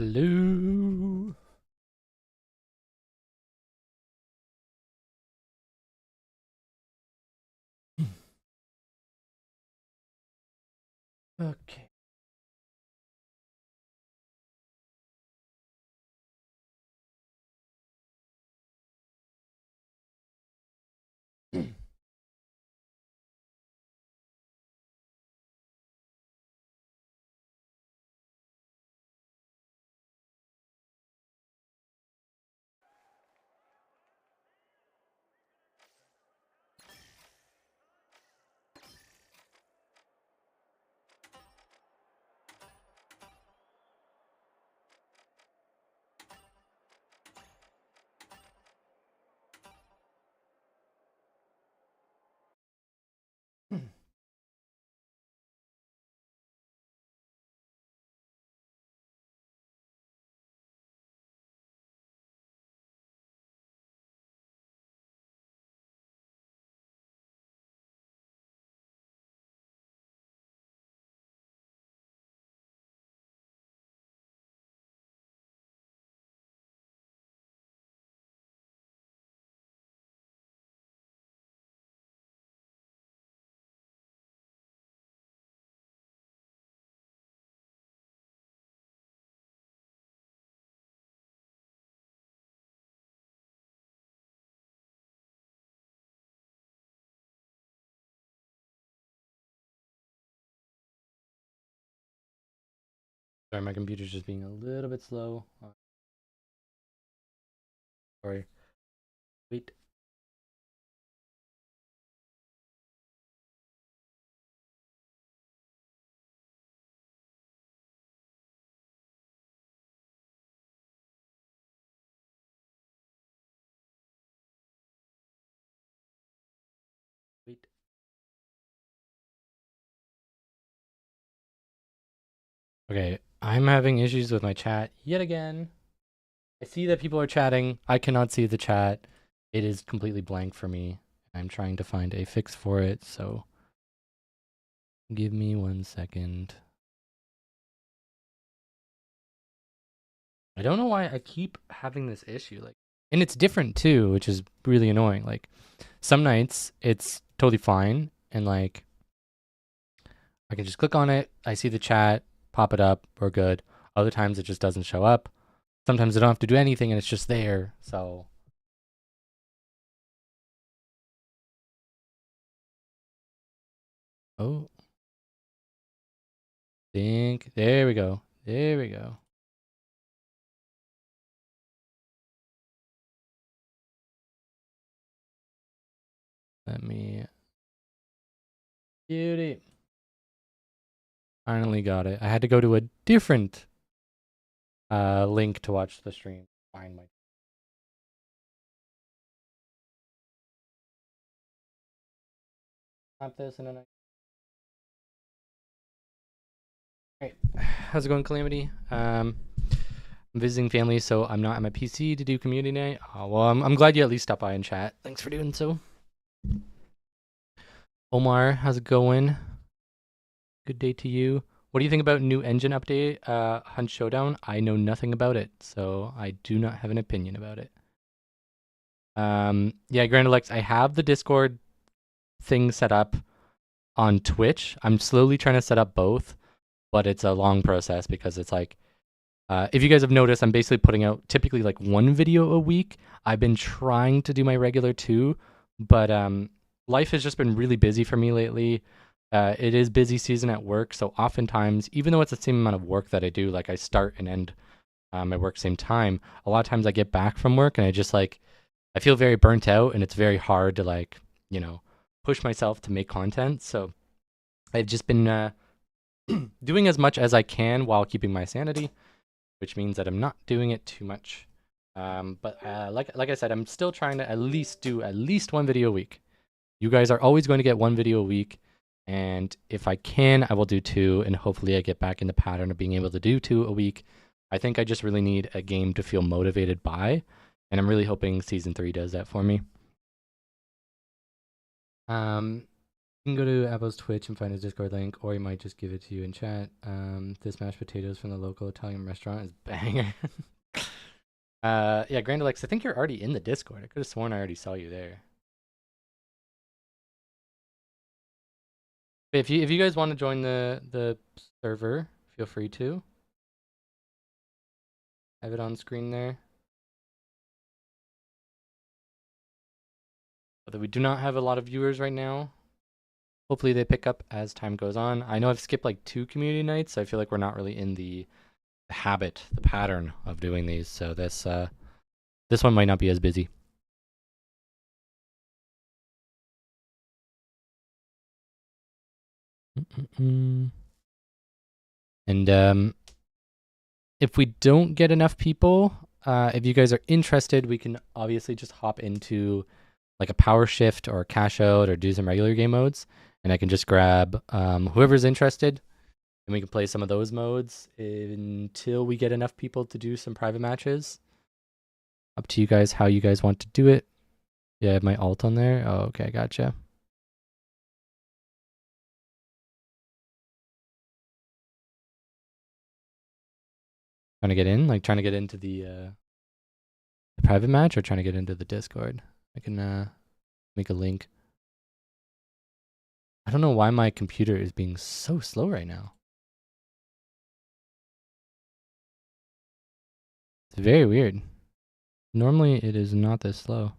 Hello. Okay. Sorry, my computer's just being a little bit slow. Sorry. Wait. Wait. Okay, I'm having issues with my chat yet again. I see that people are chatting. I cannot see the chat. It is completely blank for me. I'm trying to find a fix for it, so give me 1 second. I don't know why I keep having this issue. And it's different too, which is really annoying. Like, some nights it's totally fine, and like I can just click on it. I see the chat, pop it up. We're good. Other times it just doesn't show up. Sometimes I don't have to do anything and it's just there. So. Oh. Think. There we go. There we go. Let me. Beauty. Finally got it. I had to go to a different link to watch the stream. Find my. Tap this and then I. Alright. How's it going, Calamity? I'm visiting family, so I'm not at my PC to do community night. Well, I'm glad you at least stopped by and chat. Thanks for doing so. Omar, how's it going? Good day to you. What do you think about new engine update, Hunt Showdown? I know nothing about it, so I do not have an opinion about it. Yeah, Grand Alex, I have the Discord thing set up on Twitch. I'm slowly trying to set up both, but it's a long process because it's like, if you guys have noticed, I'm basically putting out typically like 1 video a week. I've been trying to do my regular 2, but life has just been really busy for me lately. It is busy season at work, so oftentimes, even though it's the same amount of work that I do, like I start and end my work same time, a lot of times I get back from work and I just like, I feel very burnt out and it's very hard to like, push myself to make content. So I've just been doing as much as I can while keeping my sanity, which means that I'm not doing it too much. But like I said, I'm still trying to at least do at least 1 video a week. You guys are always going to get 1 video a week. And if I can, I will do 2. And hopefully I get back in the pattern of being able to do 2 a week. I think I just really need a game to feel motivated by. And I'm really hoping Season 3 does that for me. You can go to Abbo's Twitch and find his Discord link, or he might just give it to you in chat. This mashed potatoes from the local Italian restaurant is banger. Yeah, Grand Alex, I think you're already in the Discord. I could have sworn I already saw you there. But if you guys want to join the server, feel free to. Have it on screen there. But we do not have a lot of viewers right now. Hopefully they pick up as time goes on. I know I've skipped like 2 community nights, so I feel like we're not really in the habit, the pattern of doing these. So this one might not be as busy. And if we don't get enough people, if you guys are interested, we can obviously just hop into like a power shift or a cash out or do some regular game modes, and I can just grab whoever's interested, and we can play some of those modes until we get enough people to do some private matches. Up to you guys how you guys want to do it. Yeah, I have my alt on there. Oh, okay, gotcha. Trying to get in, like trying to get into the private match, or trying to get into the Discord. I can make a link. I don't know why my computer is being so slow right now. It's very weird. Normally it is not this slow.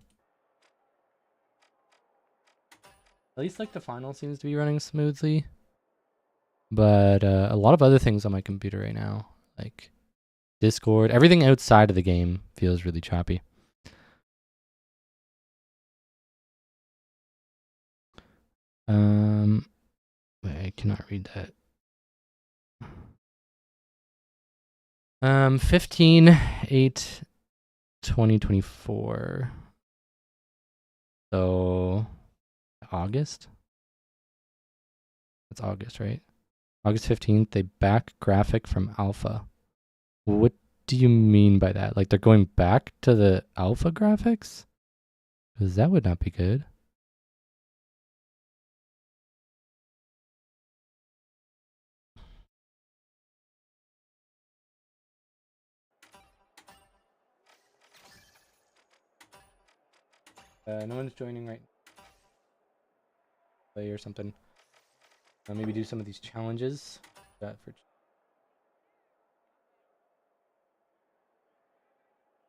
At least like the final seems to be running smoothly. But a lot of other things on my computer right now, like Discord, everything outside of the game feels really choppy. Wait, I cannot read that. 15/8/2024. So August? That's August, right? August 15th, they back graphic from alpha. What do you mean by that? Like they're going back to the alpha graphics? Because that would not be good. No one's joining right now. Play or something. Maybe do some of these challenges. That for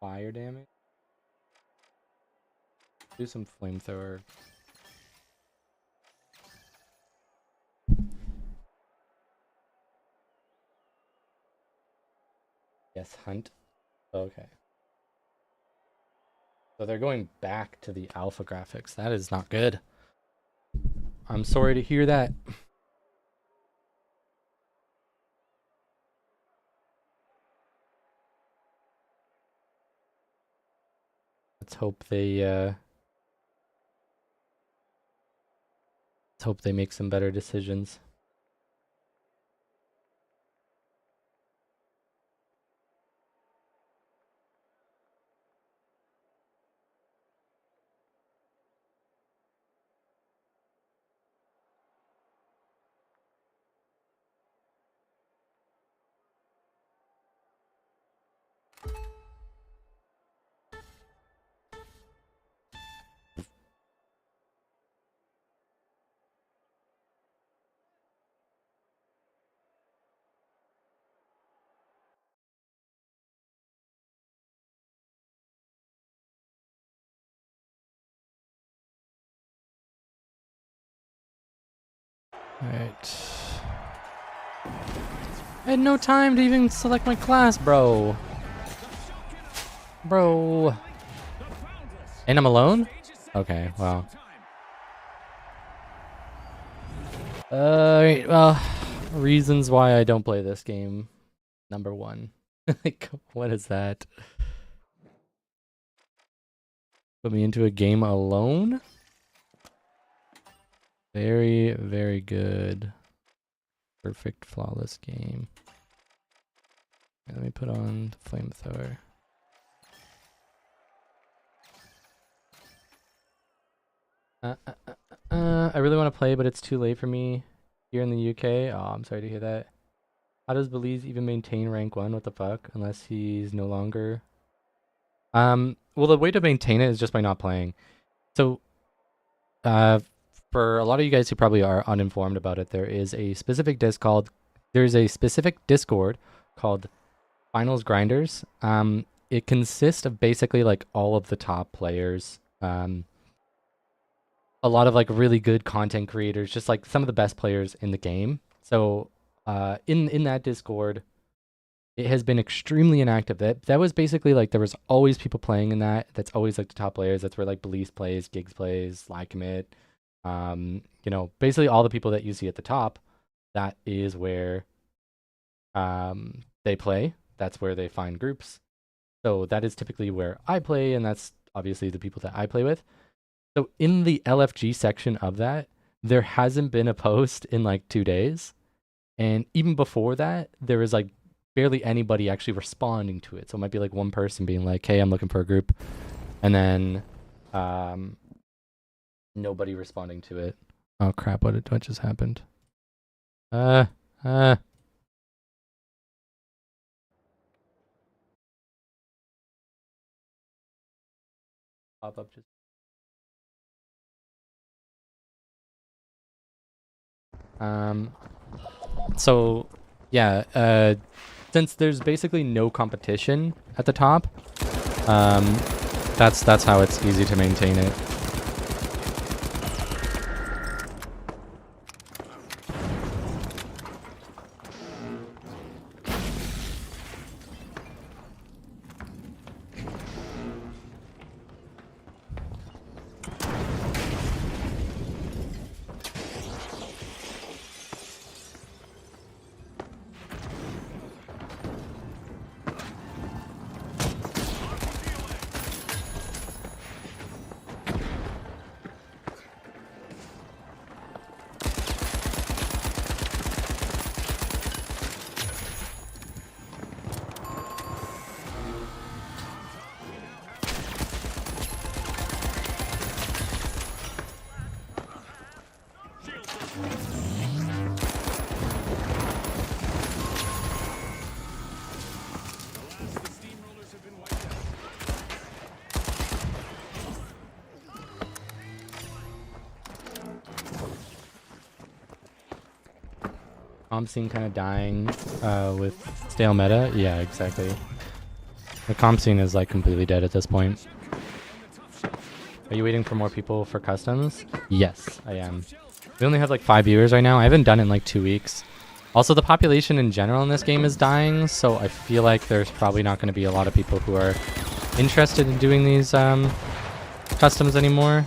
fire damage. Do some flamethrower. Yes, hunt. Okay. So they're going back to the alpha graphics. That is not good. I'm sorry to hear that. Let's hope they make some better decisions. Alright. I had no time to even select my class, bro. Bro. And I'm alone? Okay, well. Alright, well. Reasons why I don't play this game. Number 1. Like, what is that? Put me into a game alone? Very, very good. Perfect, flawless game. Let me put on the flamethrower. I really want to play, but it's too late for me here in the UK. Oh, I'm sorry to hear that. How does Belize even maintain rank 1? What the fuck? Unless he's no longer... well, the way to maintain it is just by not playing. So, for a lot of you guys who probably are uninformed about it, there's a specific Discord called Finals Grinders. It consists of basically like all of the top players. A lot of like really good content creators, just like some of the best players in the game. So, in that Discord, it has been extremely inactive. That was basically like there was always people playing in that. That's always like the top players. That's where like Belize plays, Gigs plays, Lie Commit. Basically all the people that you see at the top, that is where they play. That's where they find groups. So that is typically where I play, and that's obviously the people that I play with. So in the LFG section of that, there hasn't been a post in like 2 days. And even before that, there was like barely anybody actually responding to it. So it might be like one person being like, hey, I'm looking for a group. And then nobody responding to it. Oh crap, what just happened? Pop up just... So yeah, since there's basically no competition at the top, that's how it's easy to maintain it. Comp scene kind of dying with stale meta. Yeah, exactly. The comp scene is like completely dead at this point. Are you waiting for more people for customs? Yes, I am. We only have like 5 viewers right now. I haven't done it in like 2 weeks. Also, the population in general in this game is dying, so I feel like there's probably not going to be a lot of people who are interested in doing these customs anymore.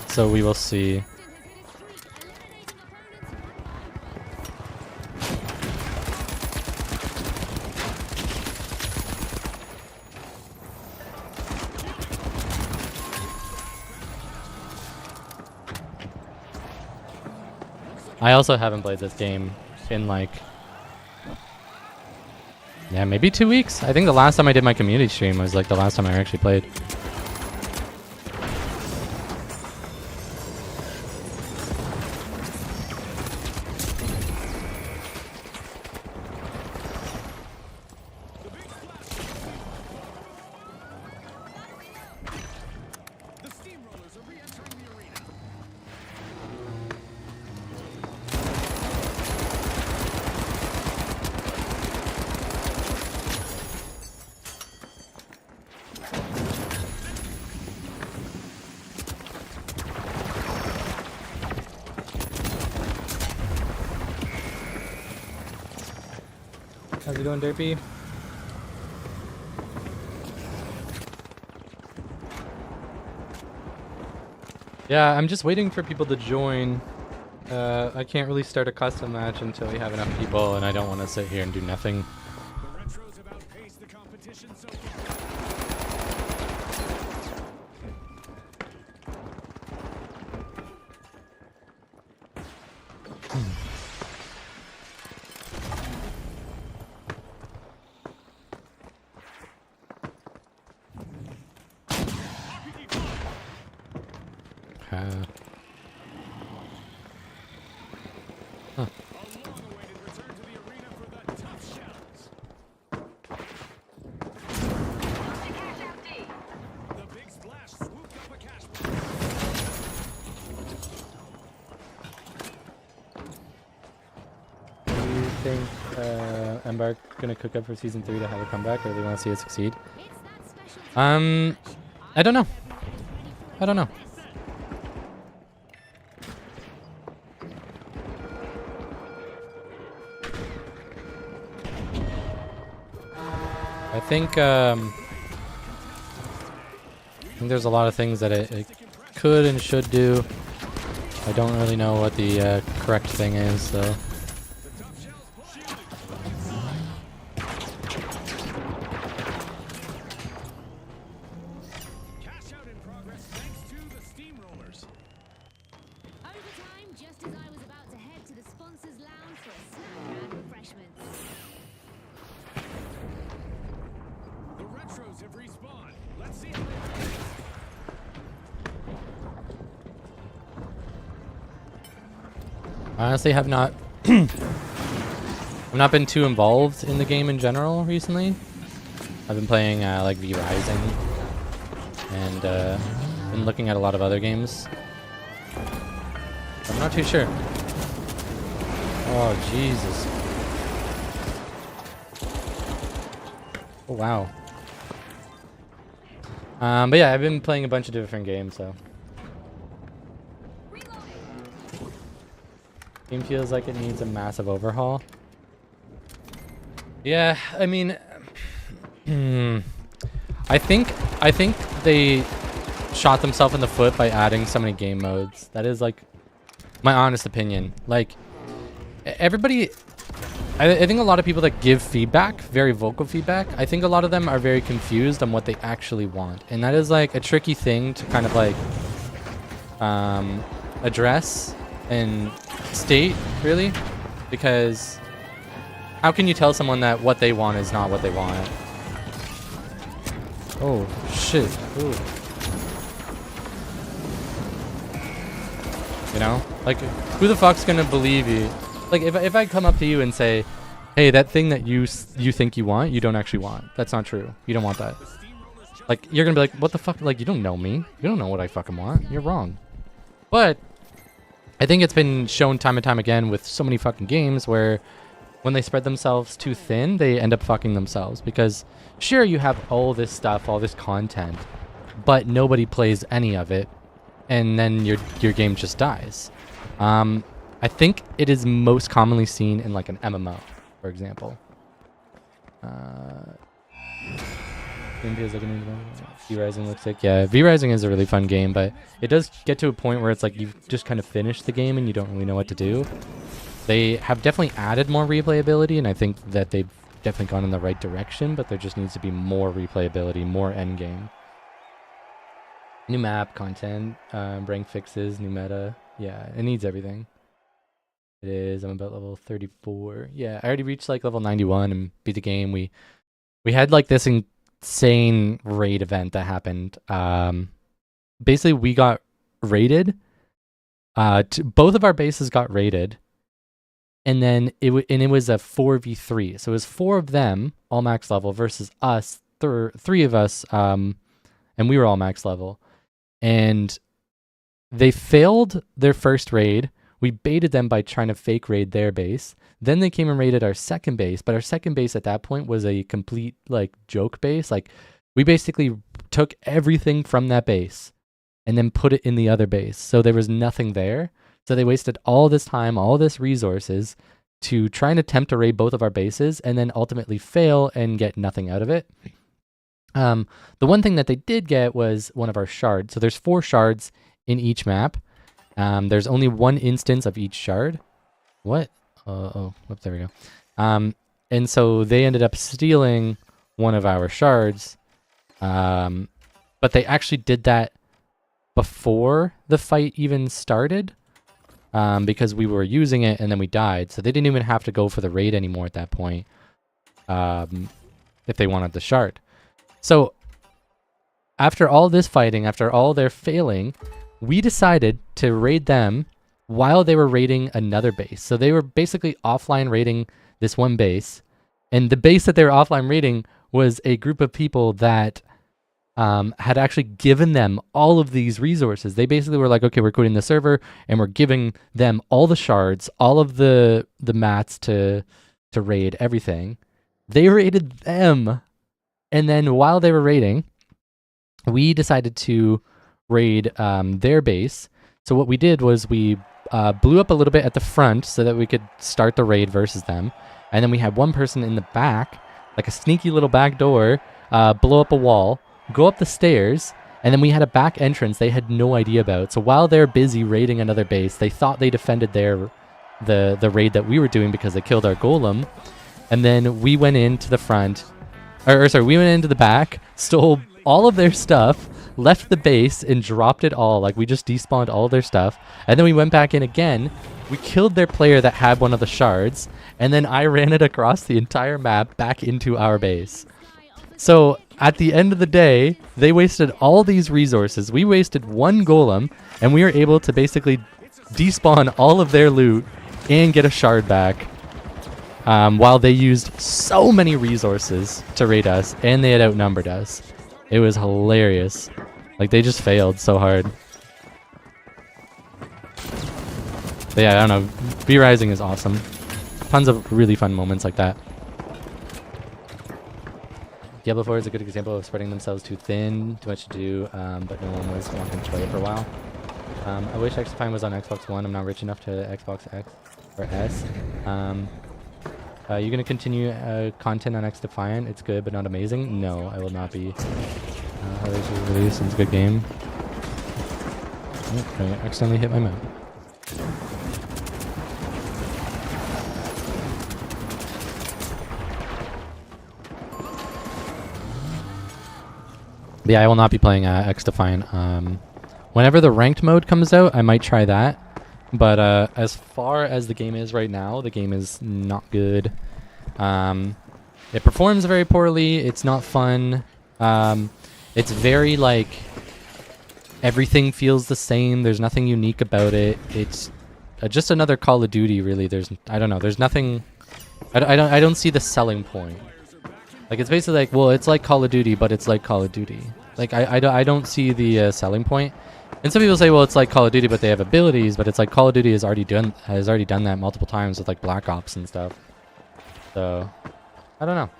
So we will see. I also haven't played this game in like, yeah, maybe 2 weeks. I think the last time I did my community stream was like the last time I actually played. How's it going, Derpy? Yeah, I'm just waiting for people to join. I can't really start a custom match until we have enough people, and I don't want to sit here and do nothing. Huh. Do you think Embark gonna cook up for season 3 to have a comeback, or do they want to see it succeed? I don't know. I don't know. I think there's a lot of things that it could and should do. I don't really know what the correct thing is, so. Honestly, have not I've not been too involved in the game in general recently. I've been playing like V Rising and been looking at a lot of other games. I'm not too sure. Oh Jesus! Oh wow. But yeah, I've been playing a bunch of different games, so. Game feels like it needs a massive overhaul. Yeah, I mean, I think they shot themselves in the foot by adding so many game modes. That is like my honest opinion. Like everybody, I think a lot of people that give feedback, very vocal feedback, I think a lot of them are very confused on what they actually want, and that is like a tricky thing to kind of like address and state, really, because how can you tell someone that what they want is not what they want? Oh shit. Ooh. You know, like who the fuck's gonna believe you? Like if I come up to you and say, hey, that thing that you think you want, you don't actually want. That's not true. You don't want that. Like you're gonna be like, what the fuck? Like you don't know me. You don't know what I fucking want. You're wrong. But I think it's been shown time and time again with so many fucking games where when they spread themselves too thin, they end up fucking themselves. Because sure, you have all this stuff, all this content, but nobody plays any of it, and then your game just dies. I think it is most commonly seen in like an MMO, for example. V-Rising looks like, yeah, V-Rising is a really fun game, but it does get to a point where it's like you've just kind of finished the game and you don't really know what to do. They have definitely added more replayability, and I think that they've definitely gone in the right direction, but there just needs to be more replayability, more endgame. New map, content, rank fixes, new meta. Yeah, it needs everything. It is, I'm about level 34. Yeah, I already reached like level 91 and beat the game. We had like this insane raid event that happened. Basically we got raided. Both of our bases got raided, and then it was a 4v3. So it was 4 of them all max level versus us, 3 of us, and we were all max level. And they failed their first raid. We baited them by trying to fake raid their base. Then they came and raided our second base, but our second base at that point was a complete like joke base. Like we basically took everything from that base and then put it in the other base. So there was nothing there. So they wasted all this time, all this resources to try and attempt to raid both of our bases and then ultimately fail and get nothing out of it. The one thing that they did get was one of our shards. So there's 4 shards in each map. There's only 1 instance of each shard. What? Whoops, there we go. And so they ended up stealing one of our shards. But they actually did that before the fight even started, because we were using it and then we died. So they didn't even have to go for the raid anymore at that point, if they wanted the shard. So after all this fighting, after all their failing, we decided to raid them while they were raiding another base. So they were basically offline raiding this one base, and the base that they were offline raiding was a group of people that had actually given them all of these resources. They basically were like, okay, we're quitting the server, and we're giving them all the shards, all of the mats to raid, everything. They raided them, and then while they were raiding, we decided to raid their base. So what we did was we blew up a little bit at the front so that we could start the raid versus them. And then we had one person in the back, like a sneaky little back door, blow up a wall, go up the stairs, and then we had a back entrance they had no idea about. So while they're busy raiding another base, they thought they defended the raid that we were doing because they killed our golem. And then we went into the front, we went into the back, stole all of their stuff, left the base, and dropped it all. Like, we just despawned all their stuff. And then we went back in again. We killed their player that had one of the shards, and then I ran it across the entire map back into our base. So at the end of the day, they wasted all these resources. We wasted one golem, and we were able to basically despawn all of their loot and get a shard back, while they used so many resources to raid us, and they had outnumbered us. It was hilarious. Like, they just failed so hard. But yeah, I don't know. B-Rising is awesome. Tons of really fun moments like that. Diablo 4 is a good example of spreading themselves too thin, too much to do, but no one was wanting to play it for a while. I wish XDefiant was on Xbox One. I'm not rich enough to Xbox X or S. You're going to continue content on XDefiant. It's good, but not amazing. No, I will not be. Release. It's a good game. Oh, I accidentally hit my mouth. But yeah, I will not be playing XDefiant. Whenever the ranked mode comes out, I might try that. But as far as the game is right now, the game is not good. It performs very poorly. It's not fun. It's very, like, everything feels the same. There's nothing unique about it. It's just another Call of Duty, really. I don't know. There's nothing. I don't see the selling point. Like, it's basically like, well, it's like Call of Duty, but it's like Call of Duty. Like, I don't see the selling point. And some people say, well, it's like Call of Duty, but they have abilities. But it's like Call of Duty has already done that multiple times with, like, Black Ops and stuff. So, I don't know.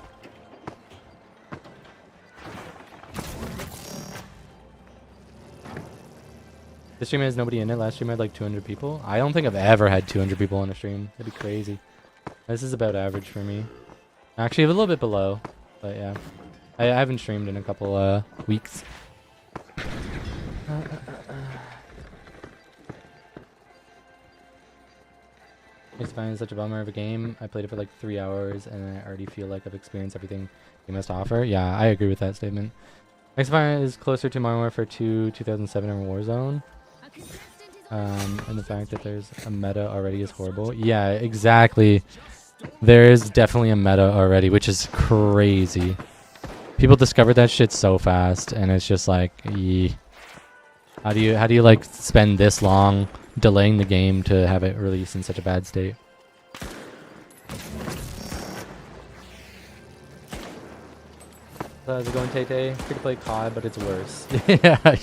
This stream has nobody in it. Last stream had like 200 people. I don't think I've ever had 200 people on a stream. That'd be crazy. This is about average for me. Actually, a little bit below. But yeah. I haven't streamed in a couple weeks. XDefiant is such a bummer of a game. I played it for like 3 hours and I already feel like I've experienced everything it must offer. Yeah, I agree with that statement. XDefiant is closer to Modern Warfare 2, 2007, and Warzone. And the fact that there's a meta already is horrible. Yeah, exactly. There is definitely a meta already, which is crazy. People discovered that shit so fast, and it's just like, yee. How do you like spend this long delaying the game to have it released in such a bad state? How's it going, Tay-Tay? Free to play COD, but it's worse.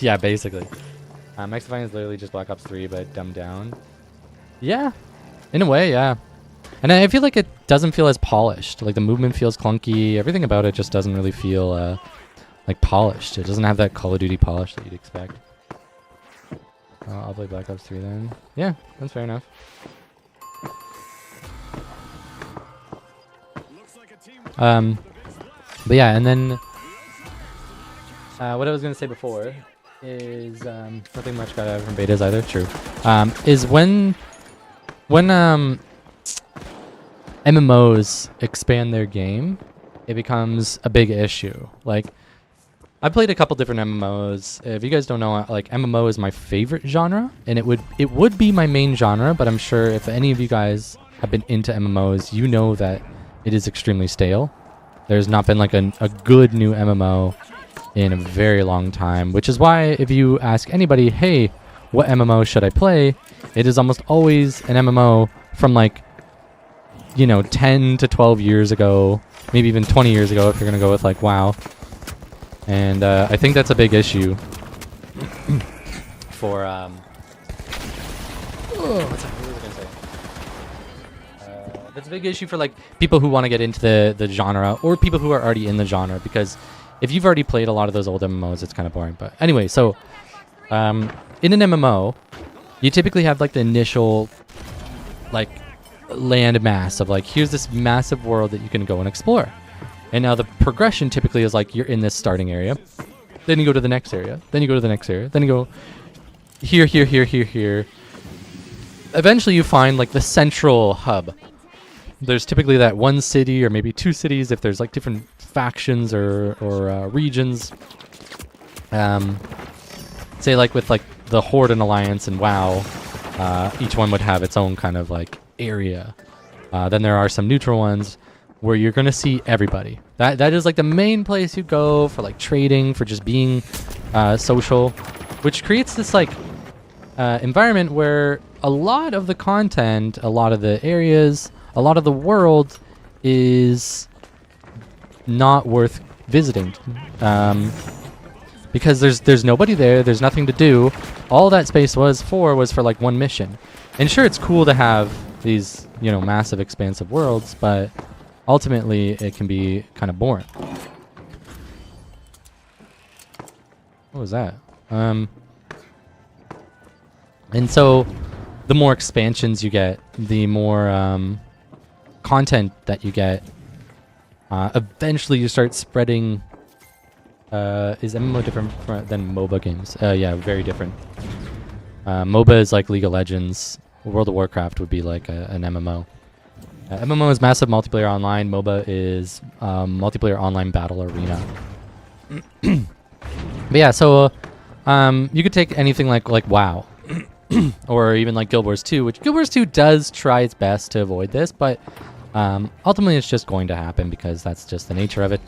Yeah, basically. XDefiant is literally just Black Ops 3, but dumbed down. Yeah, in a way, yeah. And I feel like it doesn't feel as polished. Like, the movement feels clunky. Everything about it just doesn't really feel like polished. It doesn't have that Call of Duty polish that you'd expect. I'll play Black Ops 3 then. Yeah, that's fair enough. But yeah, and then what I was going to say before is nothing much got out from betas either. True. Is when MMOs expand their game, it becomes a big issue. Like, I played a couple different MMOs. If you guys don't know, like, MMO is my favorite genre, and it would be my main genre. But I'm sure if any of you guys have been into MMOs, you know that it is extremely stale. There's not been like a good new MMO in a very long time, which is why if you ask anybody, hey, what MMO should I play, it is almost always an MMO from like, you know, 10 to 12 years ago, maybe even 20 years ago if you're going to go with like WoW. And I think that's a big issue for that's a big issue for like people who want to get into the genre, or people who are already in the genre, because if you've already played a lot of those old MMOs, it's kind of boring. But anyway, so in an MMO, you typically have like the initial like land mass of like, here's this massive world that you can go and explore. And now the progression typically is like, you're in this starting area, then you go to the next area, then you go to the next area, then you go here, here, here, here, here. Eventually you find like the central hub. There's typically that one city or maybe two cities if there's like different factions or regions. Say like with like the Horde and Alliance and WoW, each one would have its own kind of like area. Then there are some neutral ones where you're going to see everybody. That is like the main place you go for like trading, for just being social, which creates this like environment where a lot of the content, a lot of the areas, a lot of the world is not worth visiting. Because there's nobody there, there's nothing to do. All that space was for like one mission. And sure, it's cool to have these, you know, massive expansive worlds, but ultimately it can be kind of boring. What was that? And so the more expansions you get, the more content that you get, eventually you start spreading. Is MMO different than MOBA games? Yeah, very different. MOBA is like League of Legends. World of Warcraft would be like an MMO. MMO is massive multiplayer online. MOBA is multiplayer online battle arena. But yeah, so you could take anything like WoW, or even like Guild Wars 2, which Guild Wars 2 does try its best to avoid this, but ultimately it's just going to happen because that's just the nature of it.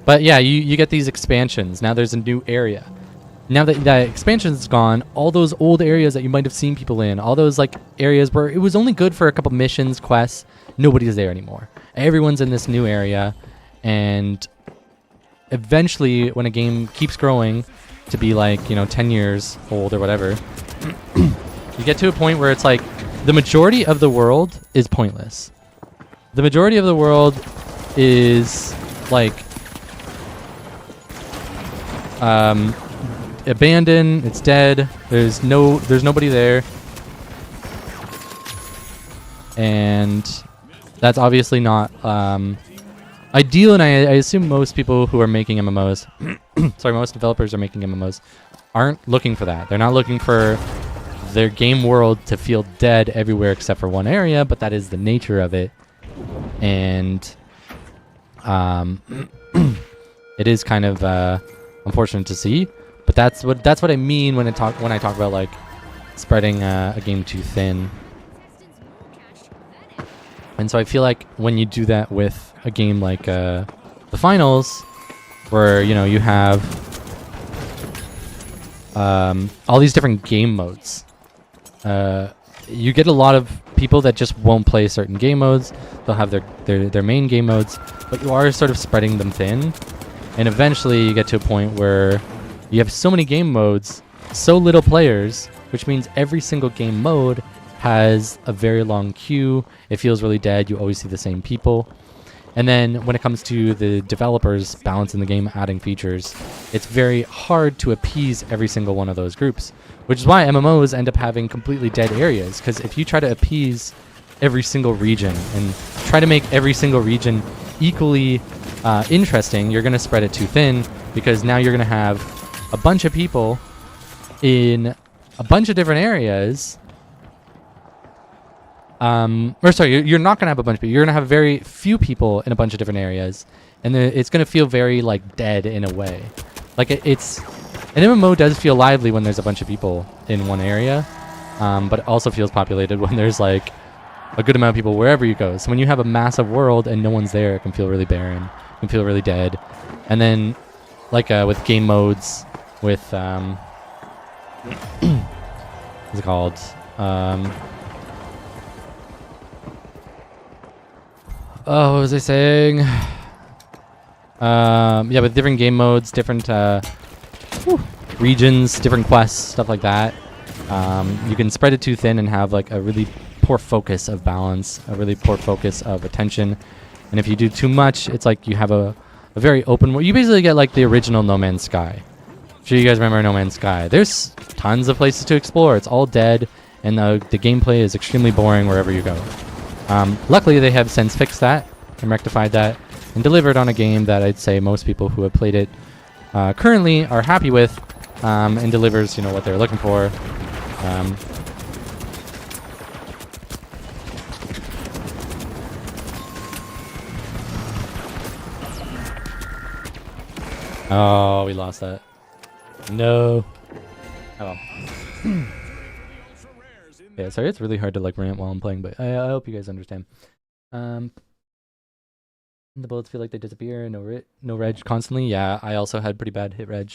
But yeah, you get these expansions. Now there's a new area. Now that that expansion's gone, all those old areas that you might have seen people in, all those like areas where it was only good for a couple missions, quests, nobody's there anymore. Everyone's in this new area, and eventually when a game keeps growing to be like, you know, 10 years old or whatever, you get to a point where it's like the majority of the world is pointless. The majority of the world is like abandoned, it's dead, there's nobody there. And that's obviously not ideal, and I assume most people who are making MMOs, sorry, most developers are making MMOs, aren't looking for that. They're not looking for their game world to feel dead everywhere except for one area, but that is the nature of it. And it is kind of unfortunate to see, but that's what I mean when I talk about like spreading a game too thin. And so I feel like when you do that with a game like the finals, where, you know, you have all these different game modes, you get a lot of people that just won't play certain game modes. They'll have their main game modes, but you are sort of spreading them thin. And eventually you get to a point where you have so many game modes, so little players, which means every single game mode has a very long queue. It feels really dead. You always see the same people. And then when it comes to the developers balancing the game, adding features, it's very hard to appease every single one of those groups, which is why MMOs end up having completely dead areas. Because if you try to appease every single region and try to make every single region equally interesting, you're going to spread it too thin, because now you're going to have a bunch of people in a bunch of different areas. Or sorry, you're not going to have a bunch of people. You're going to have very few people in a bunch of different areas, and it's going to feel very like dead in a way. Like it's an MMO does feel lively when there's a bunch of people in one area, but it also feels populated when there's like a good amount of people wherever you go. So when you have a massive world and no one's there, it can feel really barren. You can feel really dead. And then, like with game modes, with what's it called? Oh, what was I saying? Yeah, with different game modes, different regions, different quests, stuff like that. You can spread it too thin and have like a really poor focus of balance, a really poor focus of attention. And if you do too much, it's like you have a very open world. You basically get like the original No Man's Sky. I'm sure you guys remember No Man's Sky. There's tons of places to explore. It's all dead, and the gameplay is extremely boring wherever you go. Luckily, they have since fixed that and rectified that and delivered on a game that I'd say most people who have played it currently are happy with, and delivers, what they're looking for. Oh, we lost that. No. Oh well. Yeah, sorry, it's really hard to like rant while I'm playing, but I hope you guys understand. The bullets feel like they disappear. No reg constantly. Yeah, I also had pretty bad hit reg.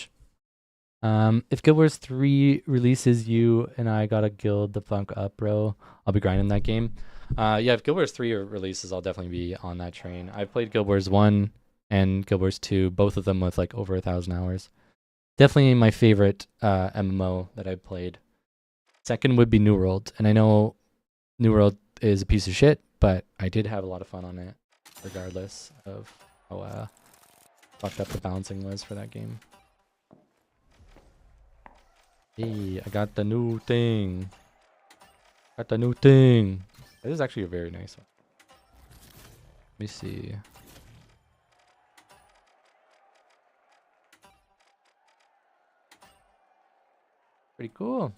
If Guild Wars 3 releases, you and I gotta guild the funk up, bro. I'll be grinding that game. Yeah, if Guild Wars 3 releases, I'll definitely be on that train. I've played Guild Wars 1 and Guild Wars 2, both of them with like over 1,000 hours. Definitely my favorite MMO that I've played. Second would be New World, and I know New World is a piece of shit, but I did have a lot of fun on it, regardless of how fucked up the balancing was for that game. Hey, I got the new thing. Got the new thing. This is actually a very nice one. Let me see. Pretty cool.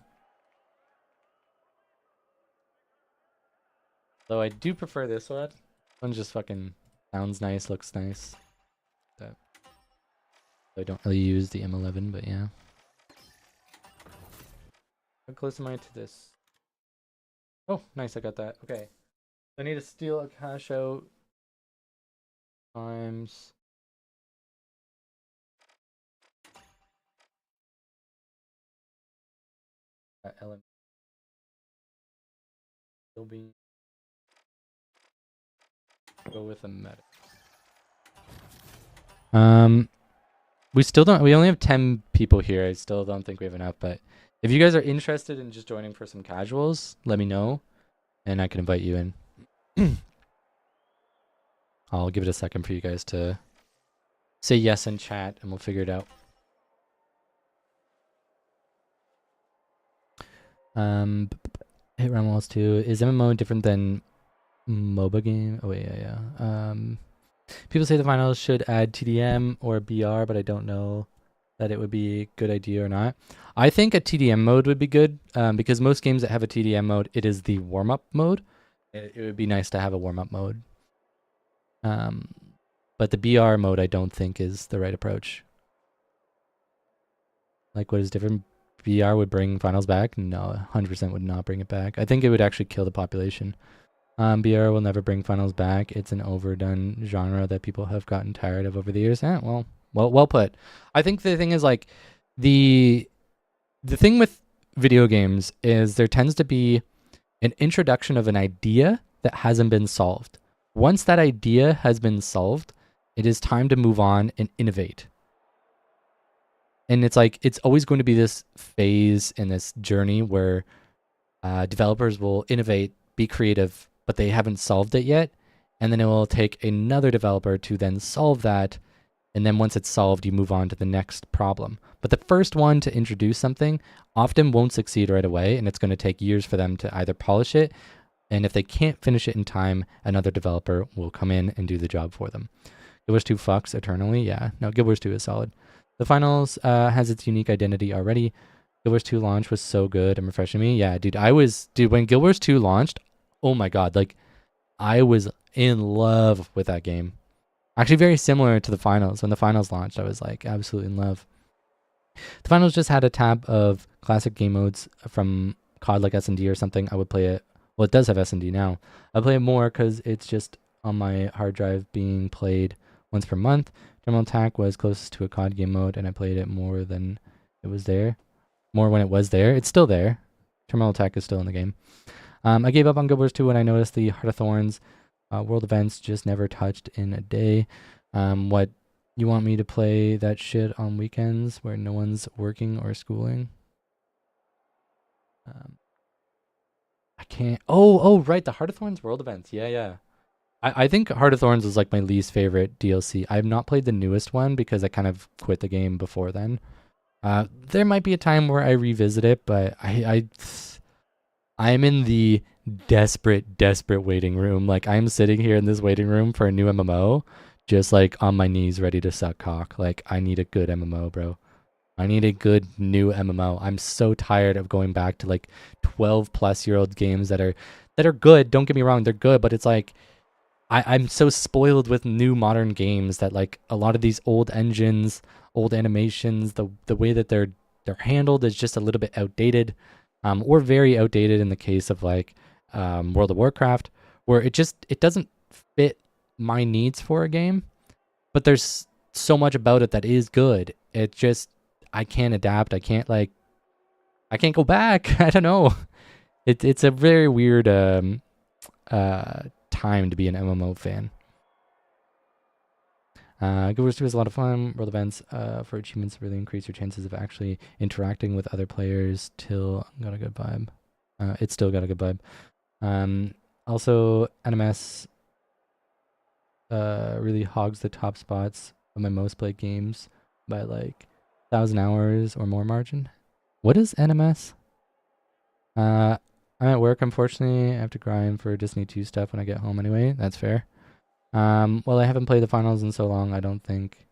Though I do prefer this one. This one just fucking sounds nice, looks nice. That I don't really use the M11, but yeah. How close am I to this? Oh, nice, I got that. Okay. I need to steal a cash out times. Element. Still being. Go with a medic. We only have 10 people here. I still don't think we have enough, but if you guys are interested in just joining for some casuals, let me know and I can invite you in. I'll give it a second for you guys to say yes in chat and we'll figure it out. Hit round walls too. Is MMO different than MOBA game? Oh wait, yeah. People say the finals should add TDM or BR, but I don't know that it would be a good idea or not. I think a TDM mode would be good, because most games that have a TDM mode, it is the warm-up mode. It would be nice to have a warm-up mode. But the BR mode I don't think is the right approach. Like, what is different? BR would bring finals back? No, 100% would not bring it back. I think it would actually kill the population. BR will never bring finals back. It's an overdone genre that people have gotten tired of over the years. Well put. I think the thing is, like, the thing with video games is there tends to be an introduction of an idea that hasn't been solved. Once that idea has been solved, it is time to move on and innovate. And it's like, it's always going to be this phase in this journey where developers will innovate, be creative, but they haven't solved it yet. And then it will take another developer to then solve that. And then once it's solved, you move on to the next problem. But the first one to introduce something often won't succeed right away. And it's going to take years for them to either polish it. And if they can't finish it in time, another developer will come in and do the job for them. Guild Wars 2 fucks eternally. Yeah, no, Guild Wars 2 is solid. The finals has its unique identity already. Guild Wars 2 launch was so good and refreshing me. Yeah, dude, when Guild Wars 2 launched, oh my god, like, I was in love with that game. Actually, very similar to the finals. When the finals launched, I was like absolutely in love. The finals just had a tab of classic game modes from COD, like S&D or something. I would play it. Well, it does have S&D now. I play it more because it's just on my hard drive being played once per month. Terminal attack was closest to a COD game mode, and I played it more than it was there. More when it was there. It's still there. Terminal attack is still in the game. I gave up on Guild Wars 2 when I noticed the Heart of Thorns world events just never touched in a day. What, you want me to play that shit on weekends where no one's working or schooling? I can't. Oh, right. The Heart of Thorns world events. Yeah. I think Heart of Thorns is like my least favorite DLC. I have not played the newest one because I kind of quit the game before then. There might be a time where I revisit it, but I'm in the desperate waiting room. Like, I'm sitting here in this waiting room for a new MMO, just like on my knees ready to suck cock. Like, I need a good MMO, bro. I need a good new MMO. I'm so tired of going back to like 12-plus-year-old games that are good. Don't get me wrong, they're good, but it's like I'm so spoiled with new modern games that like a lot of these old engines, old animations, the way that they're handled is just a little bit outdated, or very outdated in the case of like World of Warcraft, where it doesn't fit my needs for a game, but there's so much about it that is good. It just, I can't adapt. I can't go back. I don't know. It's a very weird time to be an MMO fan. Guild Wars 2 is a lot of fun. World events for achievements really increase your chances of actually interacting with other players. Got a good vibe. It's still got a good vibe. Also, NMS really hogs the top spots of my most played games by like 1,000 hours or more margin. What is NMS? I'm at work, unfortunately. I have to grind for Disney 2 stuff when I get home anyway. That's fair. Well, I haven't played the finals in so long, I don't think,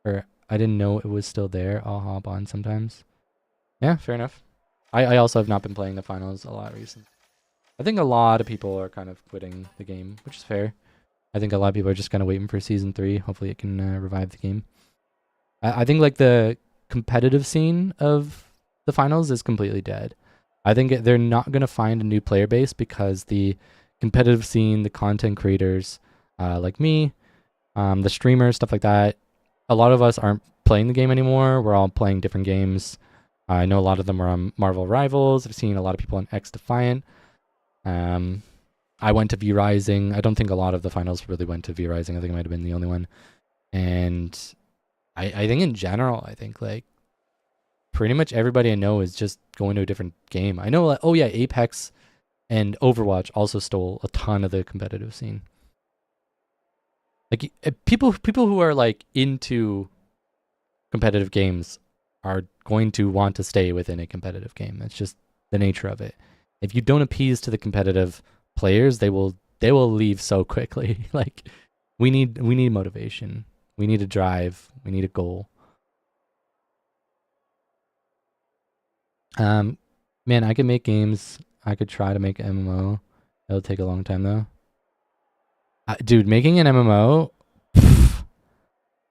or I didn't know it was still there. I'll hop on sometimes. Yeah, fair enough. I also have not been playing the finals a lot recently. I think a lot of people are kind of quitting the game, which is fair. I think a lot of people are just kind of waiting for Season 3. Hopefully it can revive the game. I think like the competitive scene of the finals is completely dead. I think they're not going to find a new player base because the competitive scene, the content creators like me, the streamers, stuff like that, a lot of us aren't playing the game anymore. We're all playing different games. I know a lot of them are on Marvel Rivals. I've seen a lot of people on XDefiant. I went to V Rising. I don't think a lot of the finals really went to V Rising. I think I might have been the only one. And I think in general, I think like pretty much everybody I know is just going to a different game. I know, like, oh yeah, Apex and Overwatch also stole a ton of the competitive scene. Like people who are like into competitive games are going to want to stay within a competitive game. That's just the nature of it. If you don't appease to the competitive players, they will leave so quickly. Like we need motivation. We need a drive. We need a goal. Man, I could make games. I could try to make an MMO. It'll take a long time though. Dude, making an MMO,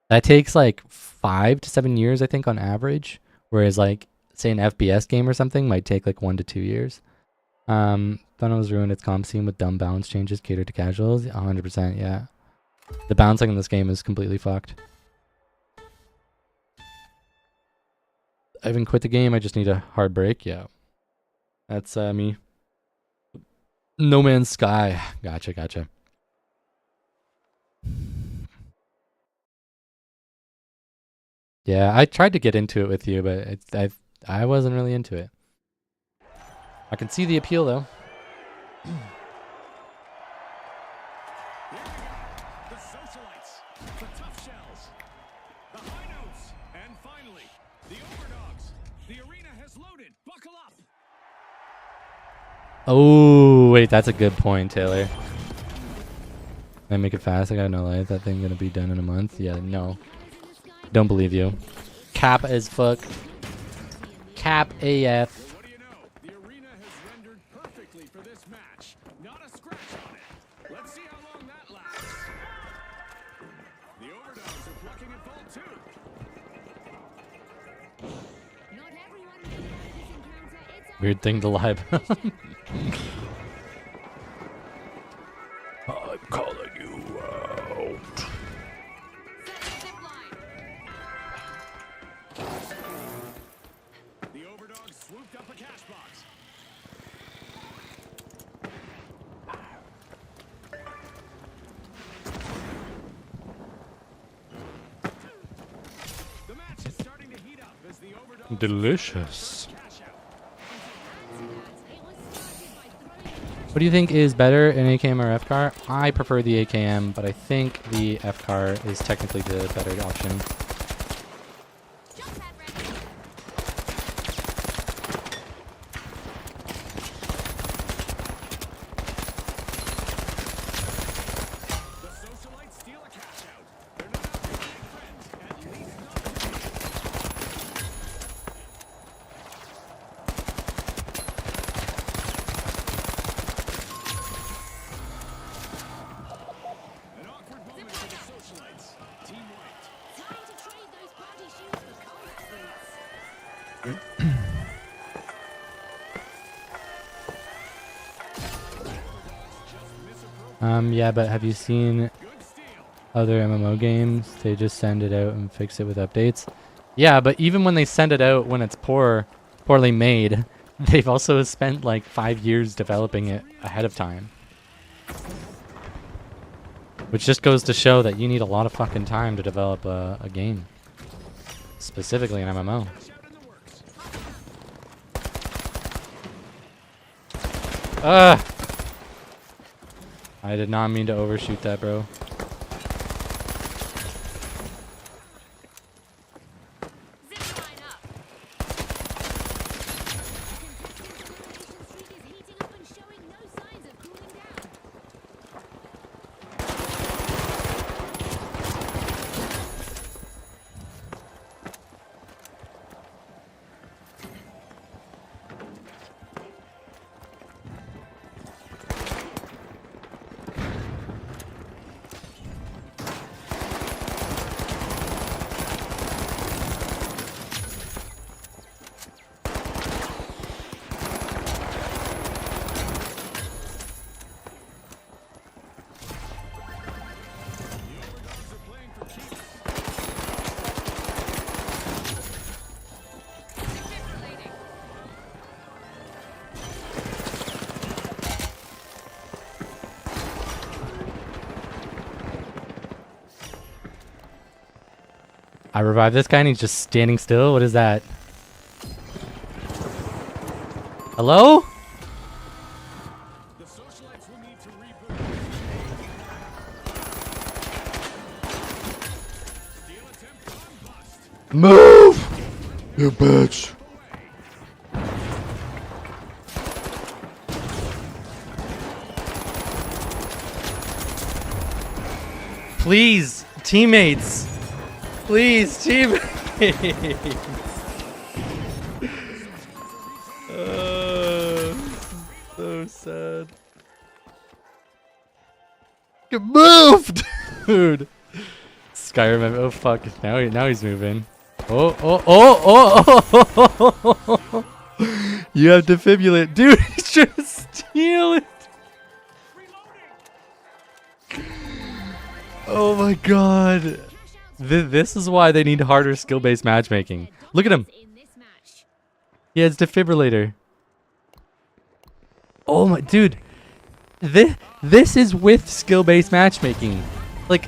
that takes like 5 to 7 years, I think, on average. Whereas like, say an FPS game or something might take like 1 to 2 years. Funnels ruined its comp scene with dumb balance changes catered to casuals. 100%, yeah. The balancing in this game is completely fucked. I haven't quit the game. I just need a hard break. Yeah. That's me. No Man's Sky. Gotcha. Yeah, I tried to get into it with you, but I wasn't really into it. I can see the appeal though. The socialites, the tough shells, the high notes, and finally, the overdogs. The arena has loaded. Buckle up. Oh, wait, that's a good point, Taylor. Can I make it fast? I got no life. That thing gonna be done in a month? Yeah, no. Don't believe you. Cap as fuck. Cap AF. What do you know? The arena has rendered perfectly for this match. Not a scratch on it. Let's see how long that lasts. The overdogs are plucking at ball too. Not everyone made it out of this encounter. It's all Weird thing to lie about. I'm calling you out. Delicious. It was started by throwing What do you think is better, an AKM or FCAR? I prefer the AKM, but I think the FCAR is technically the better option. jump pad ready. The socialites steal a cash out. They're not out to make friends, at least not an awkward moment for the socialites. Team wiped. Time to trade those party shoes for combat boots. Yeah, but have you seen Good steal. other MMO games? They just send it out and fix it with updates. Yeah, but even when they send it out when it's poorly made, they've also spent like 5 years developing it ahead of time. Which just goes to show that you need a lot of fucking time to develop a game. Specifically an MMO. Cash out in the works. Ugh! I did not mean to overshoot that, bro. Zip line up. The contested elimination streak is heating up and showing no signs of cooling down. The overdogs are playing for keeps. Defibrillating. I revived this guy and he's just standing still. What is that? Hello? The socialites will need to reboot. Steal attempt on bust. Move! You bitch. Please, teammates. Please, teammates. So sad. Get moved, dude. Skyrim. Oh fuck! Now he's moving. Oh. You have defibrillate, dude. He's trying to steal it. Oh my god. This is why they need harder skill-based matchmaking. Look at him. In this match. He has defibrillator. Oh my dude. This is with skill-based matchmaking. Like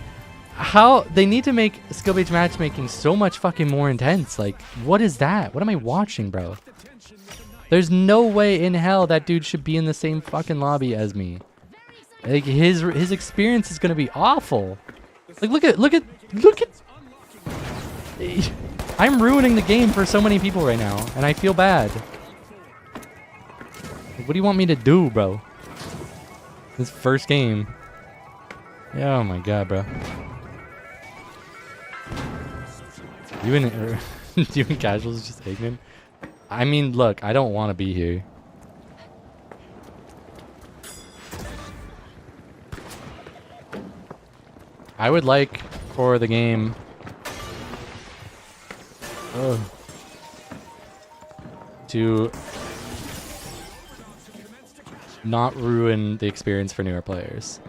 how they need to make skill-based matchmaking so much fucking more intense. Like what is that? What am I watching, bro? The tension with the knife. There's no way in hell that dude should be in the same fucking lobby as me. Very exciting. Like his experience is gonna be awful. Like look at Unlocking. I'm ruining the game for so many people right now, and I feel bad. Like, what do you want me to do, bro? This first game. Yeah, oh my god, bro. You and you and casuals just ignorant. I mean, look, I don't want to be here. I would like for the game to not ruin the experience for newer players.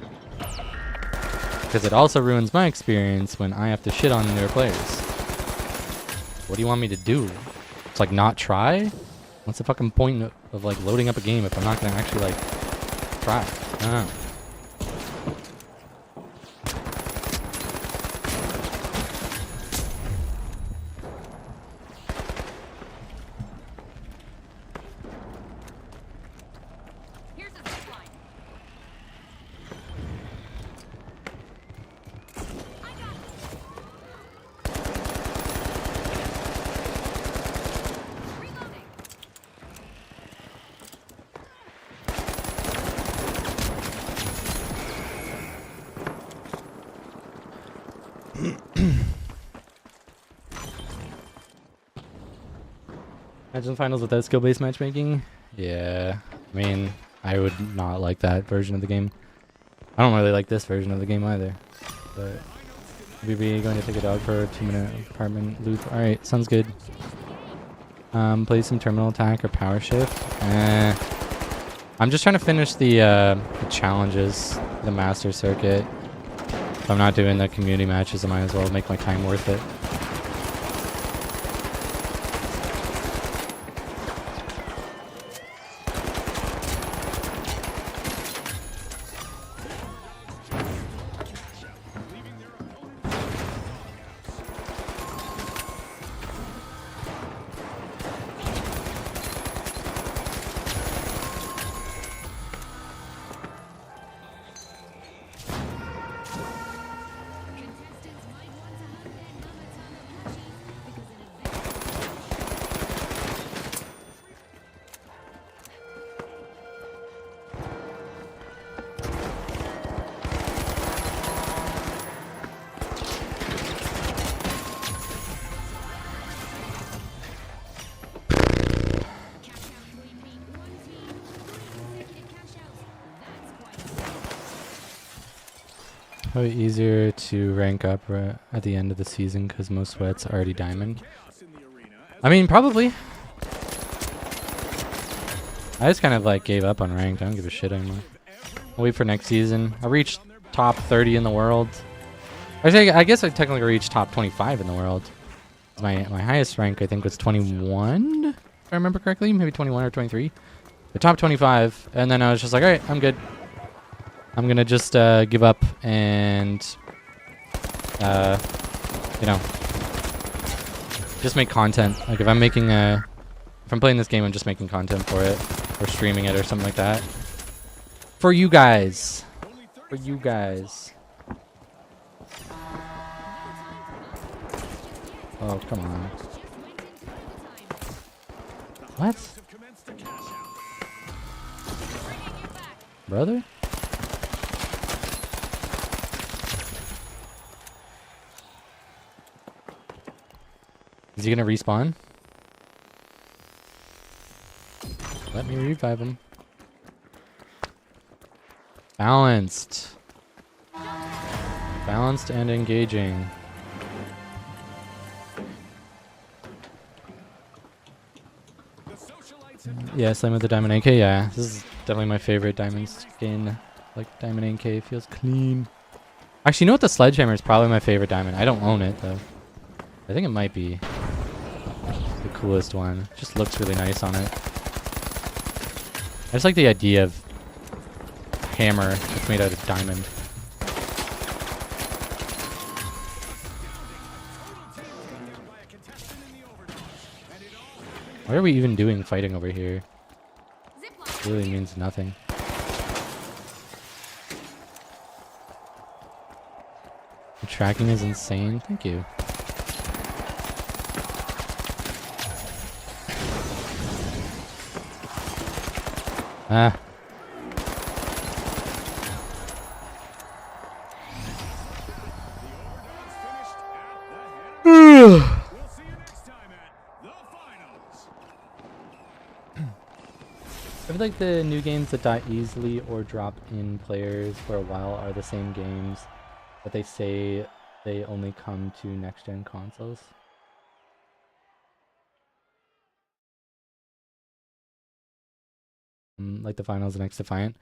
Because it also ruins my experience when I have to shit on newer players. What do you want me to do? It's like not try? What's the fucking point of like loading up a game if I'm not gonna actually like try? I don't know. Imagine the finals without skill-based matchmaking. Yeah, I mean, I would not like that version of the game. I don't really like this version of the game either. But we'll be going to take a dog for a 2-minute apartment loop. All right, sounds good. Play some terminal attack or power shift. I'm just trying to finish the challenges, the master circuit. If I'm not doing the community matches, I might as well make my time worth it. Contestants might want to hug their mama Tamagotchis because an event. Cash out 3 feet, 1 team, 3 consecutive cash outs. That's quite a Probably easier to rank up at the end of the season because most sweats are already diamond. Chaos in the arena as I mean, probably. I just kind of like gave up on ranked. I don't give a shit anymore. I'll wait for next season. I reached top 30 in the world. Actually, I guess I technically reached top 25 in the world. My highest rank I think was 21, if I remember correctly, maybe 21 or 23. The top 25, and then I was just like, all right, I'm good. I'm gonna just give up and you know, just make content. Like if I'm making if I'm playing this game, I'm just making content for it or streaming it or something like that. For you guys. For you guys. Oh, come on. What? have commenced a cash out. Brother? Is he gonna respawn? Let me revive him. Balanced. Balanced and engaging. The socialites have Yeah, same with the Diamond AK. Yeah, this is definitely my favorite Diamond skin. Like Diamond AK feels clean. Actually, you know what? The Sledgehammer is probably my favorite diamond. I don't own it though. I think it might be the coolest one. Just looks really nice on it. I just like the idea of a hammer that's made out of diamond. by a contestant in the overdose. And it all happened What are we even doing fighting over here? Zipline. It really means nothing. The tracking is insane. Thank you. Ah. We'll see you next time at the finals. I feel like the new games that die easily or drop in players for a while are the same games, but they say they only come to next-gen consoles. Like the finals and XDefiant.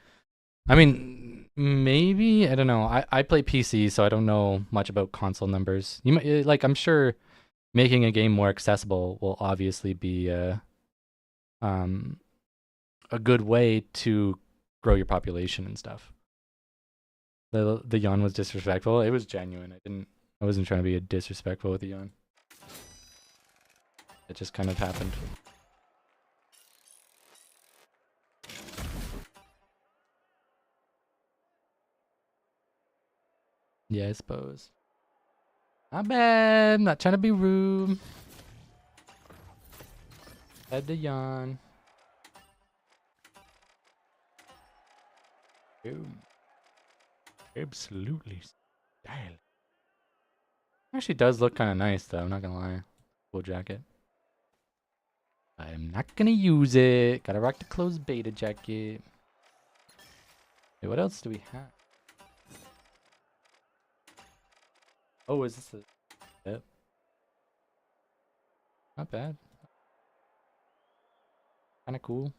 I mean, maybe, I don't know. I play PC, so I don't know much about console numbers. You might, like, I'm sure making a game more accessible will obviously be a good way to grow your population and stuff. The yawn was disrespectful. It was genuine. I wasn't trying to be disrespectful with the yawn. It just kind of happened. Yeah, I suppose. Not bad. I'm not trying to be rude. Had to yawn. Boom. Absolutely style. Actually does look kind of nice though, I'm not gonna lie. Cool jacket. I'm not gonna use it. Gotta rock the closed beta jacket. Wait, what else do we have? Oh, is this a... Yep. Not bad. Kinda cool.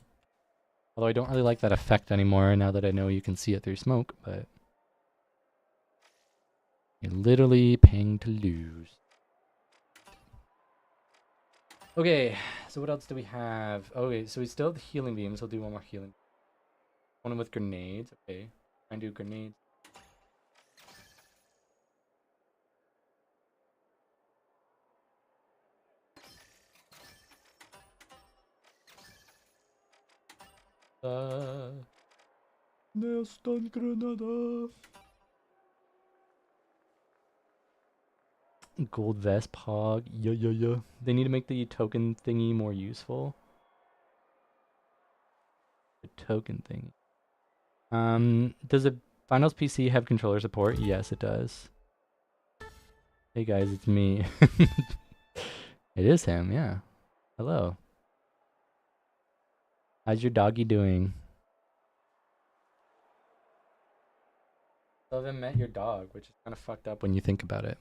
Although I don't really like that effect anymore now that I know you can see it through smoke, but... You're literally paying to lose. Okay, so what else do we have? Okay, so we still have the healing beams. We'll do one more healing. One with grenades. Okay, try and do grenades. No stun granada. Gold vest pog. Yeah. They need to make the token thingy more useful. The token thing. Does the Finals PC have controller support? Yes, it does. Hey guys, it's me. It is him, yeah. Hello. How's your doggy doing? I haven't met your dog, which is kind of fucked up when you think about it.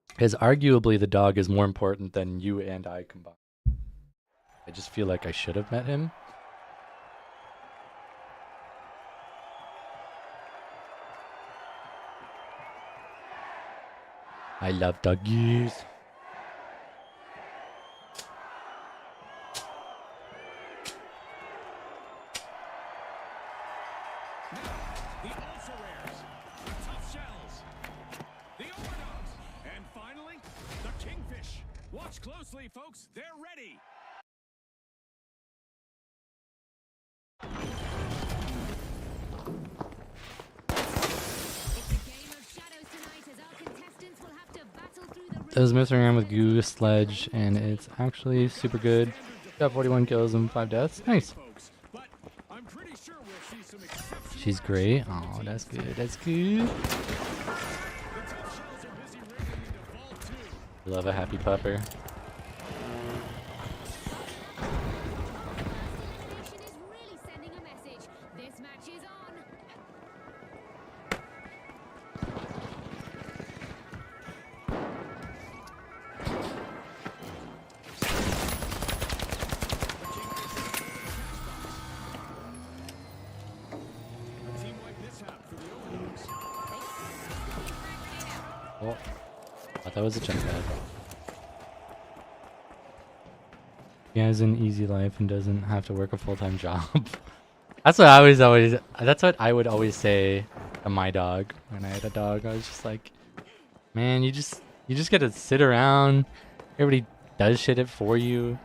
Because arguably the dog is more important than you and I combined. I just feel like I should have met him. I love doggies. The ultra rares, the tough shells, the overdogs, and finally, the kingfish. Watch closely, folks. They're ready. It's a game of shadows tonight as our contestants will have to battle through the I was messing around with Goo Sledge, and it's actually super good. Got 41 kills and 5 deaths. Nice. Folks, but I'm pretty sure we'll see some exceptional She's great. Oh, that's good. That's good. The tough shells are busy raiding into Vault 2. Love a happy pupper. elimination is really sending a message. This match is on. A team-wide mishap for the overdogs. Oh, I thought that was a jump pad. He has an easy life and doesn't have to work a full-time job. That's what I was always. That's what I would always say to my dog when I had a dog. I was just like, man, you just get to sit around. Everybody does shit it for you.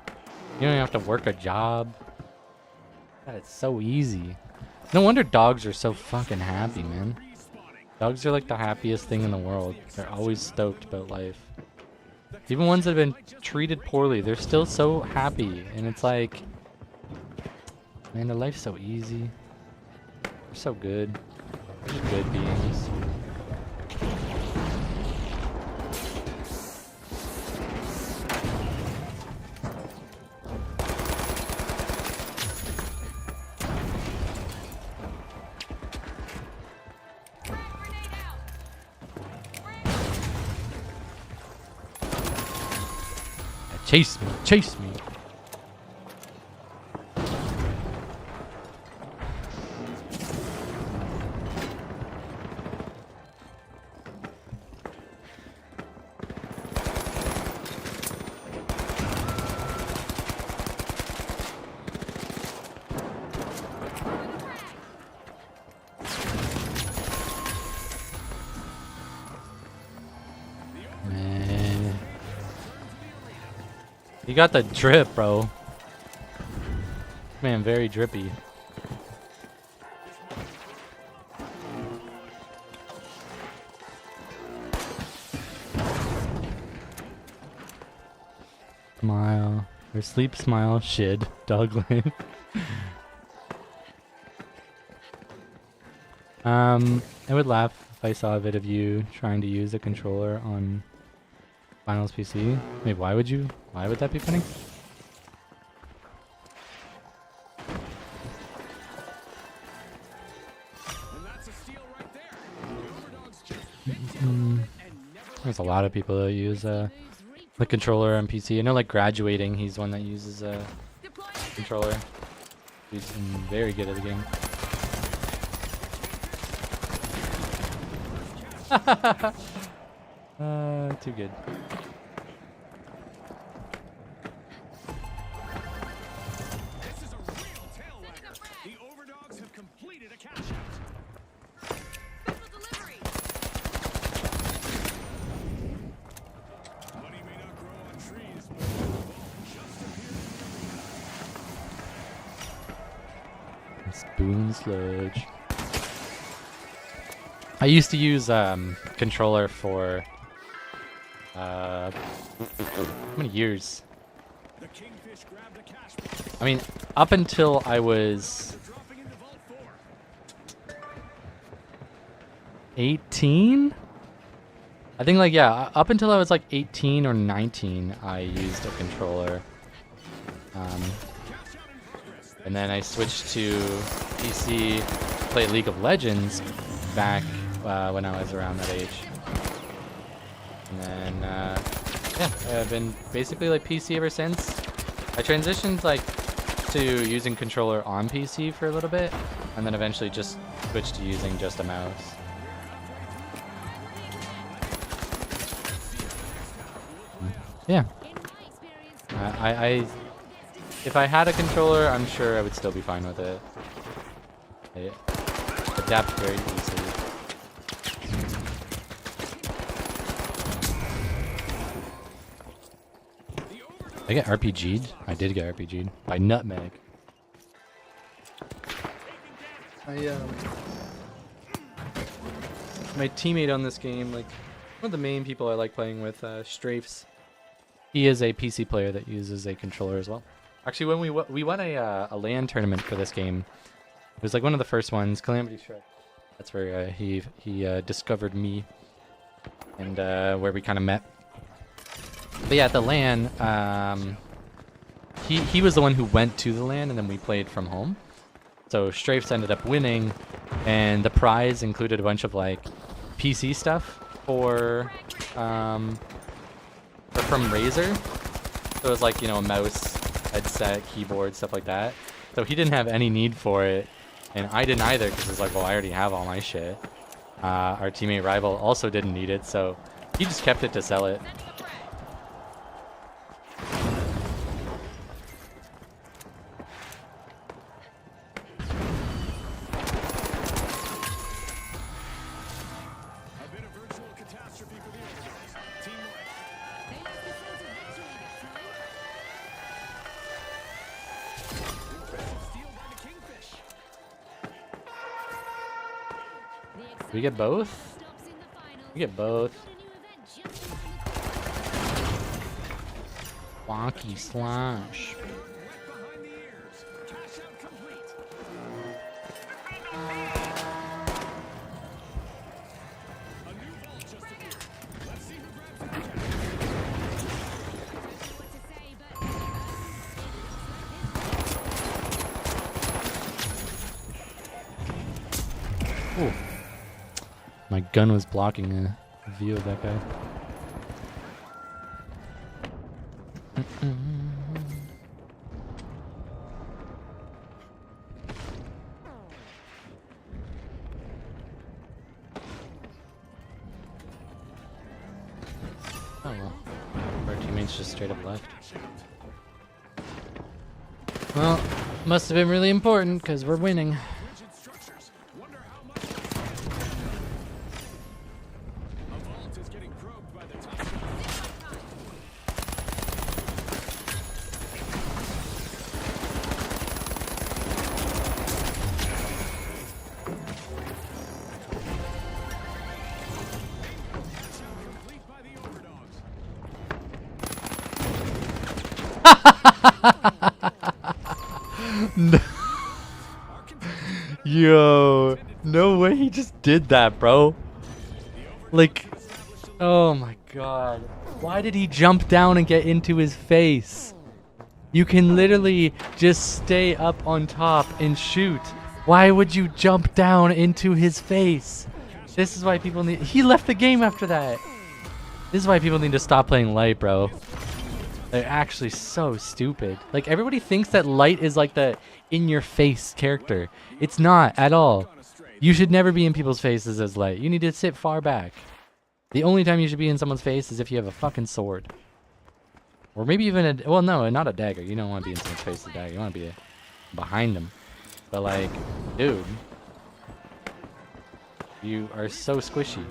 You don't have to work a job. God, it's so easy. No wonder dogs are so fucking happy, man. Dogs are like the happiest thing in the world. They're always stoked about life. Even ones that have been treated poorly, they're still so happy. And it's like, man, their life's so easy. They're so good. They're just good beings. Chase me, chase me. Man. You got the drip, bro. Man, very drippy. Smile. Or sleep, smile, shid. Dog life. I would laugh if I saw a vid of you trying to use a controller on Finals PC. Wait, why would you? Why would that be funny? And that's a steal right there. The Overdogs just bit the bullet and never There's a lot of people that use the controller on PC. I know, like Graduating, he's one that uses a controller. He's very good at the game. Too good. This is a real tail wagger. The Overdogs have completed a cash out. Special delivery. Money may not grow on trees, but the ball just appeared. Spoon sludge. I used to use controller for how many years? The Kingfish grabbed a cash. I mean, up until I was Dropping into vault 4. 18. I think like yeah, up until I was like 18 or 19, I used a controller. And then I switched to PC, play League of Legends back when I was around that age. And then, yeah, I've been basically like PC ever since. I transitioned like to using controller on PC for a little bit, and then eventually just switched to using just a mouse. Yeah. In my experience, If I had a controller, I'm sure I would still be fine with it. I adapt very easily. I get RPG'd? I did get RPG'd by Nutmeg. My teammate on this game, like one of the main people I like playing with, Strafes. He is a PC player that uses a controller as well. Actually, when we won a LAN tournament for this game, it was like one of the first ones. Calamity Shrek. That's where he discovered me, and where we kind of met. But yeah, at the LAN, he was the one who went to the LAN, and then we played from home. So Strafes ended up winning, and the prize included a bunch of like PC stuff for from Razer. So it was like, you know, a mouse, headset, keyboard, stuff like that. So he didn't have any need for it, and I didn't either because it's like, well, I already have all my shit. Our teammate Rival also didn't need it, so he just kept it to sell it. A bit of virtual catastrophe for the Overdogs. Teamwork. they lost the sense of victory that time. Impressive steal by the Kingfish. The We get both? stops in the finals. We get both. Got a new event just around the corner. Wonky slash. Wet behind the ears. Cash out complete. A new vault just appeared. Let's see who grabs the cash. Don't know what to say, but it looks like this. Ooh. My gun was blocking a view of that guy. Oh well. Our teammates just straight up left. Well, must have been really important because we're winning. Rigid structures. Wonder how much. A vault is getting probed by the top. Complete by the Overdogs. Yo, no way He just did that, bro. Like, oh my god. Why did he jump down and get into his face? You can literally just stay up on top and shoot. Why would you jump down into his face? This is why people need... He left the game after that. This is why people need to stop playing Light, bro. They're actually so stupid. Like, everybody thinks that Light is like the in-your-face character. It's not at all. You should never be in people's faces as Light. You need to sit far back. The only time you should be in someone's face is if you have a fucking sword. Or maybe even a... Well, no, not a dagger. You don't want to be in someone's face with a dagger. You want to be behind them. But, like, dude. You are so squishy.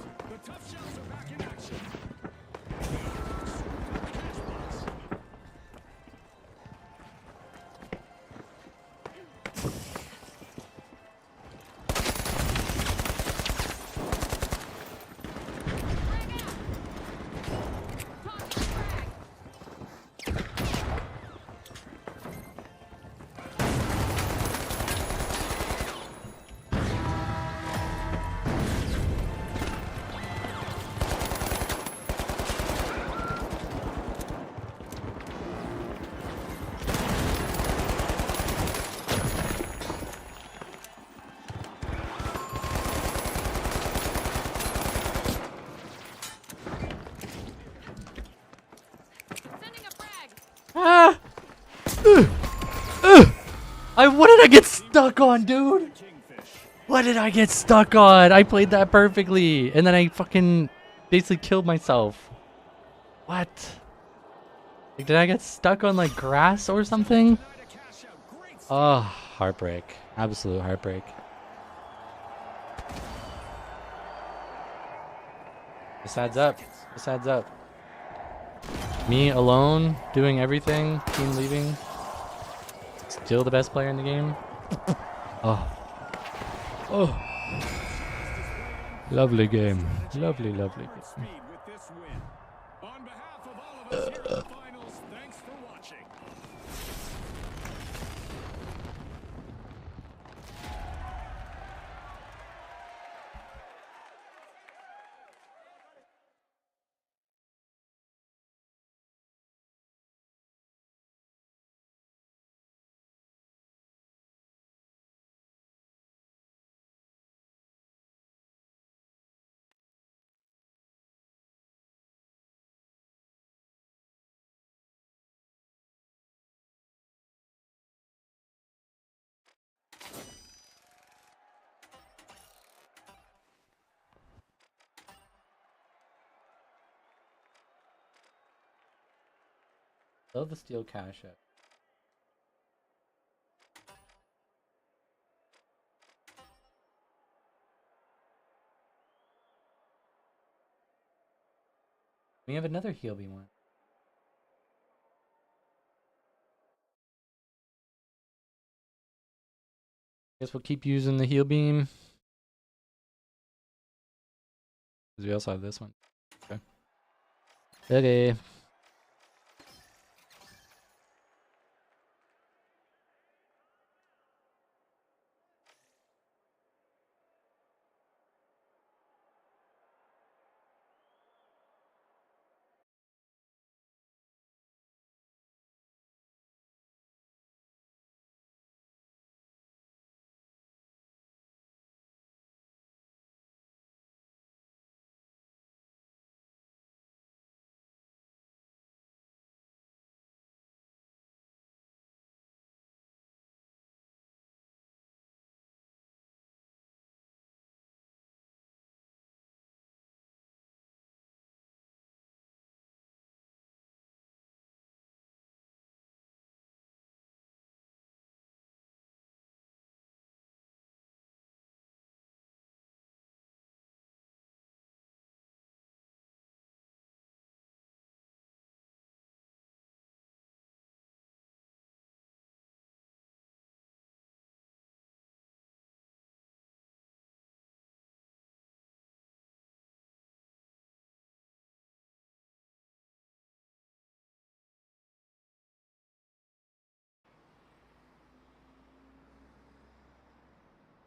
Ah! What did I get stuck on, dude? What did I get stuck on? I played that perfectly, and then I fucking basically killed myself. What? Like, did I get stuck on, like, grass or something? Oh, heartbreak. Absolute heartbreak. This adds up. This adds up. Me alone, doing everything, team leaving. Still the best player in the game. Oh. Oh. Lovely game. Lovely, lovely game. On behalf of all of us here in the finals, thanks for watching. Love the steel cash out. We have another heal beam one. Guess we'll keep using the heal beam. Because we also have this one. Okay. Okay.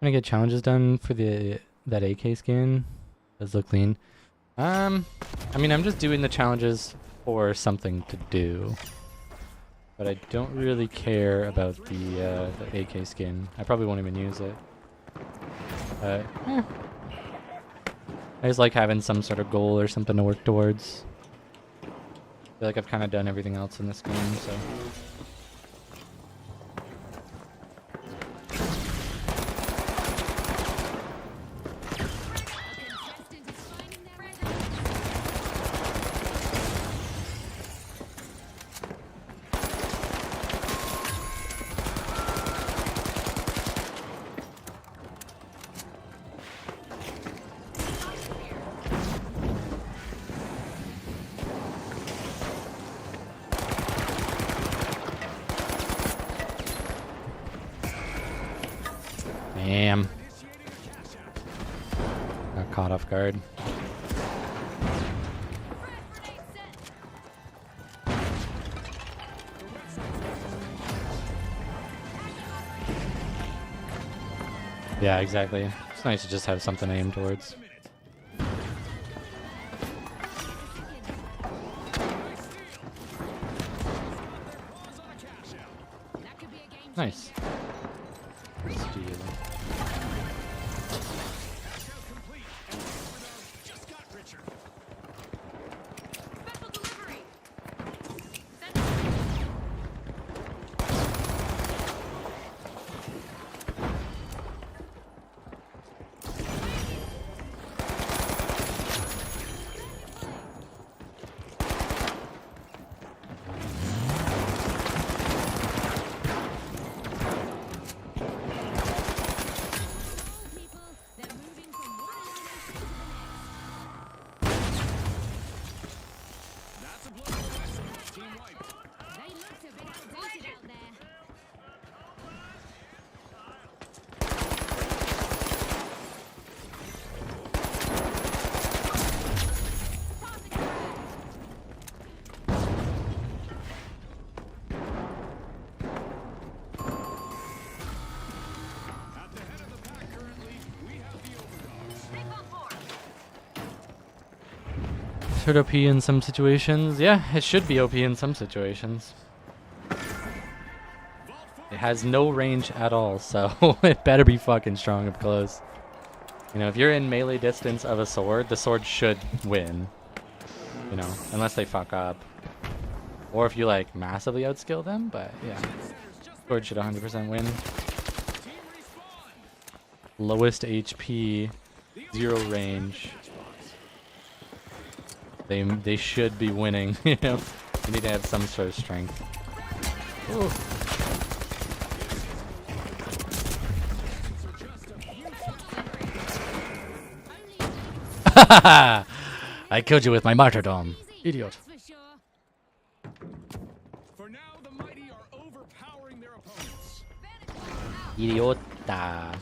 I'm gonna get challenges done for the that AK skin does look clean. I mean, I'm just doing the challenges for something to do, but I don't really care about the AK skin. I probably won't even use it. I just like having some sort of goal or something to work towards. I feel like I've kind of done everything else in this game, so. Damn. Got caught off guard. Yeah, exactly. It's nice to just have something to aim towards. Nice. Steal. Should OP in some situations? Yeah, it should be OP in some situations. It has no range at all, so it better be fucking strong up close. You know, if you're in melee distance of a sword, the sword should win. You know, unless they fuck up. Or if you, like, massively outskill them, but yeah. Sword should 100% win. Lowest HP, 0 range. They should be winning, you know. You need to have some sort of strength. Ooh. I killed you with my martyrdom, idiot. For now, the mighty are overpowering their opponents. Idiota.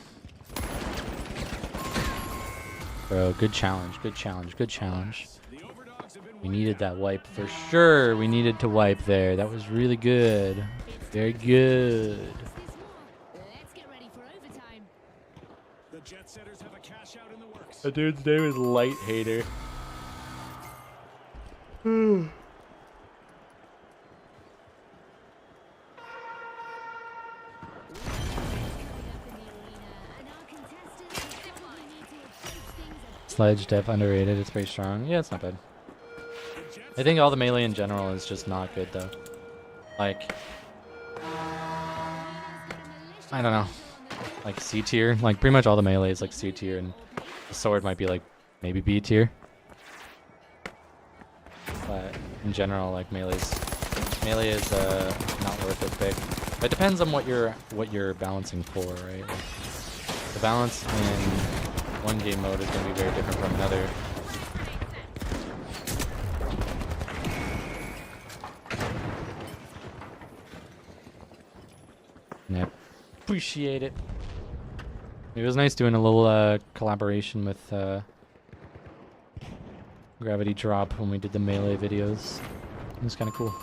Bro, good challenge, good challenge, good challenge. We needed that wipe for sure. We needed to wipe there. That was really good. Very good. Let's get ready for overtime. The jet setters have a cash out in the works. The dude's name is Light Hater. Sledge def underrated. It's pretty strong. Yeah, it's not bad. I think all the melee in general is just not good though. Like, I don't know. Like C tier. Like pretty much all the melee is like C tier, and the sword might be like maybe B tier. But in general, like melee is not worth it big. But it depends on what you're balancing for, right? Like, the balance in one game mode is gonna be very different from another. Yeah, appreciate it. It was nice doing a little collaboration with Gravity Drop when we did the melee videos. It was kind of cool.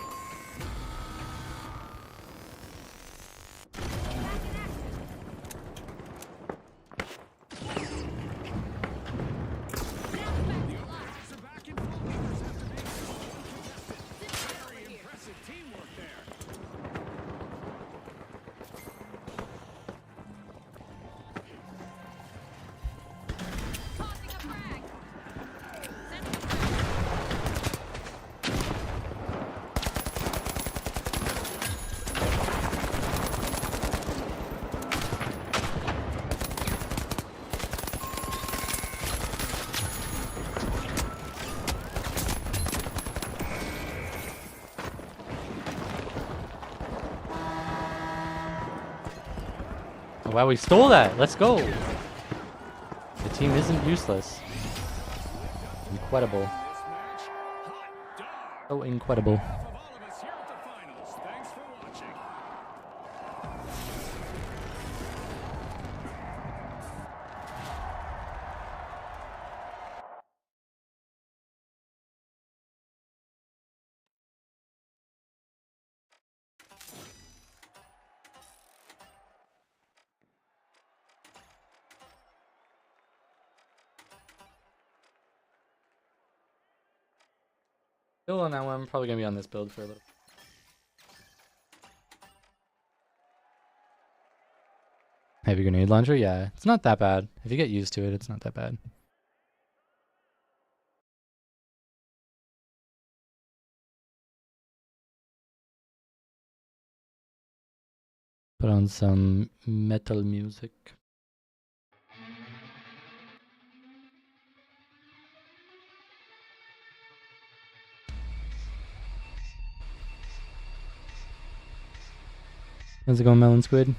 Wow, we stole that. Let's go. The team isn't useless. Incredible. This match, hot dog. So incredible. Of all of us here at the finals, thanks for watching. Still on that one. I'm probably gonna be on this build for a little. Heavy grenade launcher, yeah, it's not that bad. If you get used to it, it's not that bad. Put on some metal music. How's it going, Melon Squid?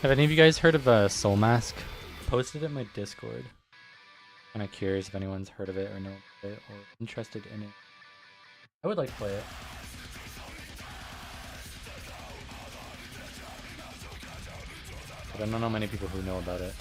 Have any of you guys heard of Soul Mask? Posted it in my Discord. Kind of curious if anyone's heard of it or know of it or interested in it. I would like to play it. But I don't know many people who know about it.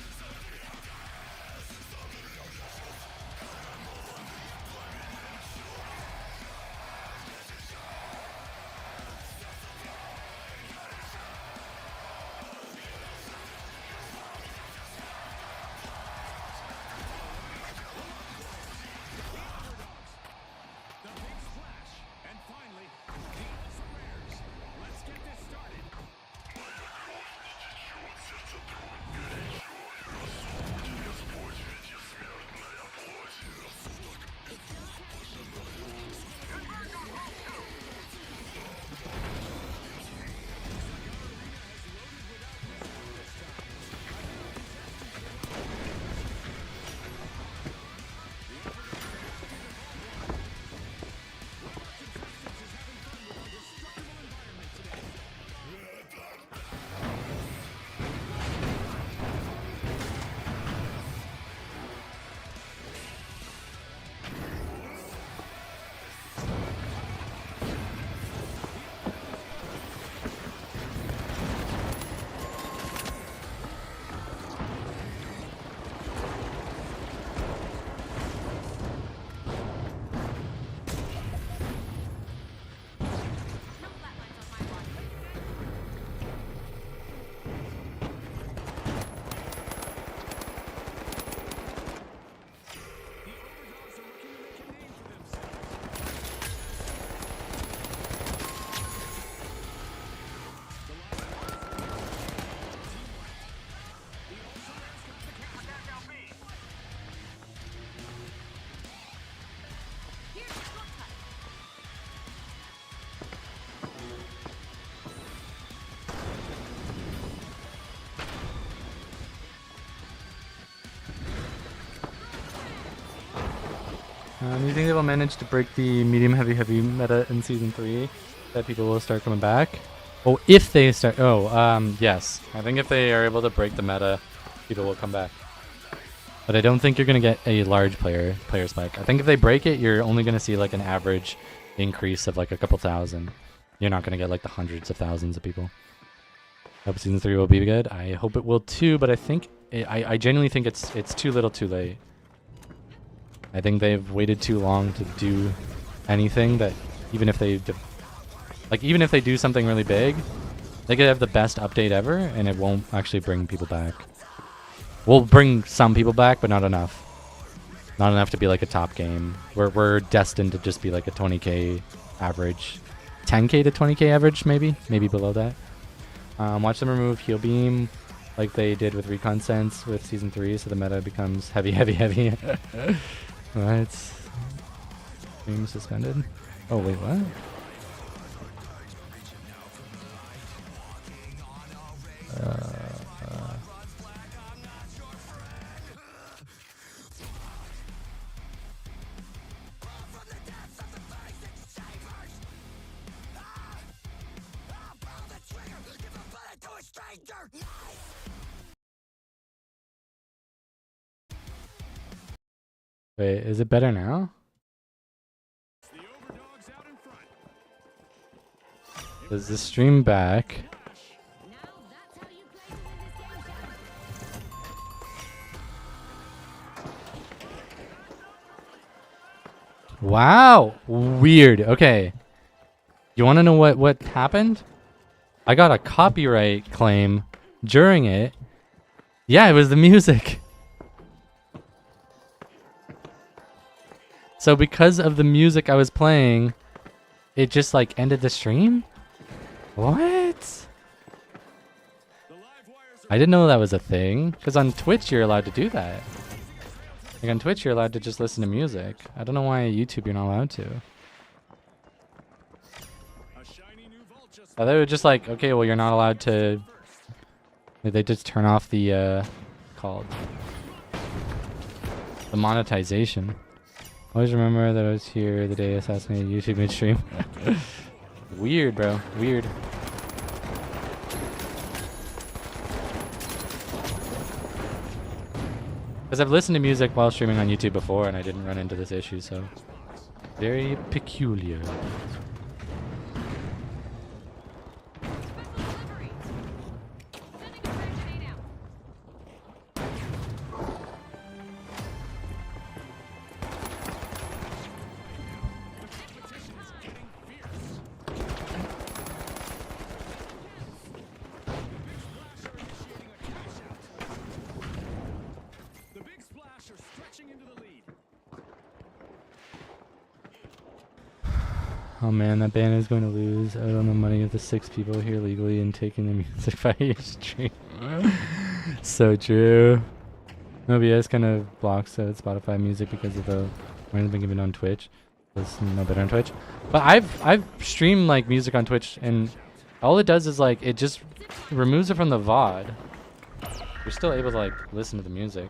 The big splash, and finally, the ultra rares. Let's get this started. You think they will manage to break the medium heavy meta in season 3? That people will start coming back? Oh, if they start. Oh, yes. I think if they are able to break the meta, people will come back. But I don't think you're gonna get a large player spike. I think if they break it, you're only gonna see like an average increase of like a couple thousand. You're not gonna get like the hundreds of thousands of people. I hope season 3 will be good. I hope it will too, but I think I genuinely think it's too little, too late. I think they've waited too long to do anything that even if they even if they do something really big, they could have the best update ever and it won't actually bring people back. We'll bring some people back, but not enough. Not enough to be like a top game. We're destined to just be like a 20k average. 10k to 20k average, maybe below that. Watch them remove heal beam like they did with Recon Sense with season 3, so the meta becomes heavy. What? Stream suspended? Oh wait, what? Wait, is it better now? The overdog's out in front. Is the stream back? Now that's how you play to win this game, Jack. Wow, weird. Okay, you want to know what happened? I got a copyright claim during it. Yeah, it was the music. So because of the music I was playing, it just like ended the stream? What? I didn't know that was a thing. Because on Twitch you're allowed to do that. Like on Twitch you're allowed to just listen to music. I don't know why on YouTube you're not allowed to. I thought it was just like, okay, well you're not allowed to... They just turn off the, called... the monetization. Always remember that I was here the day I assassinated YouTube midstream. Weird, bro. Weird. Because I've listened to music while streaming on YouTube before and I didn't run into this issue, so... Very peculiar. Oh man, that band is going to lose out on the money of the 6 people here legally and taking the music by your stream. So true. OBS kind of blocks Spotify music because of the when it's been given on Twitch. It's no better on Twitch. But I've streamed like music on Twitch and all it does is like it just removes it from the VOD. You're still able to like listen to the music.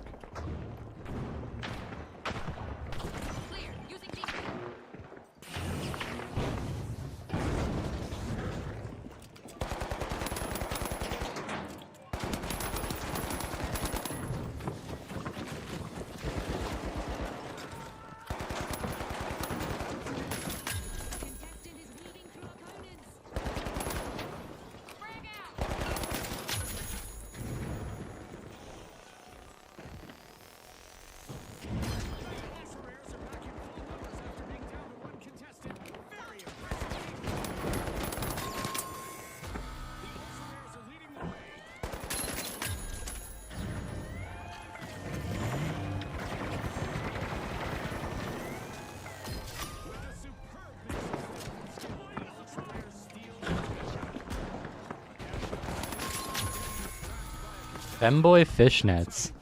Femboy Fishnets.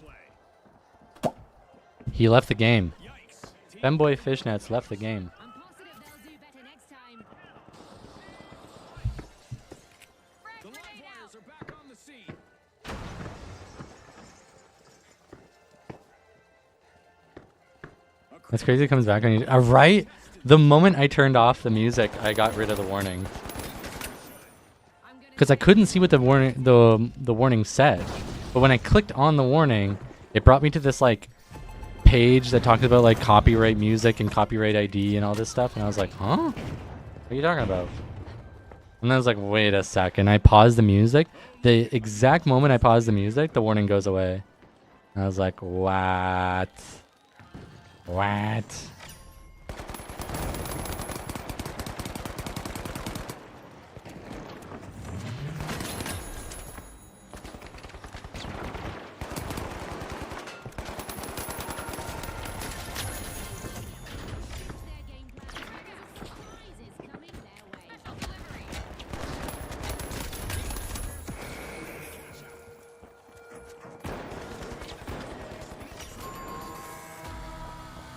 He left the game. Femboy Fishnets left the game. I'm positive they'll do better next time. The live wires are back on the scene. That's crazy. It comes back on you. Right? The moment I turned off the music, I got rid of the warning. Because I couldn't see what the warning said. But when I clicked on the warning, it brought me to this like page that talks about like copyright music and copyright ID and all this stuff. And I was like, huh? What are you talking about? And then I was like, wait a second. I paused the music. The exact moment I paused the music, the warning goes away. And I was like, what? What? Their game plan. There's a surprise is coming their way. Special delivery.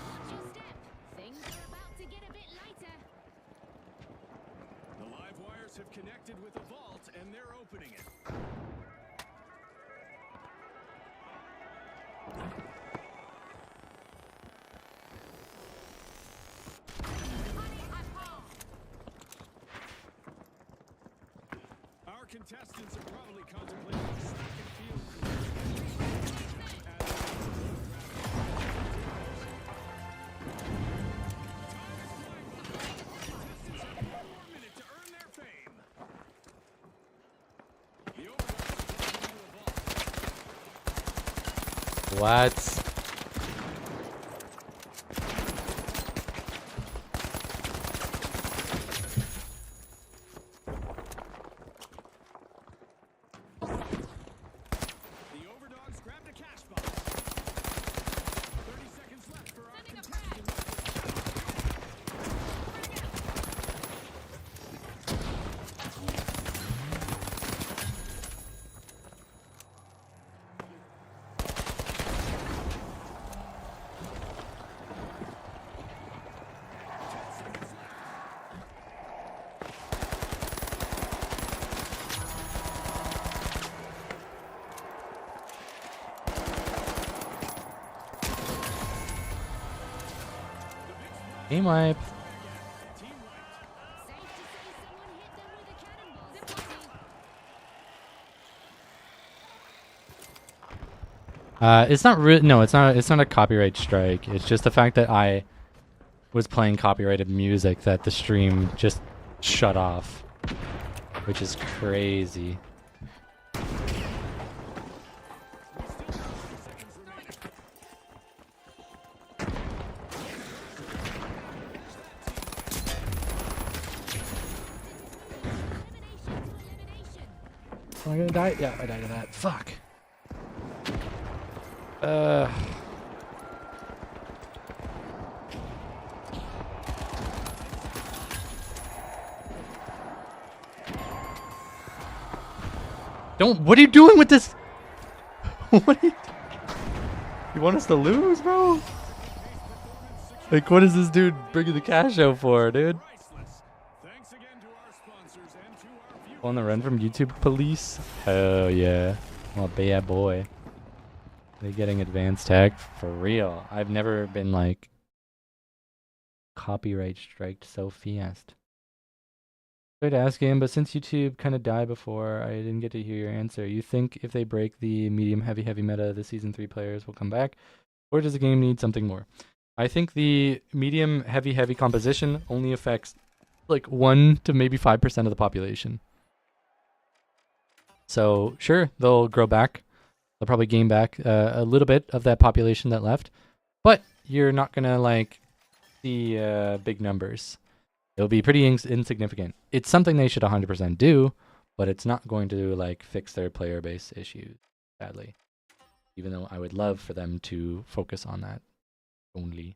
Watch your step. Things are about to get a bit lighter. The live wires have connected with the vault, and they're opening it. Our contestants are probably contemplating track and field minute to earn their fame. The What? The overdogs grabbed a cash box. 30 seconds left for our contestants. Aim wipe. Team wiped. Safe to say someone hit them with a cannonball. Zip line. It's not real. No, it's not. It's not a copyright strike. It's just the fact that I was playing copyrighted music that the stream just shut off, which is crazy. Elimination to elimination. Am I gonna die? Yeah, I died of that. Fuck. Don't. What are you doing with this? What are you? You want us to lose, bro? Like, what is this dude bringing the cash out for, dude? Priceless. Thanks again to our sponsors and to our viewers. On the run from YouTube police? Hell yeah. Well, bad boy. They getting advanced tech for real. I've never been like copyright striked so fast. Tried to ask him, but since YouTube kind of died before, I didn't get to hear your answer. You think if they break the medium heavy meta, the season 3 players will come back, or does the game need something more? I think the medium heavy composition only affects like 1 to maybe 5% of the population. So sure, they'll grow back. They'll probably gain back a little bit of that population that left, but you're not gonna like see big numbers. It'll be pretty insignificant. It's something they should 100% do, but it's not going to like fix their player base issues, sadly. Even though I would love for them to focus on that only.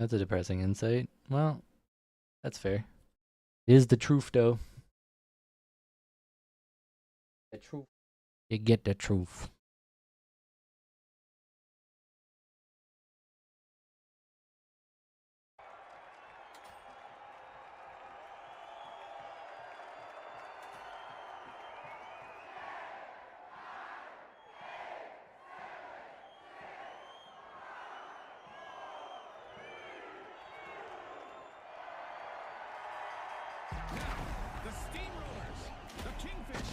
That's a depressing insight. Well, that's fair. It is the truth, though. The truth. You get the truth. The steamrollers, the kingfish,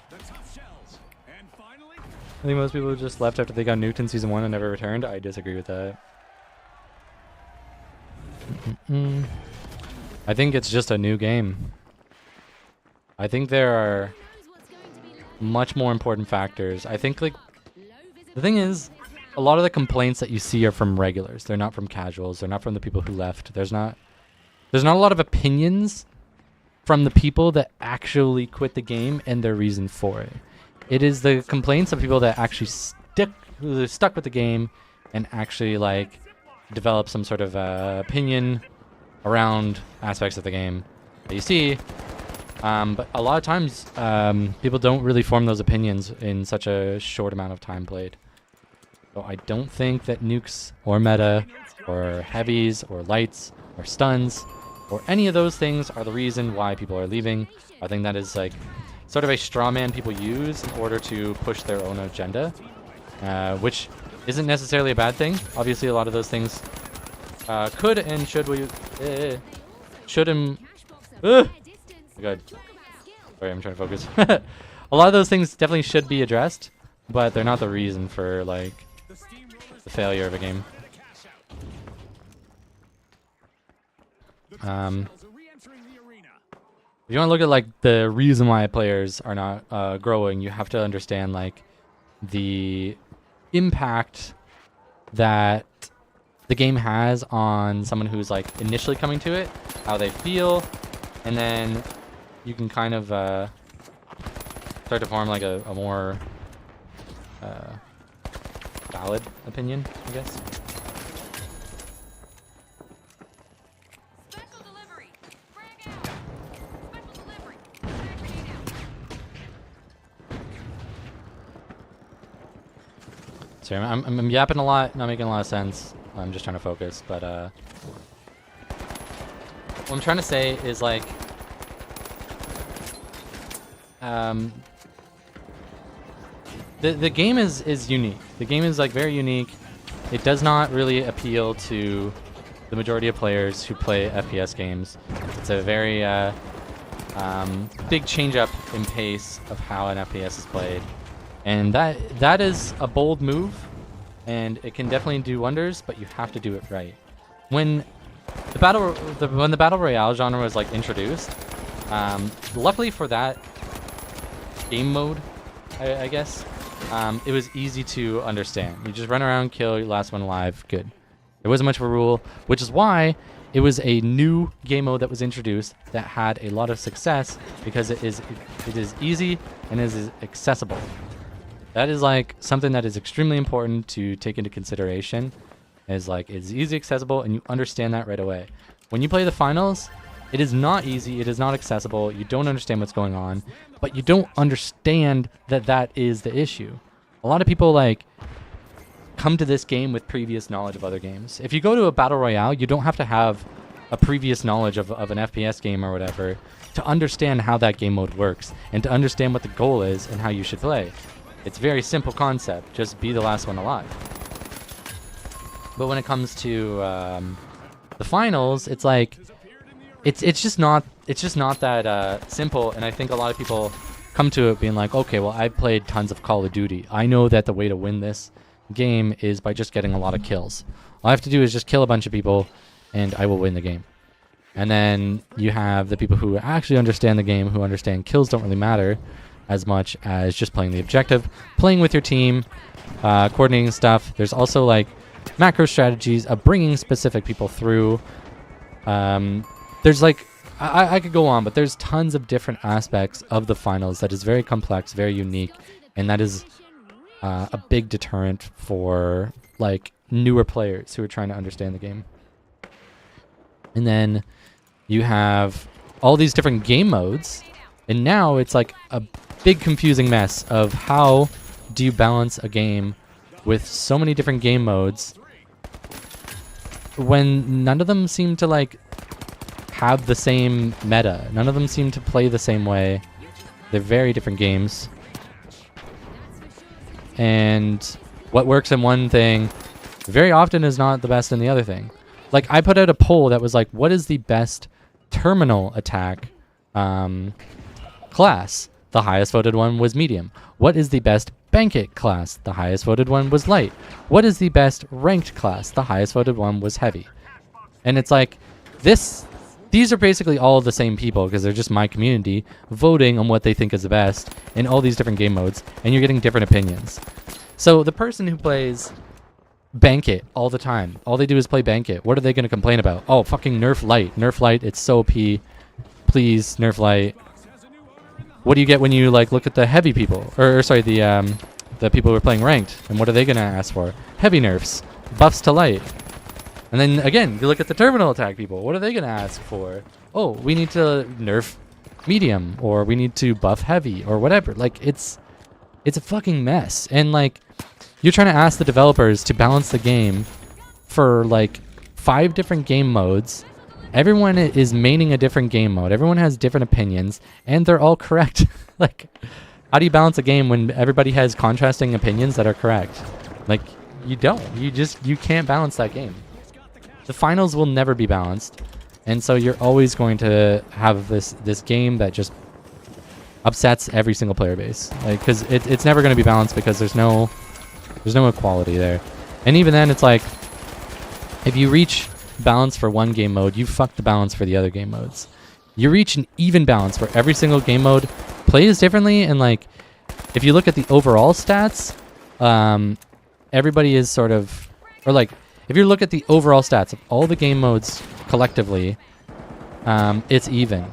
the tough shells, and finally, I think most people just left after they got nuked in season 1 and never returned. I disagree with that. I think it's just a new game. I think there are Knows what's going to be like. much more important factors. I think like Low the thing is, a lot of the complaints that you see are from regulars. They're not from casuals. They're not from the people who left. There's not a lot of opinions from the people that actually quit the game and their reason for it. It is the complaints of people that actually who are stuck with the game and actually like develop some sort of opinion around aspects of the game that you see. But a lot of times, people don't really form those opinions in such a short amount of time played. So I don't think that nukes or meta or heavies or lights or stuns or any of those things are the reason why people are leaving. I think that is like sort of a straw man people use in order to push their own agenda, which isn't necessarily a bad thing. Obviously, a lot of those things could and should should and good. Sorry, I'm trying to focus. A lot of those things definitely should be addressed, but they're not the reason for like the failure of a game. If you want to look at like the reason why players are not growing, you have to understand like the impact that the game has on someone who's like initially coming to it, how they feel, and then you can kind of start to form like a more valid opinion, I guess. Special delivery. Frag out. Special delivery. Frag grenade out. Sorry, I'm yapping a lot, not making a lot of sense. I'm just trying to focus, but what I'm trying to say is like the game is unique. The game is like very unique. It does not really appeal to the majority of players who play FPS games. It's a very big change up in pace of how an FPS is played, and that is a bold move, and it can definitely do wonders. But you have to do it right. When the battle royale genre was like introduced, luckily for that game mode, I guess, it was easy to understand. You just run around, kill, your last one alive, good. There wasn't much of a rule, which is why it was a new game mode that was introduced that had a lot of success because it is easy and it is accessible. That is like something that is extremely important to take into consideration. Is like it's easy, accessible, and you understand that right away. When you play the finals, it is not easy, it is not accessible, you don't understand what's going on, but you don't understand that that is the issue. A lot of people like come to this game with previous knowledge of other games. If you go to a battle royale, you don't have to have a previous knowledge of an FPS game or whatever to understand how that game mode works and to understand what the goal is and how you should play. It's a very simple concept, just be the last one alive. But when it comes to the finals, it's like it's just not that simple. And I think a lot of people come to it being like, okay, well, I played tons of Call of Duty. I know that the way to win this game is by just getting a lot of kills. All I have to do is just kill a bunch of people, and I will win the game. And then you have the people who actually understand the game, who understand kills don't really matter as much as just playing the objective, playing with your team, coordinating stuff. There's also like macro strategies of bringing specific people through. There's like I could go on, but there's tons of different aspects of the finals that is very complex, very unique, and that is a big deterrent for like newer players who are trying to understand the game. And then you have all these different game modes, and now it's like a big confusing mess of how do you balance a game with so many different game modes when none of them seem to like have the same meta. None of them seem to play the same way. They're very different games. And what works in one thing very often is not the best in the other thing. Like, I put out a poll that was like, what is the best terminal attack class? The highest voted one was medium. What is the best banquet class? The highest voted one was light. What is the best ranked class? The highest voted one was heavy. And it's like, these are basically all the same people because they're just my community voting on what they think is the best in all these different game modes, and you're getting different opinions. So the person who plays banquet all the time, all they do is play banquet. What are they going to complain about? Oh, fucking nerf light. Nerf light, it's so OP. Please, nerf light. What do you get when you like look at the heavy people? Or sorry, the people who are playing ranked, and what are they going to ask for? Heavy nerfs, buffs to light. And then again, you look at the terminal attack people. What are they going to ask for? Oh, we need to nerf medium, or we need to buff heavy, or whatever. Like, it's a fucking mess. And like, you're trying to ask the developers to balance the game for like 5 different game modes. Everyone is maining a different game mode. Everyone has different opinions, and they're all correct. Like, how do you balance a game when everybody has contrasting opinions that are correct? Like, you don't. You can't balance that game. The finals will never be balanced, and so you're always going to have this game that just upsets every single player base. Like, because it's never going to be balanced because there's no equality there. And even then, it's like, if you reach balance for one game mode, you fuck the balance for the other game modes. You reach an even balance where every single game mode plays differently, and like, if you look at the overall stats, everybody is sort of, or like, if you look at the overall stats of all the game modes collectively, it's even.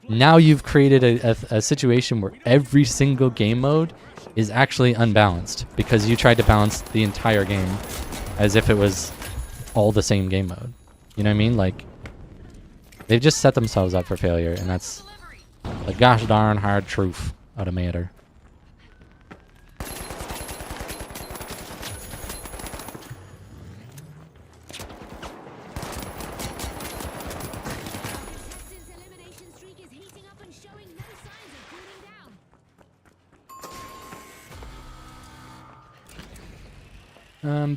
Now you've created a situation where every single game mode is actually unbalanced because you tried to balance the entire game as if it was all the same game mode. You know what I mean? Like, they've just set themselves up for failure, and that's the gosh darn hard truth of the matter. Since elimination streak is heating up and showing no signs of cooling down.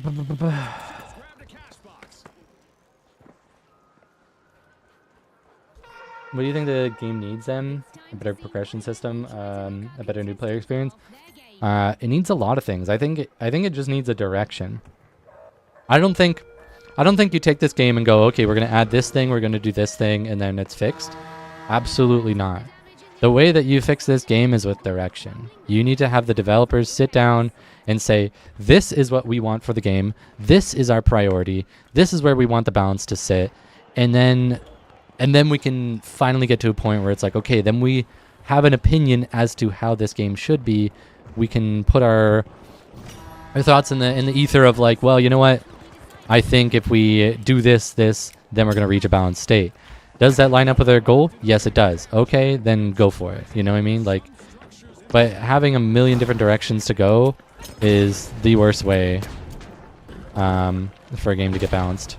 Grabbed a cash box. What do you think the game needs then? A better progression system, a better new player experience? It needs a lot of things. I think it just needs a direction. I don't think you take this game and go, okay, we're gonna add this thing, we're gonna do this thing, and then it's fixed. Absolutely not. The way that you fix this game is with direction. You need to have the developers sit down and say, this is what we want for the game. This is our priority. This is where we want the balance to sit. And then we can finally get to a point where it's like, okay, then we have an opinion as to how this game should be. We can put our thoughts in the ether of like, well, you know what? I think if we do this, then we're going to reach a balanced state. Does that line up with our goal? Yes, it does. Okay, then go for it. You know what I mean? Like, but having a million different directions to go is the worst way for a game to get balanced.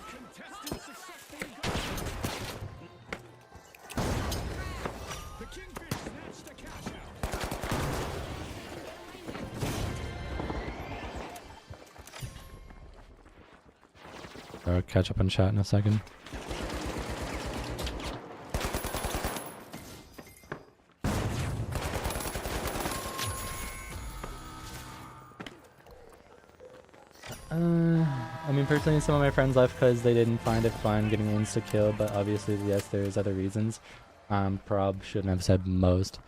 Contestant successfully the Kingfish snatched the cash out. I'll catch up on chat in a second. I mean, personally, some of my friends left because they didn't find it fun getting insta-kill, but obviously, yes, there's other reasons. Prob shouldn't have said most.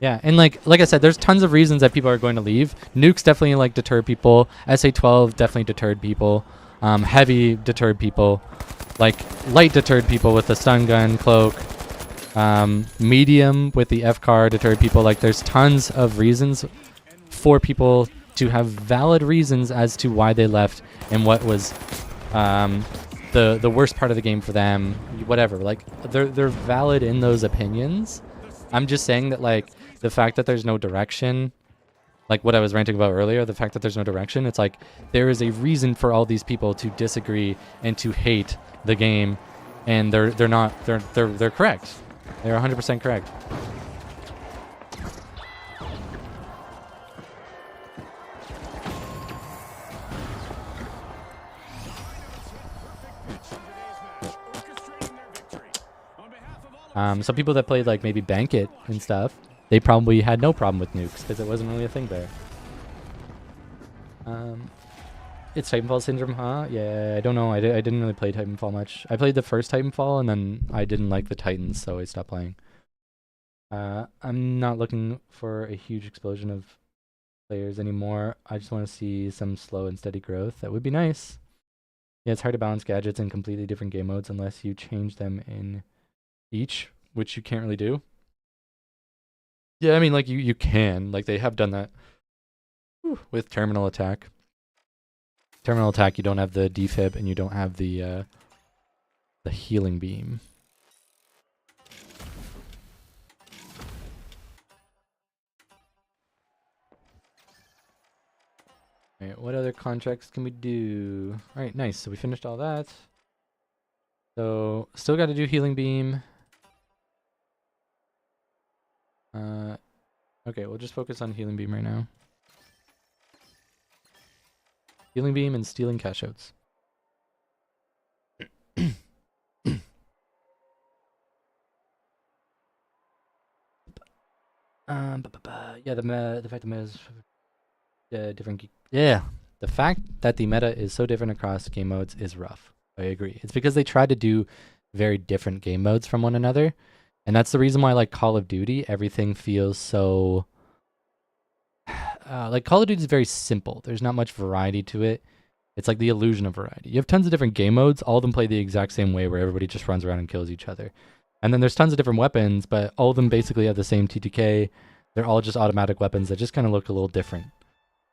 Yeah, and like I said, there's tons of reasons that people are going to leave. Nukes definitely like deter people. SA-12 definitely deterred people. Heavy deterred people. Like light deterred people with the stun gun, cloak. Medium with the F-car deterred people. Like there's tons of reasons for people to have valid reasons as to why they left and what was the worst part of the game for them. Whatever. Like they're valid in those opinions. I'm just saying that like the fact that there's no direction, like what I was ranting about earlier, the fact that there's no direction, it's like there is a reason for all these people to disagree and to hate the game, and they're correct. They're 100% correct. Some people that played like maybe Bank It and stuff, they probably had no problem with nukes because it wasn't really a thing there. It's Titanfall syndrome, huh? Yeah, I don't know. I didn't really play Titanfall much. I played the first Titanfall and then I didn't like the Titans, so I stopped playing. I'm not looking for a huge explosion of players anymore. I just want to see some slow and steady growth. That would be nice. Yeah, it's hard to balance gadgets in completely different game modes unless you change them in each, which you can't really do. Yeah, I mean, like you can. Like they have done that with Terminal Attack. Terminal Attack, you don't have the defib and you don't have the healing beam. Alright, what other contracts can we do? Alright, nice. So we finished all that. So still got to do healing beam. Okay, we'll just focus on healing beam right now. Healing beam and stealing cash outs. Yeah, the fact the meta is different. Yeah, the fact that the meta is so different across game modes is rough. I agree. It's because they tried to do very different game modes from one another, and that's the reason why, like Call of Duty, everything feels so. Like Call of Duty is very simple. There's not much variety to it. It's like the illusion of variety. You have tons of different game modes. All of them play the exact same way, where everybody just runs around and kills each other. And then there's tons of different weapons, but all of them basically have the same TTK. They're all just automatic weapons that just kind of look a little different.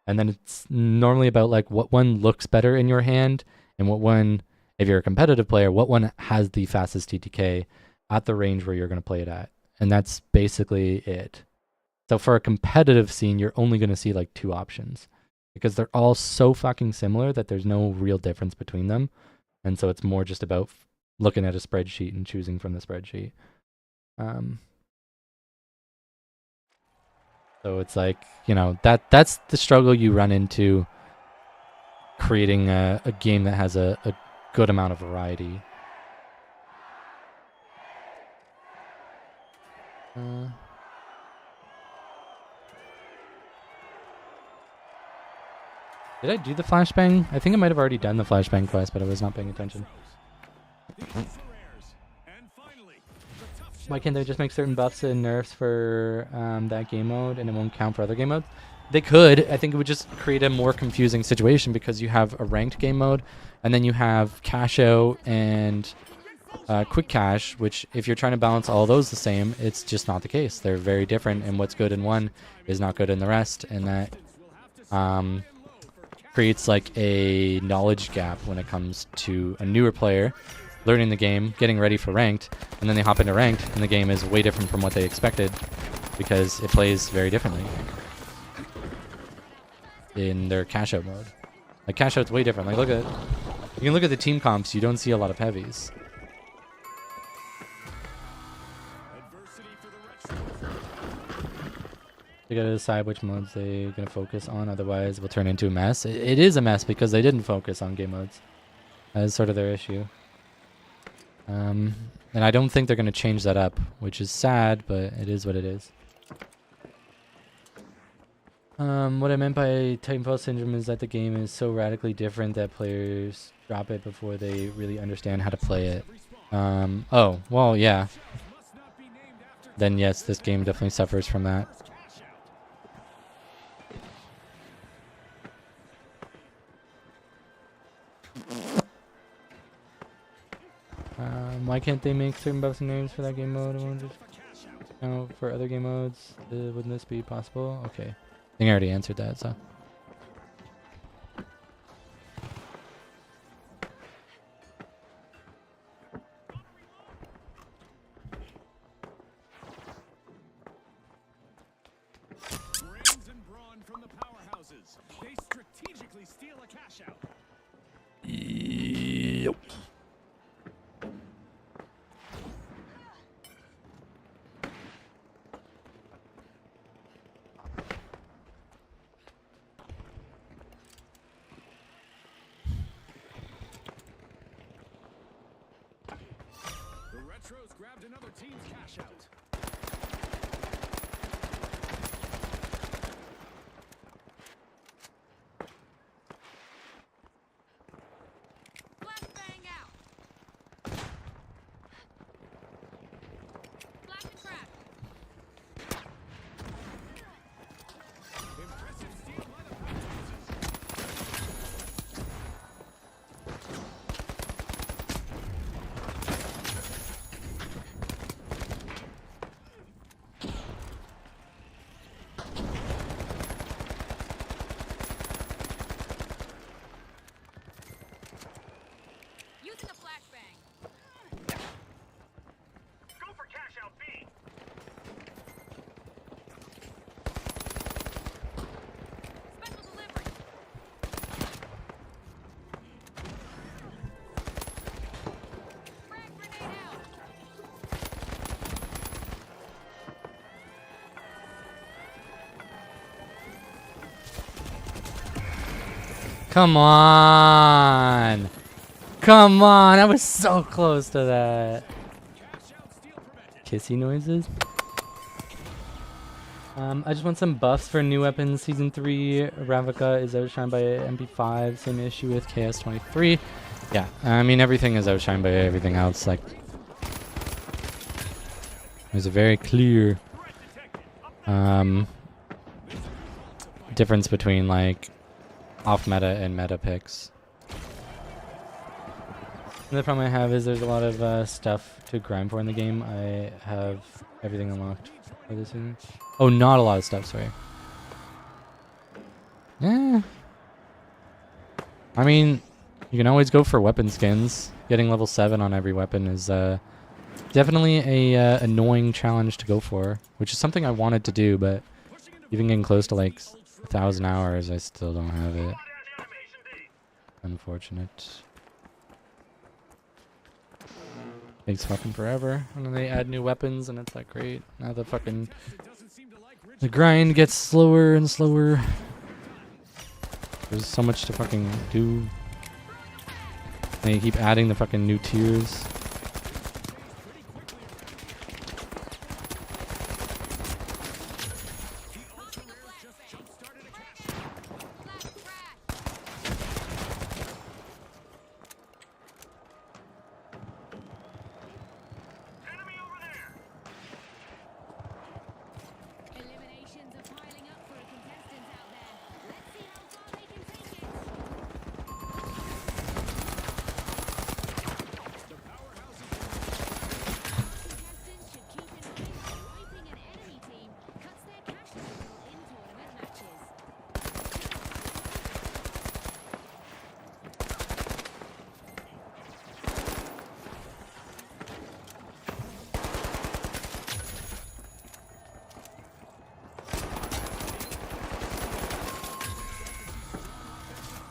And then it's normally about like what one looks better in your hand and what one, if you're a competitive player, what one has the fastest TTK at the range where you're going to play it at. And that's basically it. So for a competitive scene, you're only going to see like two options because they're all so fucking similar that there's no real difference between them. And so it's more just about looking at a spreadsheet and choosing from the spreadsheet. So it's like, you know, that's the struggle you run into creating a game that has a good amount of variety. Did I do the flashbang? I think I might have already done the flashbang quest, but I was not paying attention. Why can't they just make certain buffs and nerfs for that game mode and it won't count for other game modes? They could. I think it would just create a more confusing situation because you have a ranked game mode and then you have cash out and quick cash, which if you're trying to balance all those the same, it's just not the case. They're very different, and what's good in one is not good in the rest, and that creates like a knowledge gap when it comes to a newer player learning the game, getting ready for ranked, and then they hop into ranked, and the game is way different from what they expected because it plays very differently in their cash out mode. Like cash out's way different. Like you can look at the team comps, you don't see a lot of heavies. They gotta decide which modes they're gonna focus on, otherwise it will turn into a mess. It is a mess because they didn't focus on game modes. That is sort of their issue. And I don't think they're gonna change that up, which is sad, but it is what it is. What I meant by Titanfall syndrome is that the game is so radically different that players drop it before they really understand how to play it. Oh, well, yeah. then yes, this game definitely suffers from that. Why can't they make certain buffs and names for that game mode? I won't just for other game modes. Wouldn't this be possible? Okay, I think I already answered that. So. Brains and brawn from the powerhouses. They strategically steal a cash out. Yep. The Retros grabbed another team's cash out. Flashbang out. Flash and trap. Impressive steal by the powerhouses. Using a flashbang. Go for cash out B. Special delivery. Frag grenade out. Come on! Come on! I was so close to that. Cash out steal prevented. Kissy noises. I just want some buffs for new weapons. Season 3, Ravnica is outshined by MP5. Same issue with KS23. Yeah, I mean everything is outshined by everything else. Like, there's a very clear difference between like off meta and meta picks. And the problem I have is there's a lot of stuff to grind for in the game. I have everything unlocked for this season. Oh, not a lot of stuff, sorry. Yeah. I mean, you can always go for weapon skins. Getting level 7 on every weapon is definitely a annoying challenge to go for, which is something I wanted to do, but even getting close to like 1,000 hours, I still don't have it. Unfortunate. Takes fucking forever, and then they add new weapons, and it's like great. Now the fucking the grind gets slower and slower. There's so much to fucking do. And you keep adding the fucking new tiers. Eliminations are piling up for a contestant out there. Let's see how far they can take it. Contestants should keep in mind that wiping an enemy team cuts their cash total in tournament matches.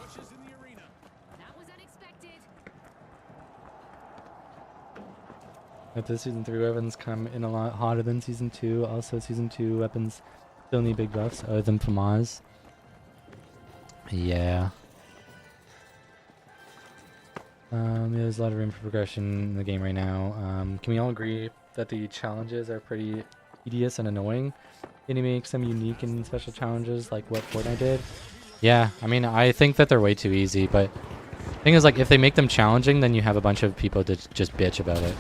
Pushes in the arena. That was unexpected. If the season 3 weapons come in a lot hotter than season 2, also season 2 weapons still need big buffs other than FAMAS. Yeah. Yeah, there's a lot of room for progression in the game right now. Can we all agree that the challenges are pretty tedious and annoying? Can you make some unique and special challenges like what Fortnite did? Yeah, I mean, I think that they're way too easy, but the thing is, like, if they make them challenging, then you have a bunch of people that just bitch about it.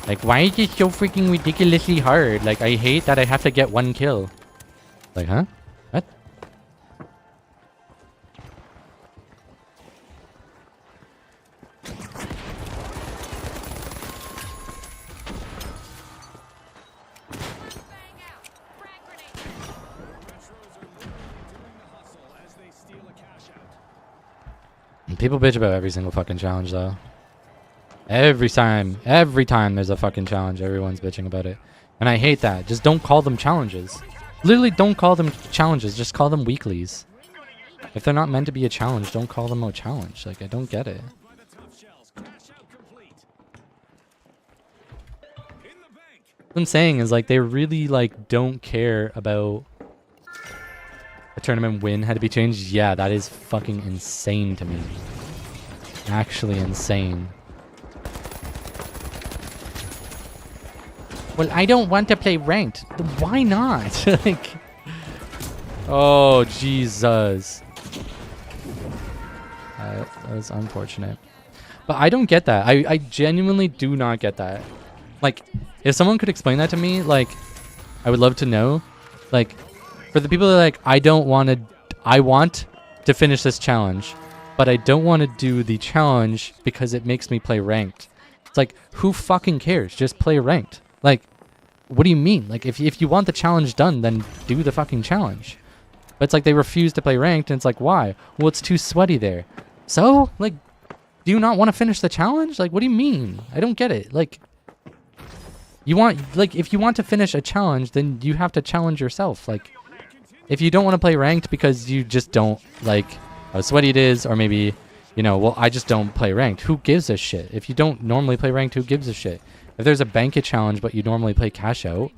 Like, why is this so freaking ridiculously hard? Like, I hate that I have to get 1 kill. Like, huh? What? Bang out. Frag grenade. Retros are literally doing the hustle as they steal a cash out. People bitch about every single fucking challenge, though. Every time there's a fucking challenge, everyone's bitching about it. And I hate that. Just don't call them challenges. Literally, don't call them challenges. Just call them weeklies. If they're not meant to be a challenge, don't call them a challenge. Like, I don't get it. Moved by the tough shells. Cash out complete. In the bank. What I'm saying is, like, they really, like, don't care about a tournament win had to be changed. Yeah, that is fucking insane to me. Actually insane. Well, I don't want to play ranked. Why not? Like, oh, Jesus. That was unfortunate. But I don't get that. I genuinely do not get that. Like, if someone could explain that to me, like, I would love to know. Like, for the people that are like, I want to finish this challenge, but I don't want to do the challenge because it makes me play ranked. It's like, who fucking cares? Just play ranked. Like, what do you mean? Like, if you want the challenge done, then do the fucking challenge. But it's like they refuse to play ranked, and it's like, why? Well, it's too sweaty there. So, like, do you not want to finish the challenge? Like, what do you mean? I don't get it. Like, if you want to finish a challenge, then you have to challenge yourself. Like, if you don't want to play ranked because you just don't like how sweaty it is, or maybe, you know, well, I just don't play ranked. Who gives a shit? If you don't normally play ranked, who gives a shit? If there's a banquet challenge, but you normally play cash out,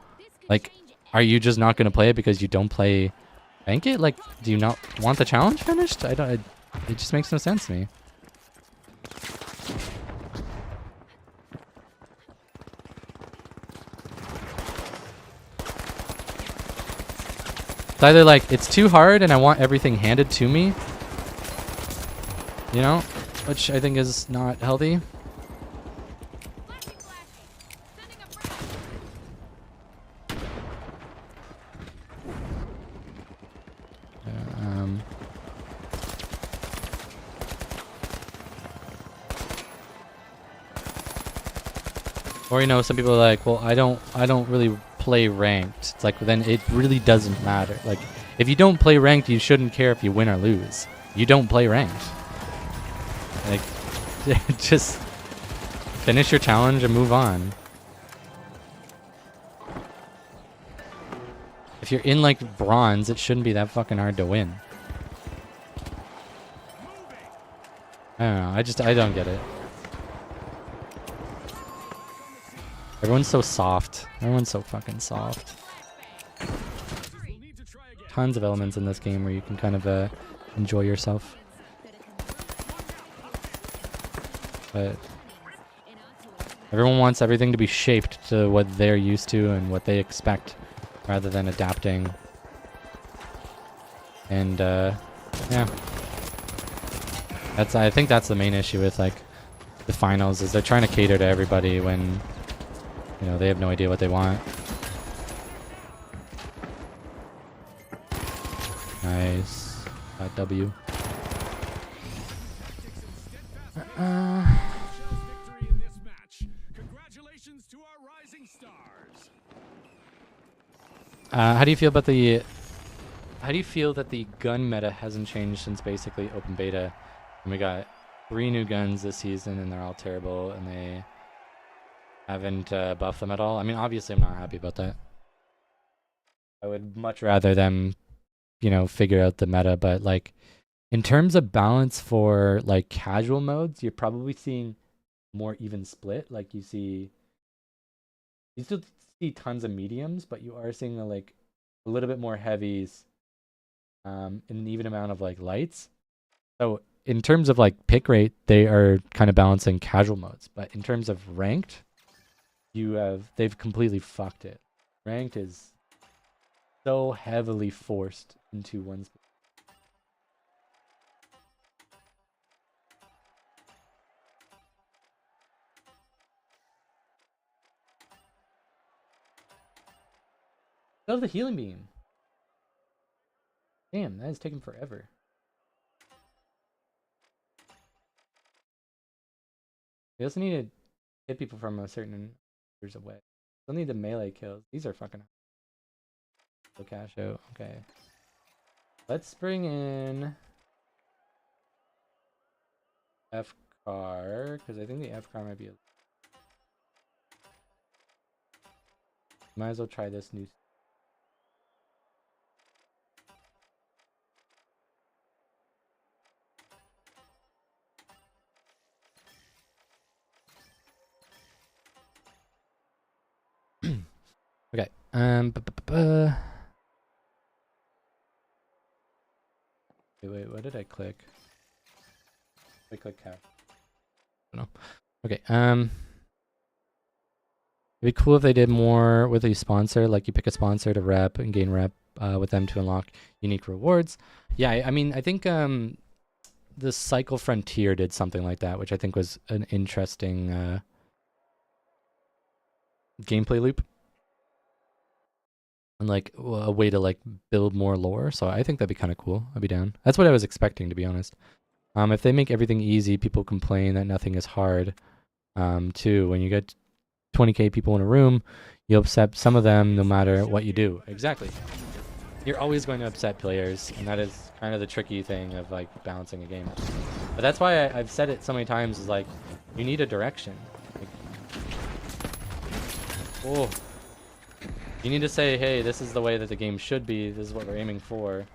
like, are you just not going to play it because you don't play banquet? Like, do you not want the challenge finished? It just makes no sense to me. It's either like it's too hard and I want everything handed to me, you know, which I think is not healthy. Flashing. Sending a frag. Or, you know, some people are like, well, I don't really play ranked. It's like, then it really doesn't matter. Like, if you don't play ranked, you shouldn't care if you win or lose. You don't play ranked. Like, just finish your challenge and move on. If you're in, like, bronze, it shouldn't be that fucking hard to win. I don't know. I don't get it. Everyone's so soft. Everyone's so fucking soft. We'll need to try again. Tons of elements in this game where you can kind of enjoy yourself. But everyone wants everything to be shaped to what they're used to and what they expect, rather than adapting. And yeah, I think that's the main issue with, like, the finals, is they're trying to cater to everybody when, you know, they have no idea what they want. Nice. Got W. Shells victory in this match. Congratulations to our rising stars. How do you feel about the? How do you feel that the gun meta hasn't changed since basically open beta? And we got 3 new guns this season, and they're all terrible, and they haven't buffed them at all. I mean, obviously, I'm not happy about that. I would much rather them, you know, figure out the meta. But, like, in terms of balance for, like, casual modes, you're probably seeing more even split. Like, you still see tons of mediums, but you are seeing a little bit more heavies, and an even amount of, like, lights. So in terms of, like, pick rate, they are kind of balancing casual modes. But in terms of ranked, they've completely fucked it. Ranked is so heavily forced into one. Still have the healing beam. Damn, that is taking forever. We also need to hit people from a certain meters away. Still need the melee kills. These are fucking cash out. Okay. Let's bring in F car, because I think the F car might be might as well try this new. Okay. Wait, what did I click? I click cap. I don't know. Okay. It'd be cool if they did more with a sponsor, like you pick a sponsor to rep and gain rep with them to unlock unique rewards. Yeah, I mean, I think the Cycle Frontier did something like that, which I think was an interesting gameplay loop. And like a way to like build more lore. So I think that'd be kind of cool. I'd be down. That's what I was expecting, to be honest. If they make everything easy, people complain that nothing is hard. Too, when you get 20k people in a room, you upset some of them no matter what you do. Exactly. You're always going to upset players, and that is kind of the tricky thing of like balancing a game. But that's why I've said it so many times, is like, you need a direction. Like, oh. You need to say, hey, this is the way that the game should be. This is what we're aiming for.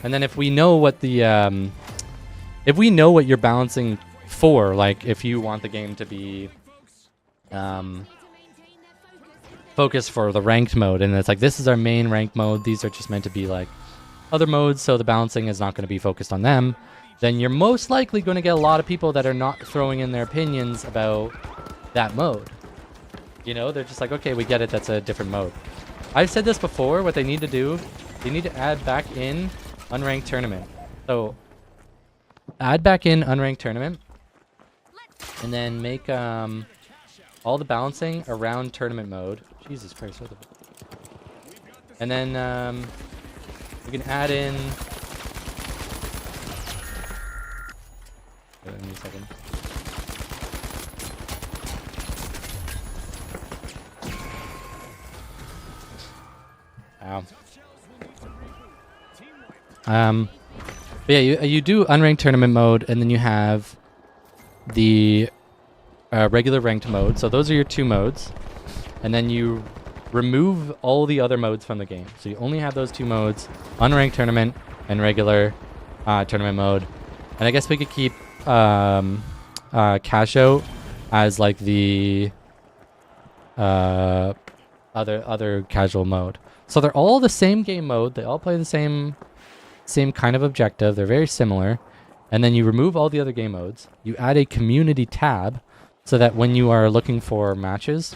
And then if we know what the, if we know what you're balancing for, like if you want the game to be focused for the ranked mode, and it's like, this is our main ranked mode, these are just meant to be like other modes, so the balancing is not going to be focused on them, then you're most likely going to get a lot of people that are not throwing in their opinions about that mode. You know, they're just like, okay, we get it, that's a different mode. I've said this before, what they need to do, they need to add back in unranked tournament. So, add back in unranked tournament, and then make all the balancing around tournament mode. Jesus Christ, what the... And then you can add in... Wait, give me a second. Ow. But yeah, you do unranked tournament mode, and then you have the regular ranked mode. So those are your two modes, and then you remove all the other modes from the game. So you only have those two modes: unranked tournament and regular tournament mode. And I guess we could keep cash out as like the other casual mode. So they're all the same game mode. They all play the same kind of objective. They're very similar. And then you remove all the other game modes. You add a community tab so that when you are looking for matches,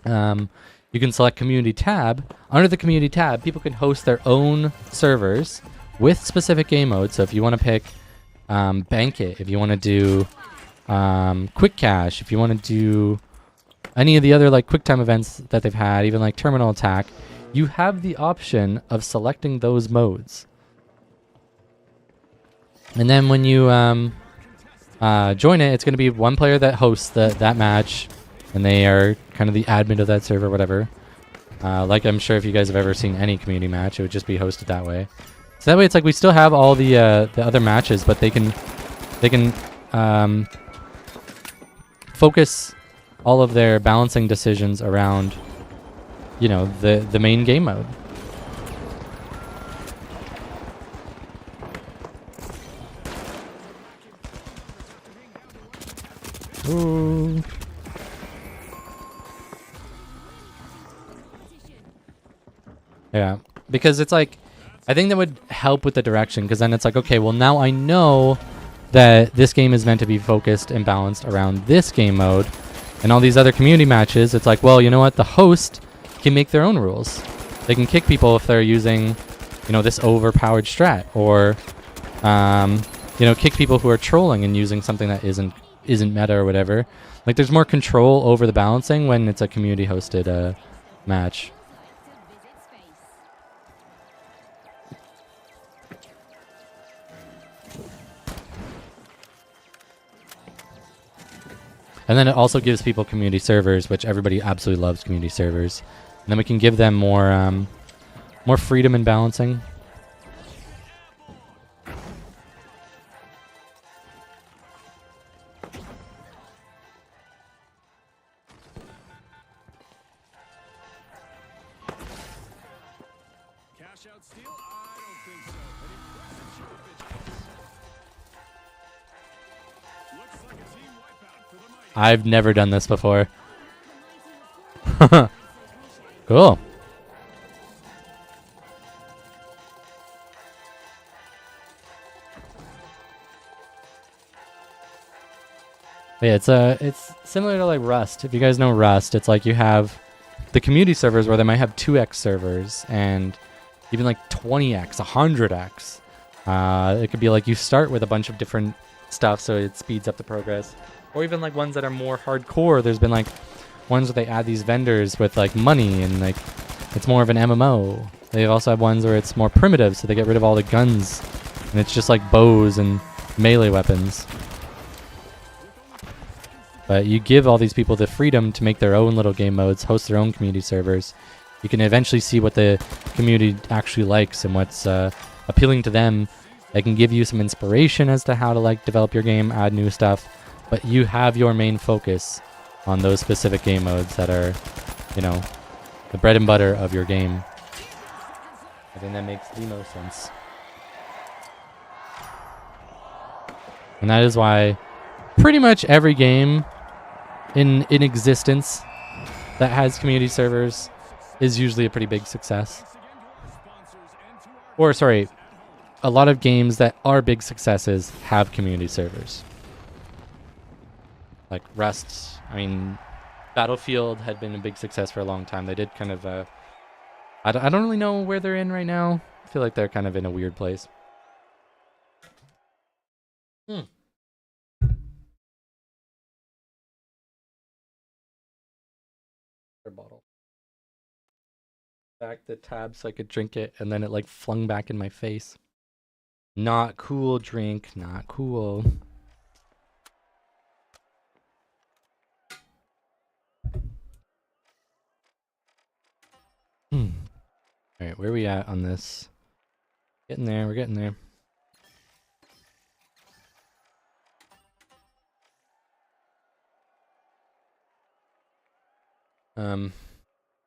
you can select community tab. Under the community tab, people can host their own servers with specific game modes. So if you want to pick Bank It, if you want to do Quick Cash, if you want to do any of the other like quick time events that they've had, even like Terminal Attack, you have the option of selecting those modes. And then when you join it, it's going to be one player that hosts that match, and they are kind of the admin of that server, whatever. Like I'm sure if you guys have ever seen any community match, it would just be hosted that way. So that way, it's like we still have all the other matches, but they can focus all of their balancing decisions around, you know, the main game mode. Ooh. Yeah, because it's like, I think that would help with the direction, because then it's like, okay, well now I know that this game is meant to be focused and balanced around this game mode, and all these other community matches, it's like, well, you know what, the host can make their own rules. They can kick people if they're using, you know, this overpowered strat, or kick people who are trolling and using something that isn't meta or whatever. Like there's more control over the balancing when it's a community hosted match. And then it also gives people community servers, which everybody absolutely loves community servers. And then we can give them more freedom in balancing. Cash out steal? I don't think so. An impressive show of vigilance. Looks like a team wipeout for the mighty. I've never done this before. Cool. Yeah, it's similar to like Rust. If you guys know Rust, it's like you have the community servers where they might have 2x servers and even like 20x, 100x. It could be like you start with a bunch of different stuff, so it speeds up the progress. Or even like ones that are more hardcore. There's been like ones where they add these vendors with like money and like it's more of an MMO. They also have ones where it's more primitive, so they get rid of all the guns and it's just like bows and melee weapons. But you give all these people the freedom to make their own little game modes, host their own community servers. You can eventually see what the community actually likes and what's appealing to them. They can give you some inspiration as to how to like develop your game, add new stuff, but you have your main focus on those specific game modes that are, the bread and butter of your game. I think that makes the most sense. And that is why pretty much every game in existence that has community servers is usually a pretty big success. Or sorry, a lot of games that are big successes have community servers. Like Rust, Battlefield had been a big success for a long time. They did kind of I don't really know where they're in right now. I feel like they're kind of in a weird place. Bottle. Back the tab so I could drink it, and then it like flung back in my face. Not cool, drink. Not cool. Alright, where are we at on this? Getting there, we're getting there.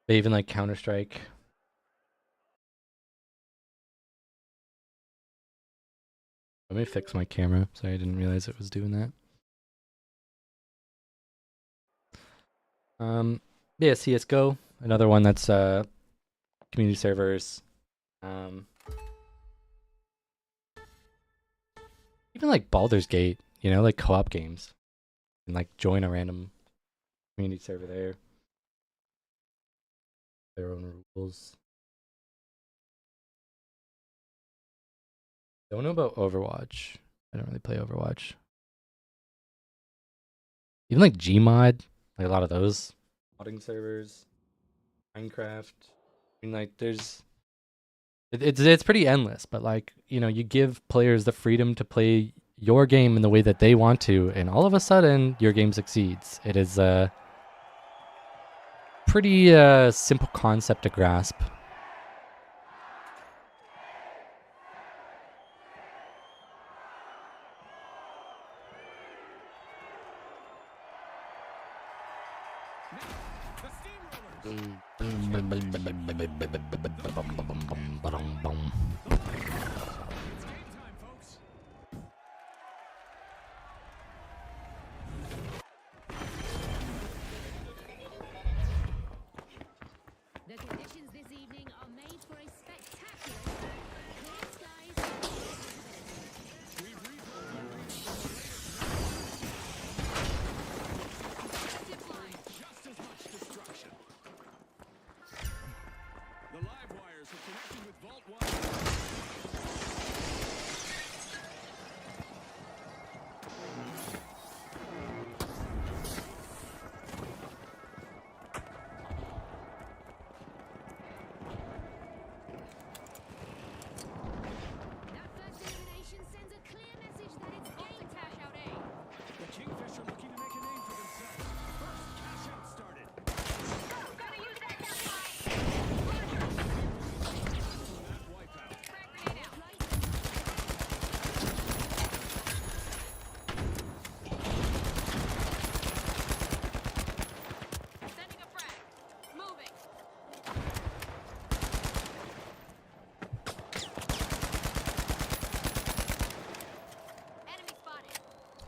They even like Counter-Strike. Let me fix my camera. Sorry, I didn't realize it was doing that. Yeah, CSGO, another one that's community servers. Even like Baldur's Gate, like co-op games. And like join a random community server there. Their own rules. Don't know about Overwatch. I don't really play Overwatch. Even like Gmod, like a lot of those modding servers, Minecraft. Like there's, it's pretty endless. But like you give players the freedom to play your game in the way that they want to, and all of a sudden your game succeeds. It is a pretty simple concept to grasp. The conditions this evening are made for a spectacular clear skies. Just as much destruction. The live wires are connected with Vault 1.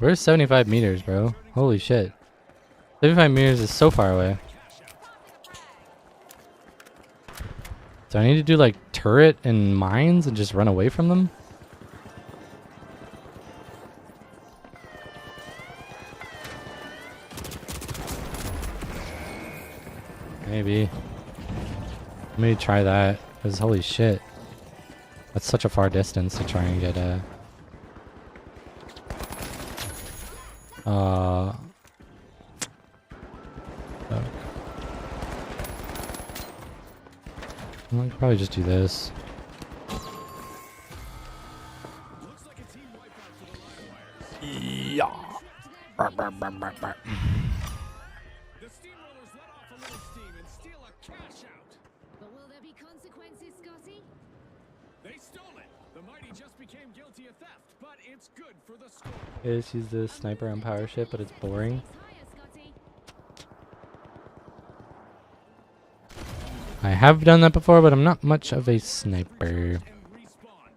Where's 75 meters, bro? Holy shit. 75 meters is so far away. Do I need to do like turret and mines and just run away from them? Maybe. Let me try that. Because holy shit. That's such a far distance to try and get a... Fuck. I could probably just do this. Yeah. The steamrollers let off a little steam and steal a cash out. But will there be consequences, Scotty? They stole it. The mighty just became guilty of theft, but it's good for the score. I just use the sniper on power ship, but it's boring. Higher, Scotty. I have done that before, but I'm not much of a sniper. And respawn.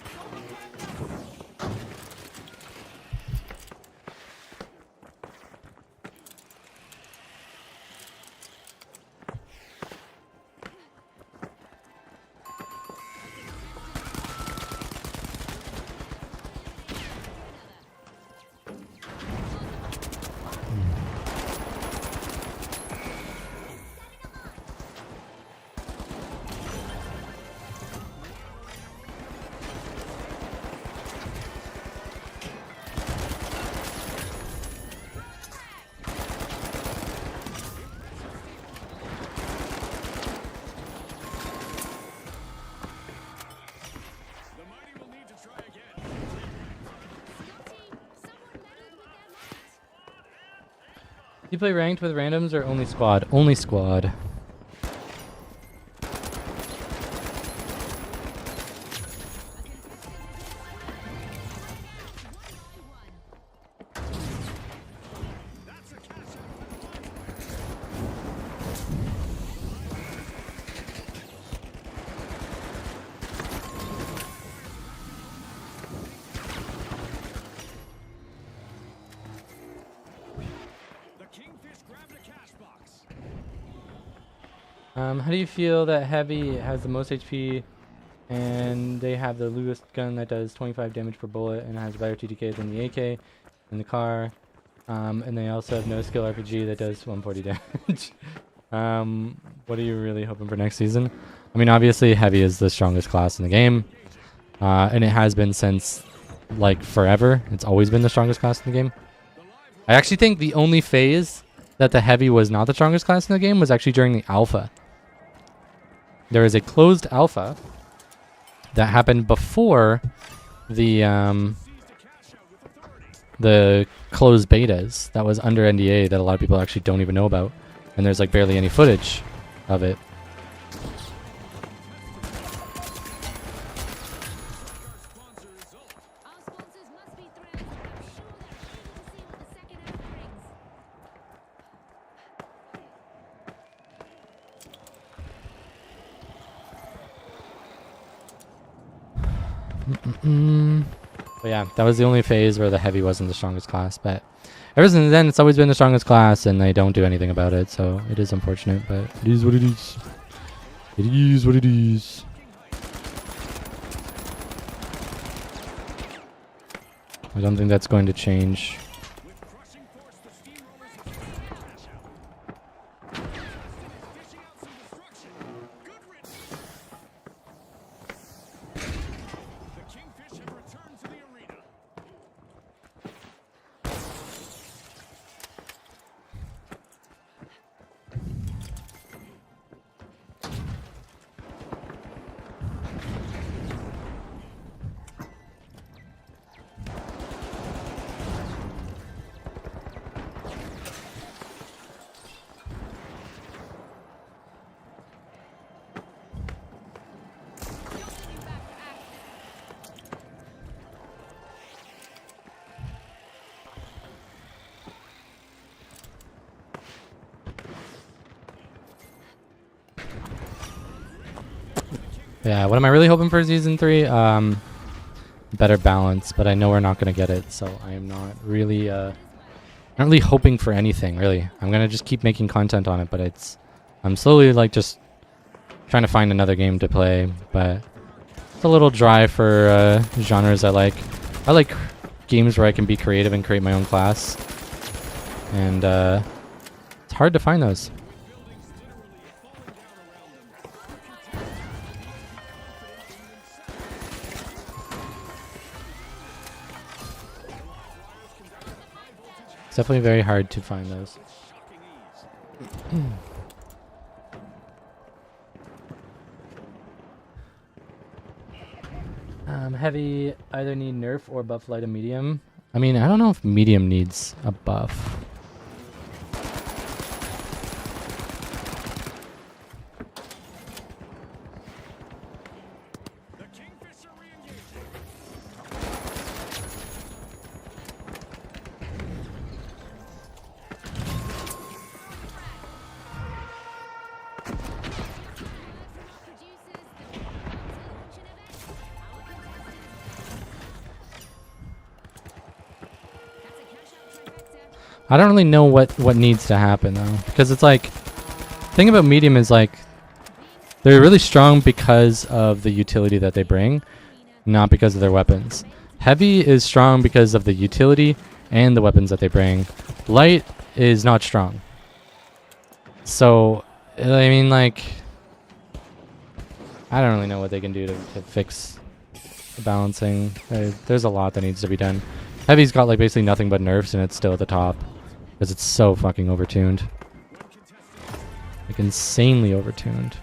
The mighty will need to try again. Scotty, someone meddled with their lot. You play ranked with randoms or only squad? Only squad. That's a cash out. The kingfish grabbed a cash box. How do you feel that Heavy has the most HP and they have the Lewis gun that does 25 damage per bullet and has a better TDK than the AK in the car? And they also have no skill RPG that does 140 damage. What are you really hoping for next season? I mean, obviously Heavy is the strongest class in the game. And it has been since like forever. It's always been the strongest class in the game. I actually think the only phase that the Heavy was not the strongest class in the game was actually during the alpha. There is a closed alpha that happened before the closed betas that was under NDA that a lot of people actually don't even know about, and there's like barely any footage of it. Sponsor result. Our sponsors must be thrilled, and I'm sure they're eager to see what the second half brings. But yeah, that was the only phase where the Heavy wasn't the strongest class. But ever since then, it's always been the strongest class, and they don't do anything about it. So it is unfortunate, but it is what it is. It is what it is. I don't think that's going to change. With crushing force, the steamrollers have taken the cash out. Justin is dishing out some destruction. Good riddance. The kingfish have returned to the arena. Yeah, what am I really hoping for season 3? better balance, but I know we're not gonna get it, so I am not really not really hoping for anything. Really, I'm gonna just keep making content on it, but I'm slowly like just trying to find another game to play, but it's a little dry for genres I like. I like games where I can be creative and create my own class, and it's hard to find those. It's definitely very hard to find those. Heavy either need nerf or buff light and medium. I mean, I don't know if medium needs a buff. I don't really know what needs to happen though, because it's like, the thing about medium is like, they're really strong because of the utility that they bring, not because of their weapons. Heavy is strong because of the utility and the weapons that they bring. Light is not strong. So, I mean, like, I don't really know what they can do to fix the balancing. There's a lot that needs to be done. Heavy's got like basically nothing but nerfs and it's still at the top. Because it's so fucking overtuned. Like insanely overtuned.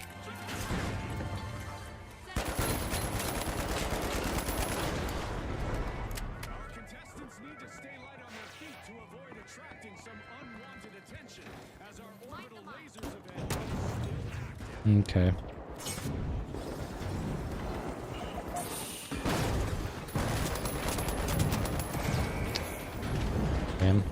Okay. Damn.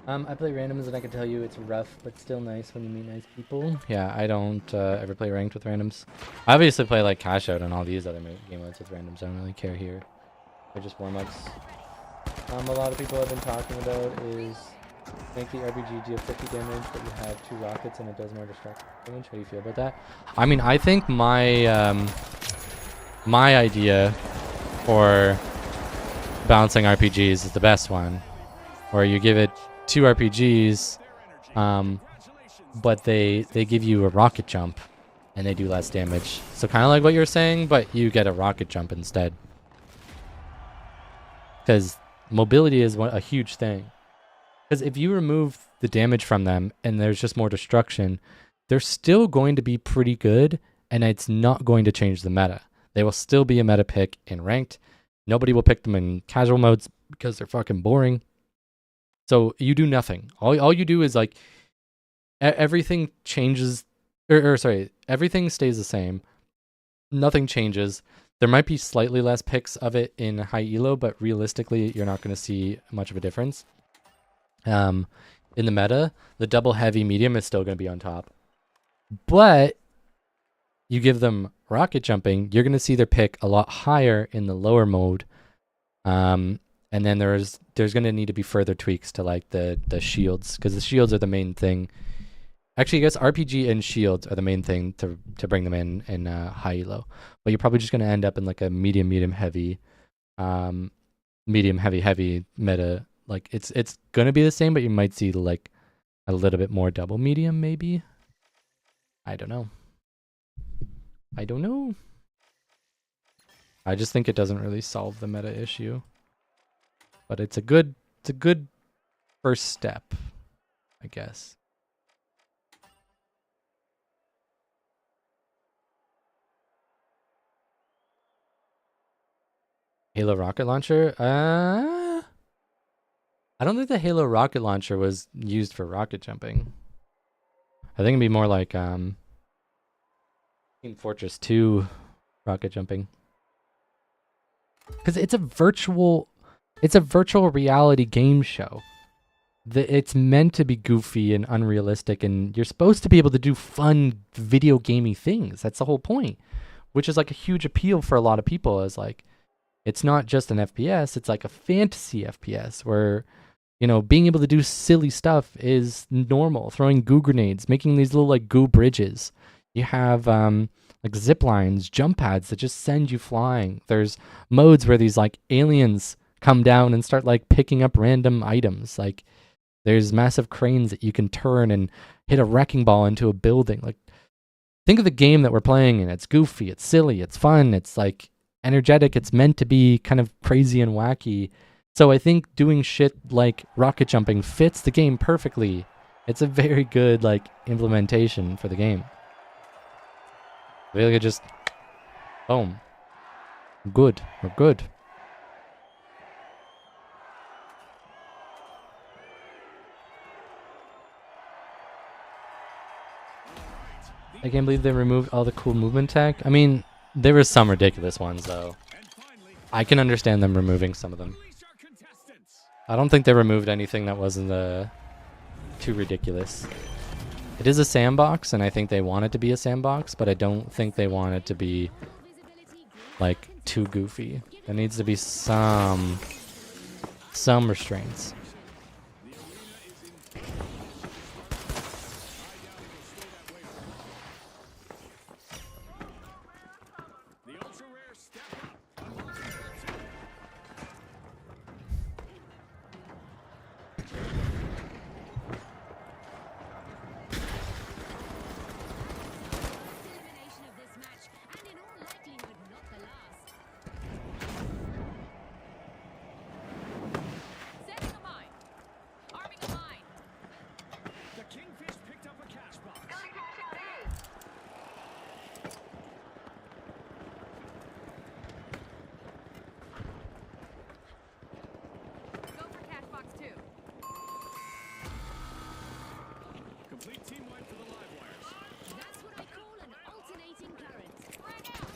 I play randoms and I can tell you it's rough, but still nice when you meet nice people. Yeah, I don't ever play ranked with randoms. I obviously play like cash out and all these other game modes with randoms. I don't really care here. They're just warm-ups. A lot of people have been talking about is make the RPG deal 50 damage, but you have 2 rockets and it does more destructive damage. How do you feel about that? I mean, I think my my idea for balancing RPGs is the best one, where you give it 2 RPGs, but they give you a rocket jump and they do less damage. So kind of like what you're saying, but you get a rocket jump instead. Because mobility is a huge thing. Because if you remove the damage from them and there's just more destruction, they're still going to be pretty good, and it's not going to change the meta. They will still be a meta pick in ranked. Nobody will pick them in casual modes because they're fucking boring. So you do nothing. All you do is like everything changes, or sorry, everything stays the same. Nothing changes. There might be slightly less picks of it in high elo, but realistically, you're not going to see much of a difference. In the meta, the double heavy medium is still going to be on top. But you give them rocket jumping, you're going to see their pick a lot higher in the lower mode. And then there's going to need to be further tweaks to like the shields, because the shields are the main thing. Actually, I guess RPG and shields are the main thing to bring them in high elo. But you're probably just going to end up in like a medium heavy, medium heavy meta. Like it's going to be the same, but you might see like a little bit more double medium maybe. I don't know. I just think it doesn't really solve the meta issue. But it's a good first step, I guess. Halo rocket launcher? I don't think the Halo rocket launcher was used for rocket jumping. I think it'd be more like Team Fortress 2 rocket jumping. Because it's a virtual reality game show. it's meant to be goofy and unrealistic, and you're supposed to be able to do fun video gamey things. That's the whole point, which is like a huge appeal for a lot of people. Is like it's not just an FPS; it's like a fantasy FPS where being able to do silly stuff is normal. Throwing goo grenades, making these little like goo bridges. You have like zip lines, jump pads that just send you flying. There's modes where these like aliens come down and start like picking up random items. Like there's massive cranes that you can turn and hit a wrecking ball into a building. Like think of the game that we're playing and it's goofy, it's silly, it's fun, it's like energetic, it's meant to be kind of crazy and wacky. So I think doing shit like rocket jumping fits the game perfectly. It's a very good like implementation for the game. Really just boom. Good. We're good. I can't believe they removed all the cool movement tech. I mean, there were some ridiculous ones though. I can understand them removing some of them. I don't think they removed anything that wasn't too ridiculous. It is a sandbox, and I think they want it to be a sandbox, but I don't think they want it to be like too goofy. There needs to be some restraints. Complete team wipe for the live wires. That's what I call an alternating current. Frag out!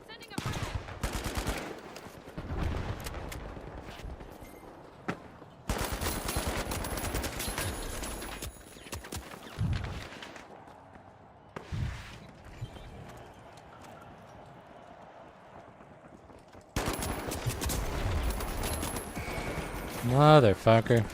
Sending a frag! Motherfucker.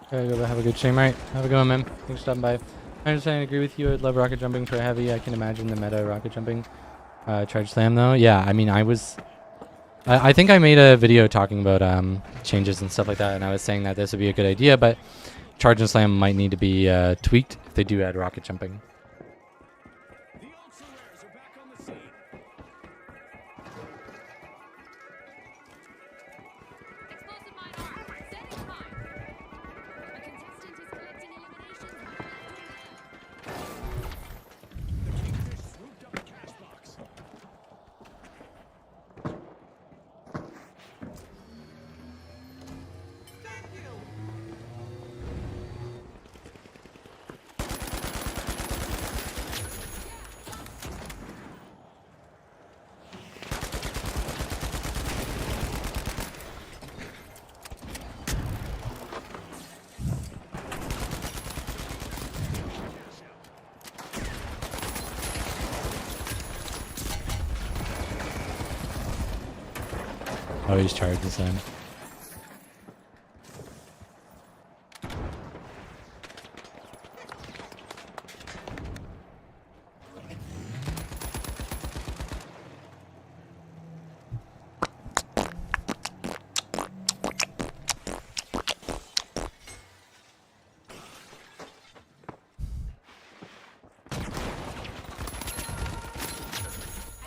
Gotta go have a good stream. Alright, have a good one, man. Thanks for stopping by. I understand, I agree with you. I'd love rocket jumping for heavy. I can imagine the meta rocket jumping. Charge slam though. Yeah, I mean, I think I made a video talking about changes and stuff like that, and I was saying that this would be a good idea, but charge and slam might need to be tweaked if they do add rocket jumping. The ultra rares are back on the scene. Explosive mine armed. Setting mine. A contestant is collecting eliminations one left to win. The Kingfish swooped up a cash box. Oh, he's charged this time.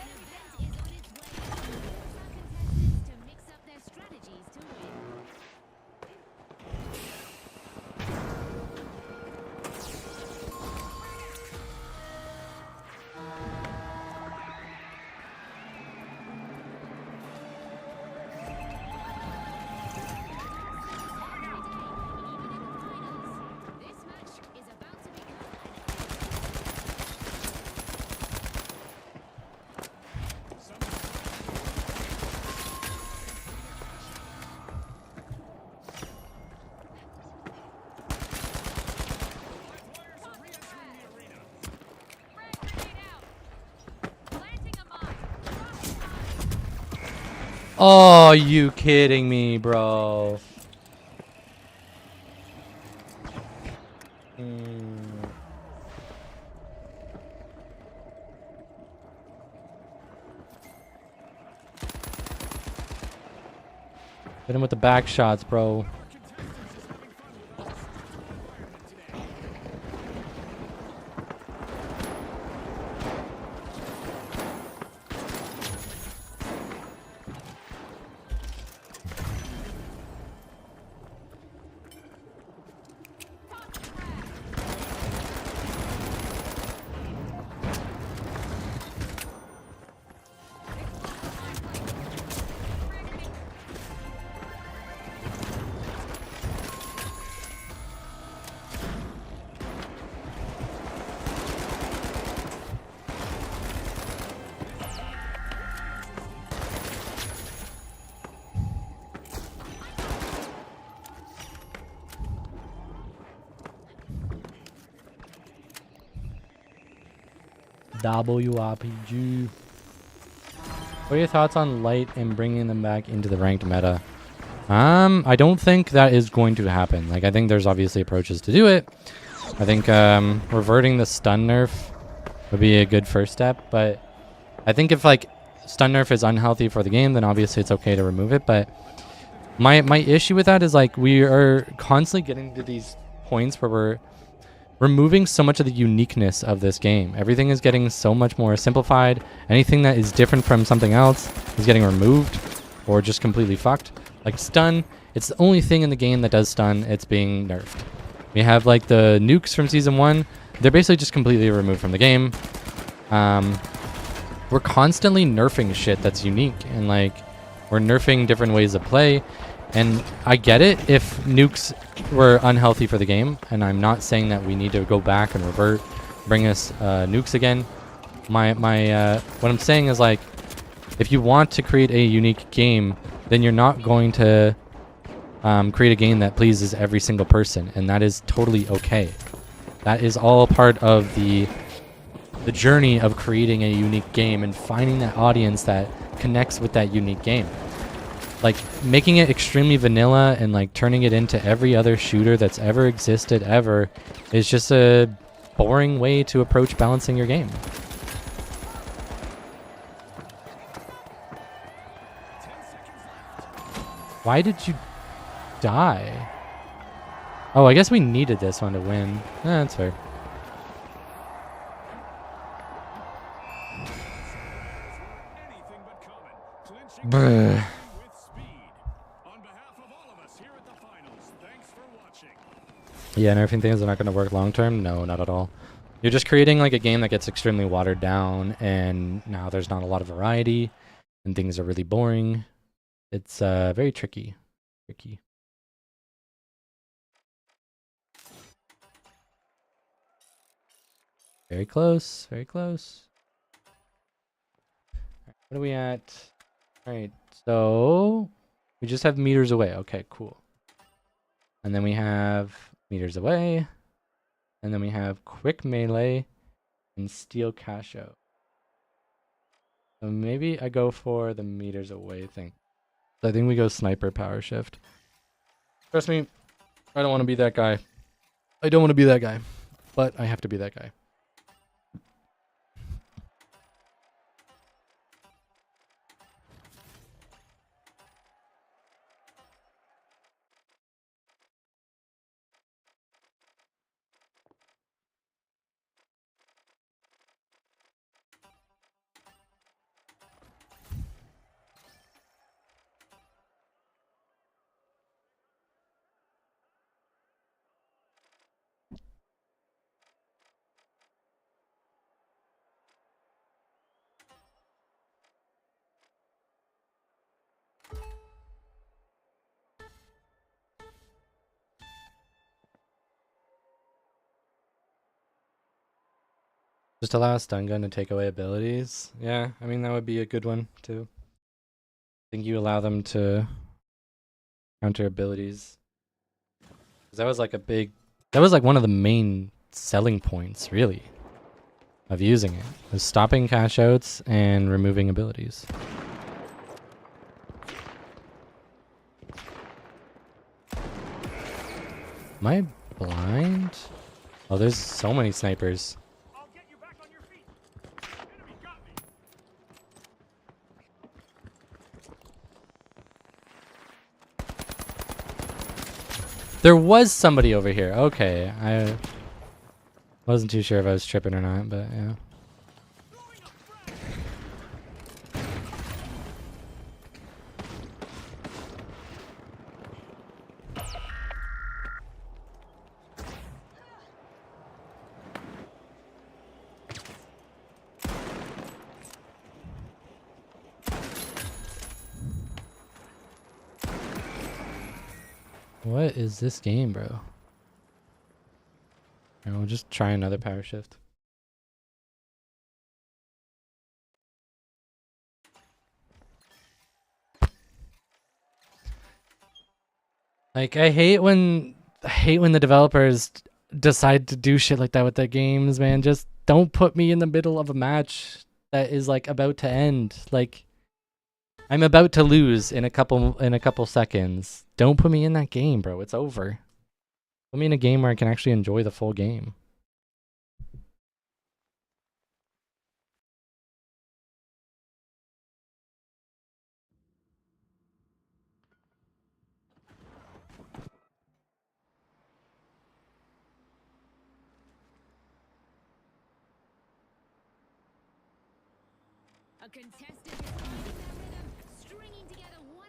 An event is on its way. Contestants to mix up their strategies to win. This match is about to begin. Players are re-entering the arena. Frag grenade out. Planting a mine. Dropping mine. Oh, you kidding me, bro? Hit him with the back shots, bro. Contestants is having fun with all the sniping requirement today. WRPG. What are your thoughts on light and bringing them back into the ranked meta? I don't think that is going to happen. Like, I think there's obviously approaches to do it. I think reverting the stun nerf would be a good first step, but I think if like stun nerf is unhealthy for the game, then obviously it's okay to remove it. But my issue with that is like we are constantly getting to these points where we're removing so much of the uniqueness of this game. Everything is getting so much more simplified. Anything that is different from something else is getting removed or just completely fucked. Like stun, it's the only thing in the game that does stun. It's being nerfed. We have like the nukes from season 1. They're basically just completely removed from the game. We're constantly nerfing shit that's unique, and like we're nerfing different ways of play. And I get it if nukes were unhealthy for the game, and I'm not saying that we need to go back and revert, bring us nukes again. What I'm saying is like, if you want to create a unique game, then you're not going to create a game that pleases every single person, and that is totally okay. That is all part of the journey of creating a unique game and finding that audience that connects with that unique game. like making it extremely vanilla and like turning it into every other shooter that's ever existed ever is just a boring way to approach balancing your game. Why did you die? Oh, I guess we needed this one to win. That's fair. Anything but common. Clinching Bruh. with speed. On behalf of all of us here at the finals, thanks for watching. Yeah, and everything is not going to work long term. No, not at all. You're just creating like a game that gets extremely watered down, and now there's not a lot of variety, and things are really boring. It's very tricky. Tricky. Very close. Very close. What are we at? All right. So we just have meters away. Okay, cool. And then we have meters away. And then we have quick melee and steel casho. So maybe I go for the meters away thing. So I think we go sniper power shift. Trust me, I don't want to be that guy. I don't want to be that guy. But I have to be that guy. Just allow stun gun to take away abilities. Yeah, I mean, that would be a good one, too. I think you allow them to counter abilities. 'Cause that was like a big... That was like one of the main selling points, really, of using it. Was stopping cash outs and removing abilities. Am I blind? Oh, there's so many snipers. I'll get you back on your feet. Enemy got me. There was somebody over here. Okay, I wasn't too sure if I was tripping or not, but yeah. What is this game, bro? Alright, we'll just try another power shift. Like, I hate when the developers decide to do shit like that with their games, man. Just don't put me in the middle of a match that is like about to end. Like, I'm about to lose in a couple seconds. Don't put me in that game, bro. It's over. Put me in a game where I can actually enjoy the full game. A contestant is finding their rhythm, stringing together one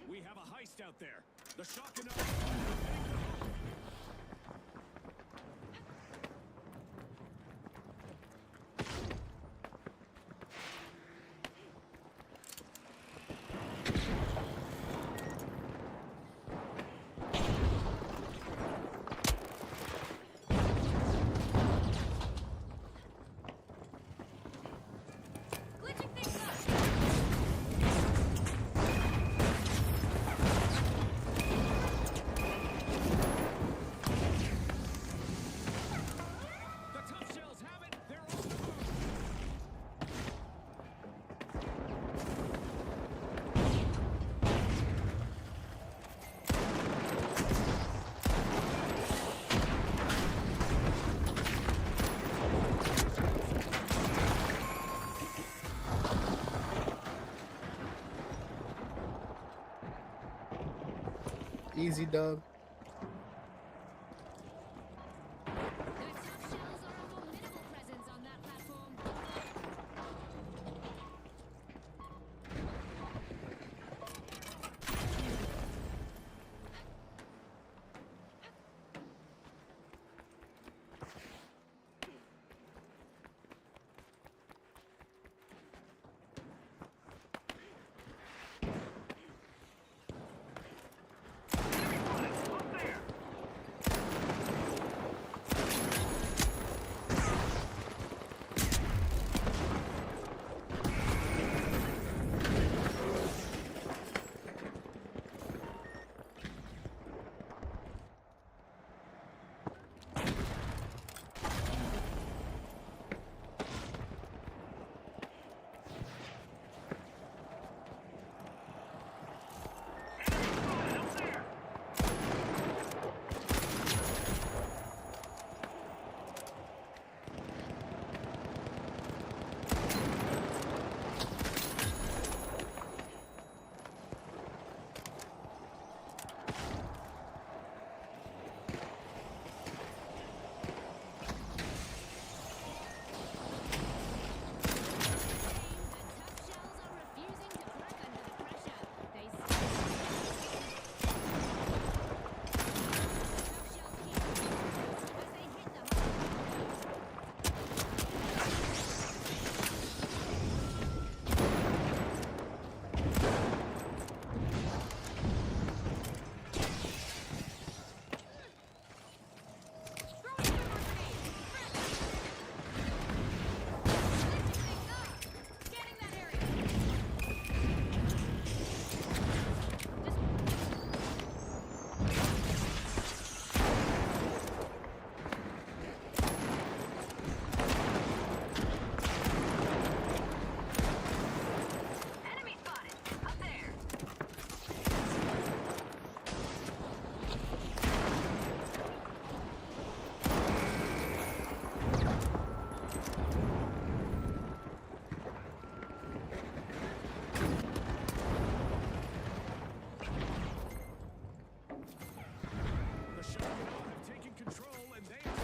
We have a heist out there. The shock and awe are heading for home. Glitching things up. The tough shells have it. They're on the move. Easy dub. The tough shells are a formidable presence on that platform. The tough shells are refusing to crack under the pressure. They tough shells keep as they hit the Scanning that area. Enemy spotted. Up there. The shock and awe have taken control, and they are...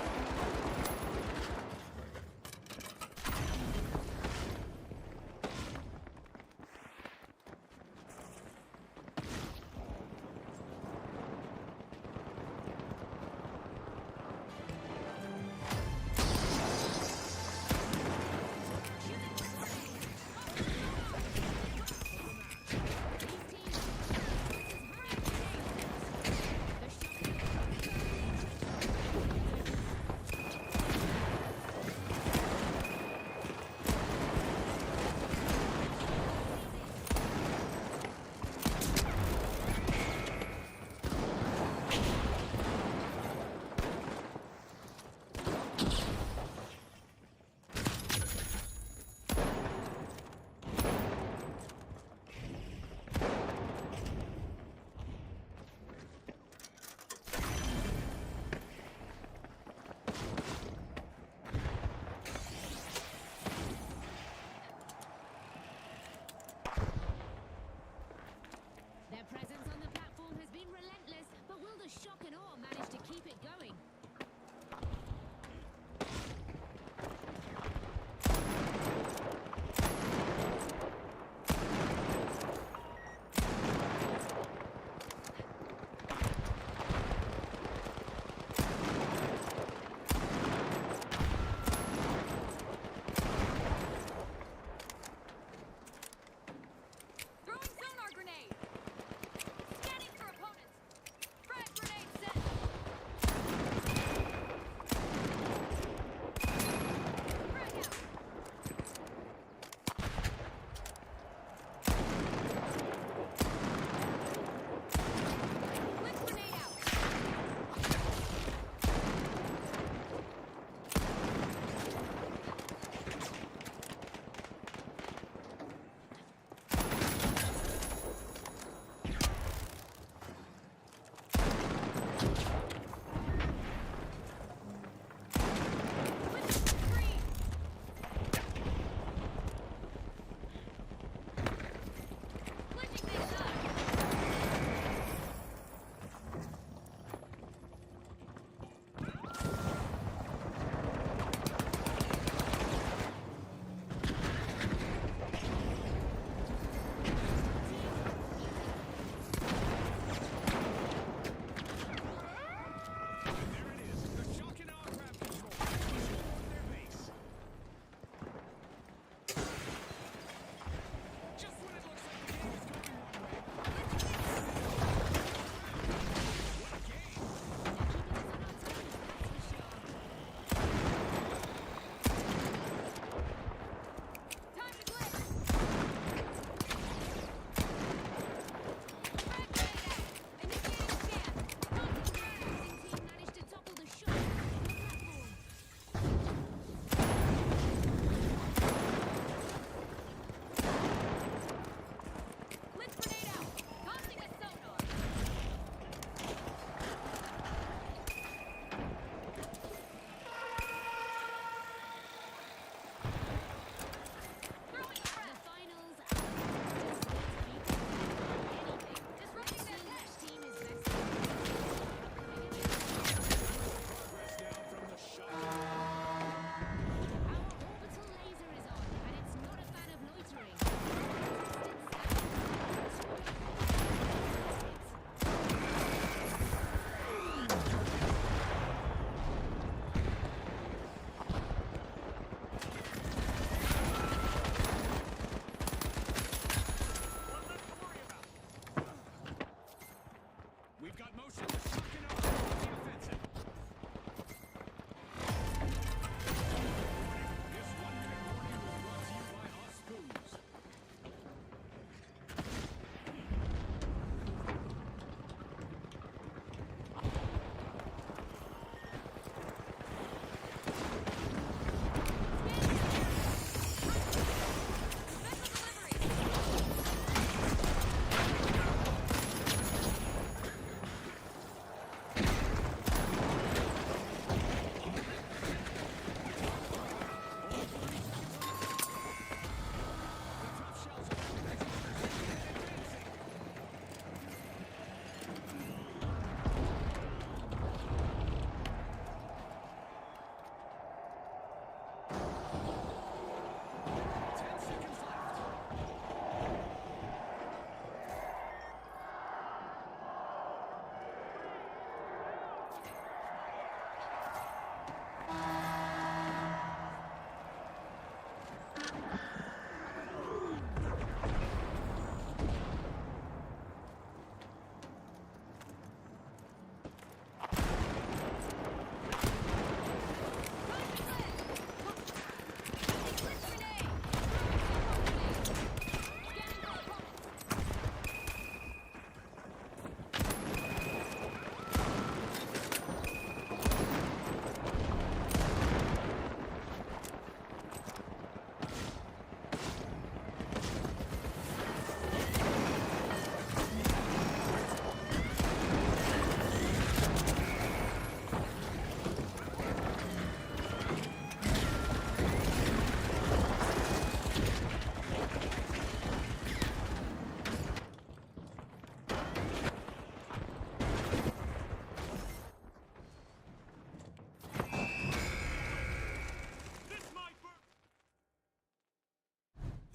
Their presence on the platform has been relentless, but will the shock and awe manage to keep it going?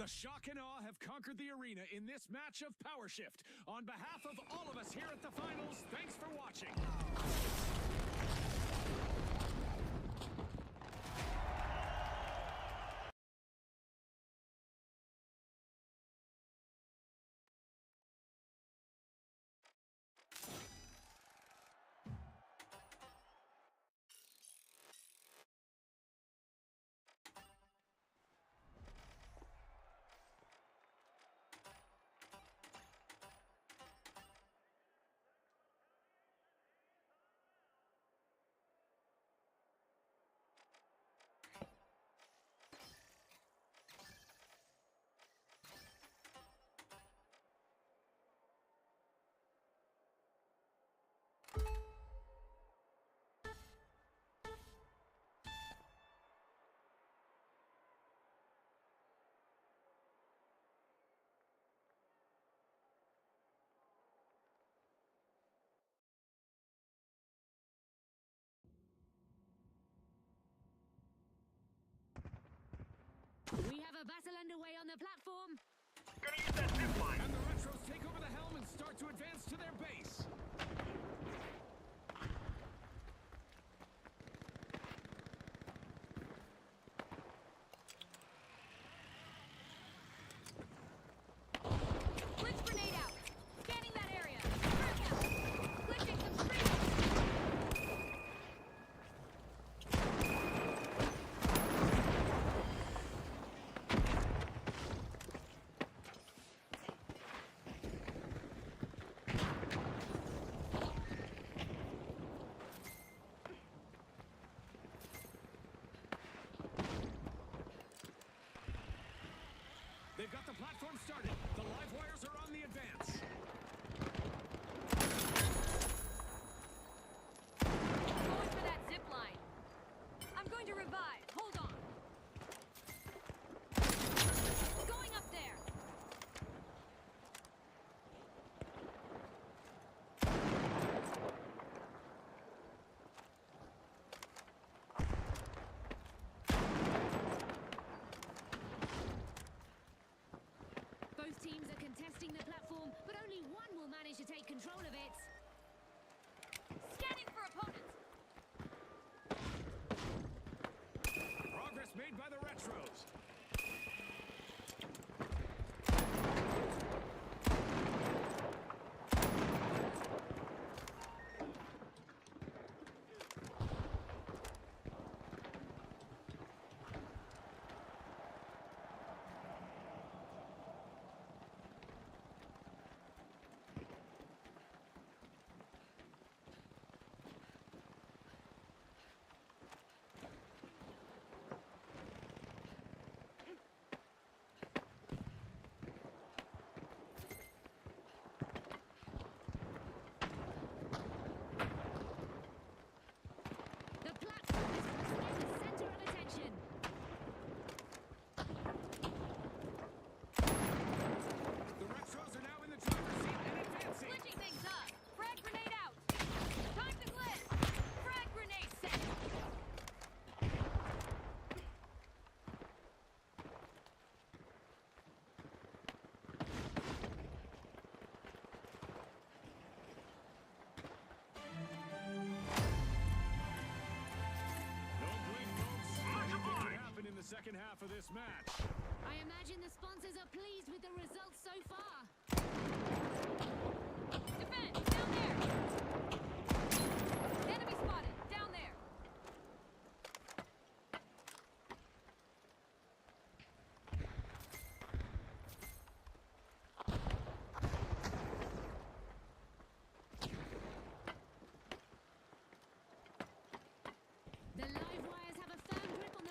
The shock and awe have conquered the arena in this match of Power Shift. On behalf of all of us here at the finals, thanks for watching. We have a battle underway on the platform. Gonna use that zip line. And the Retros take over the helm and start to advance to their base. Blitz grenade out. Scanning that area. Frag out. Glitching some screens. They've got the platform started. The live wires are on the advance. Going for that zip line. I'm going to revive. Hold on. Going up there. Both teams are contesting the platform, but only one will manage to take control of it. Scanning for opponents. Progress made by the Retros. The platform is once again the center of attention. The Retros are now in the driver's seat and advancing. Glitching things up. Frag grenade out. Time to glitch. Frag grenade set. Don't blink, folks. Anything can happen in the second half of this match. I imagine the sponsors are pleased with the results so far. Defend! Down there! Enemy spotted! Down there! The live wires have a firm grip on the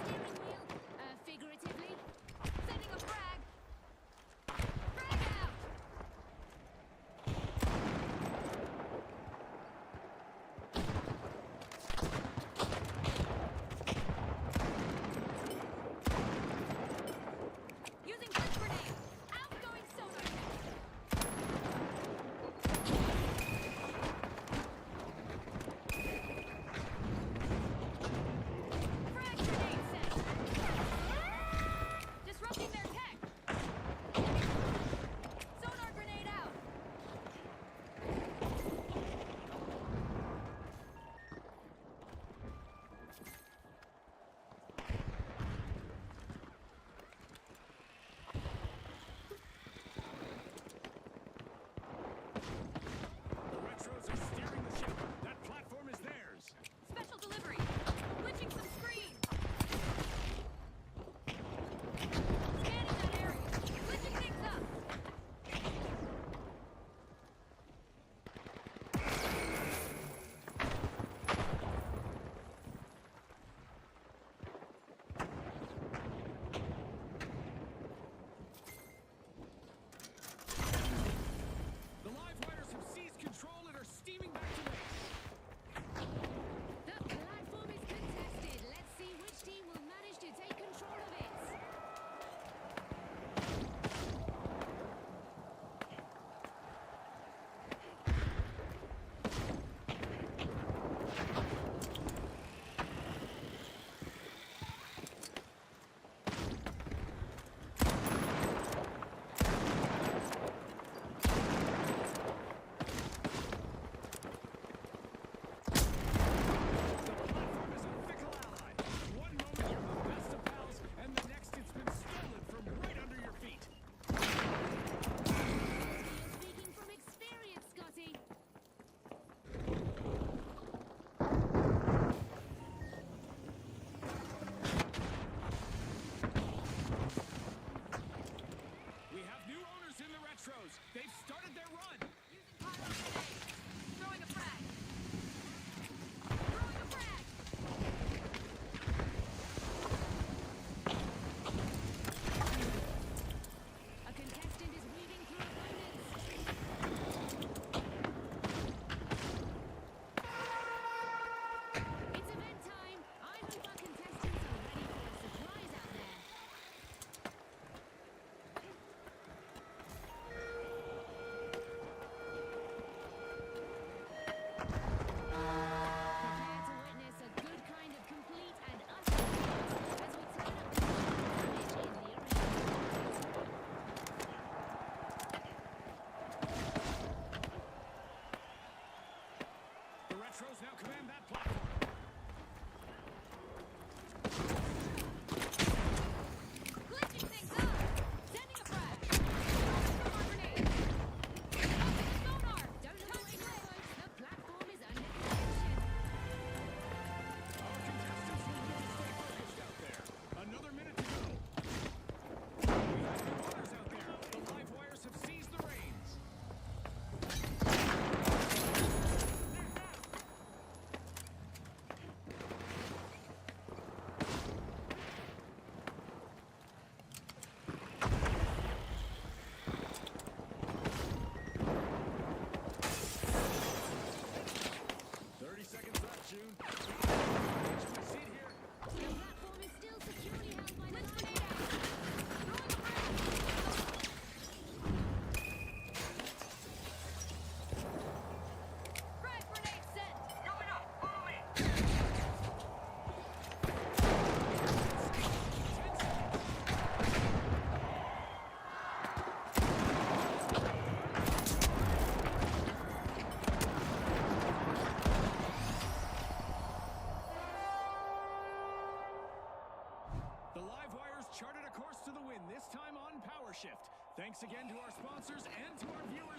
steering wheel, figuratively. Sending a frag! Frag Thanks again to our sponsors and to our viewers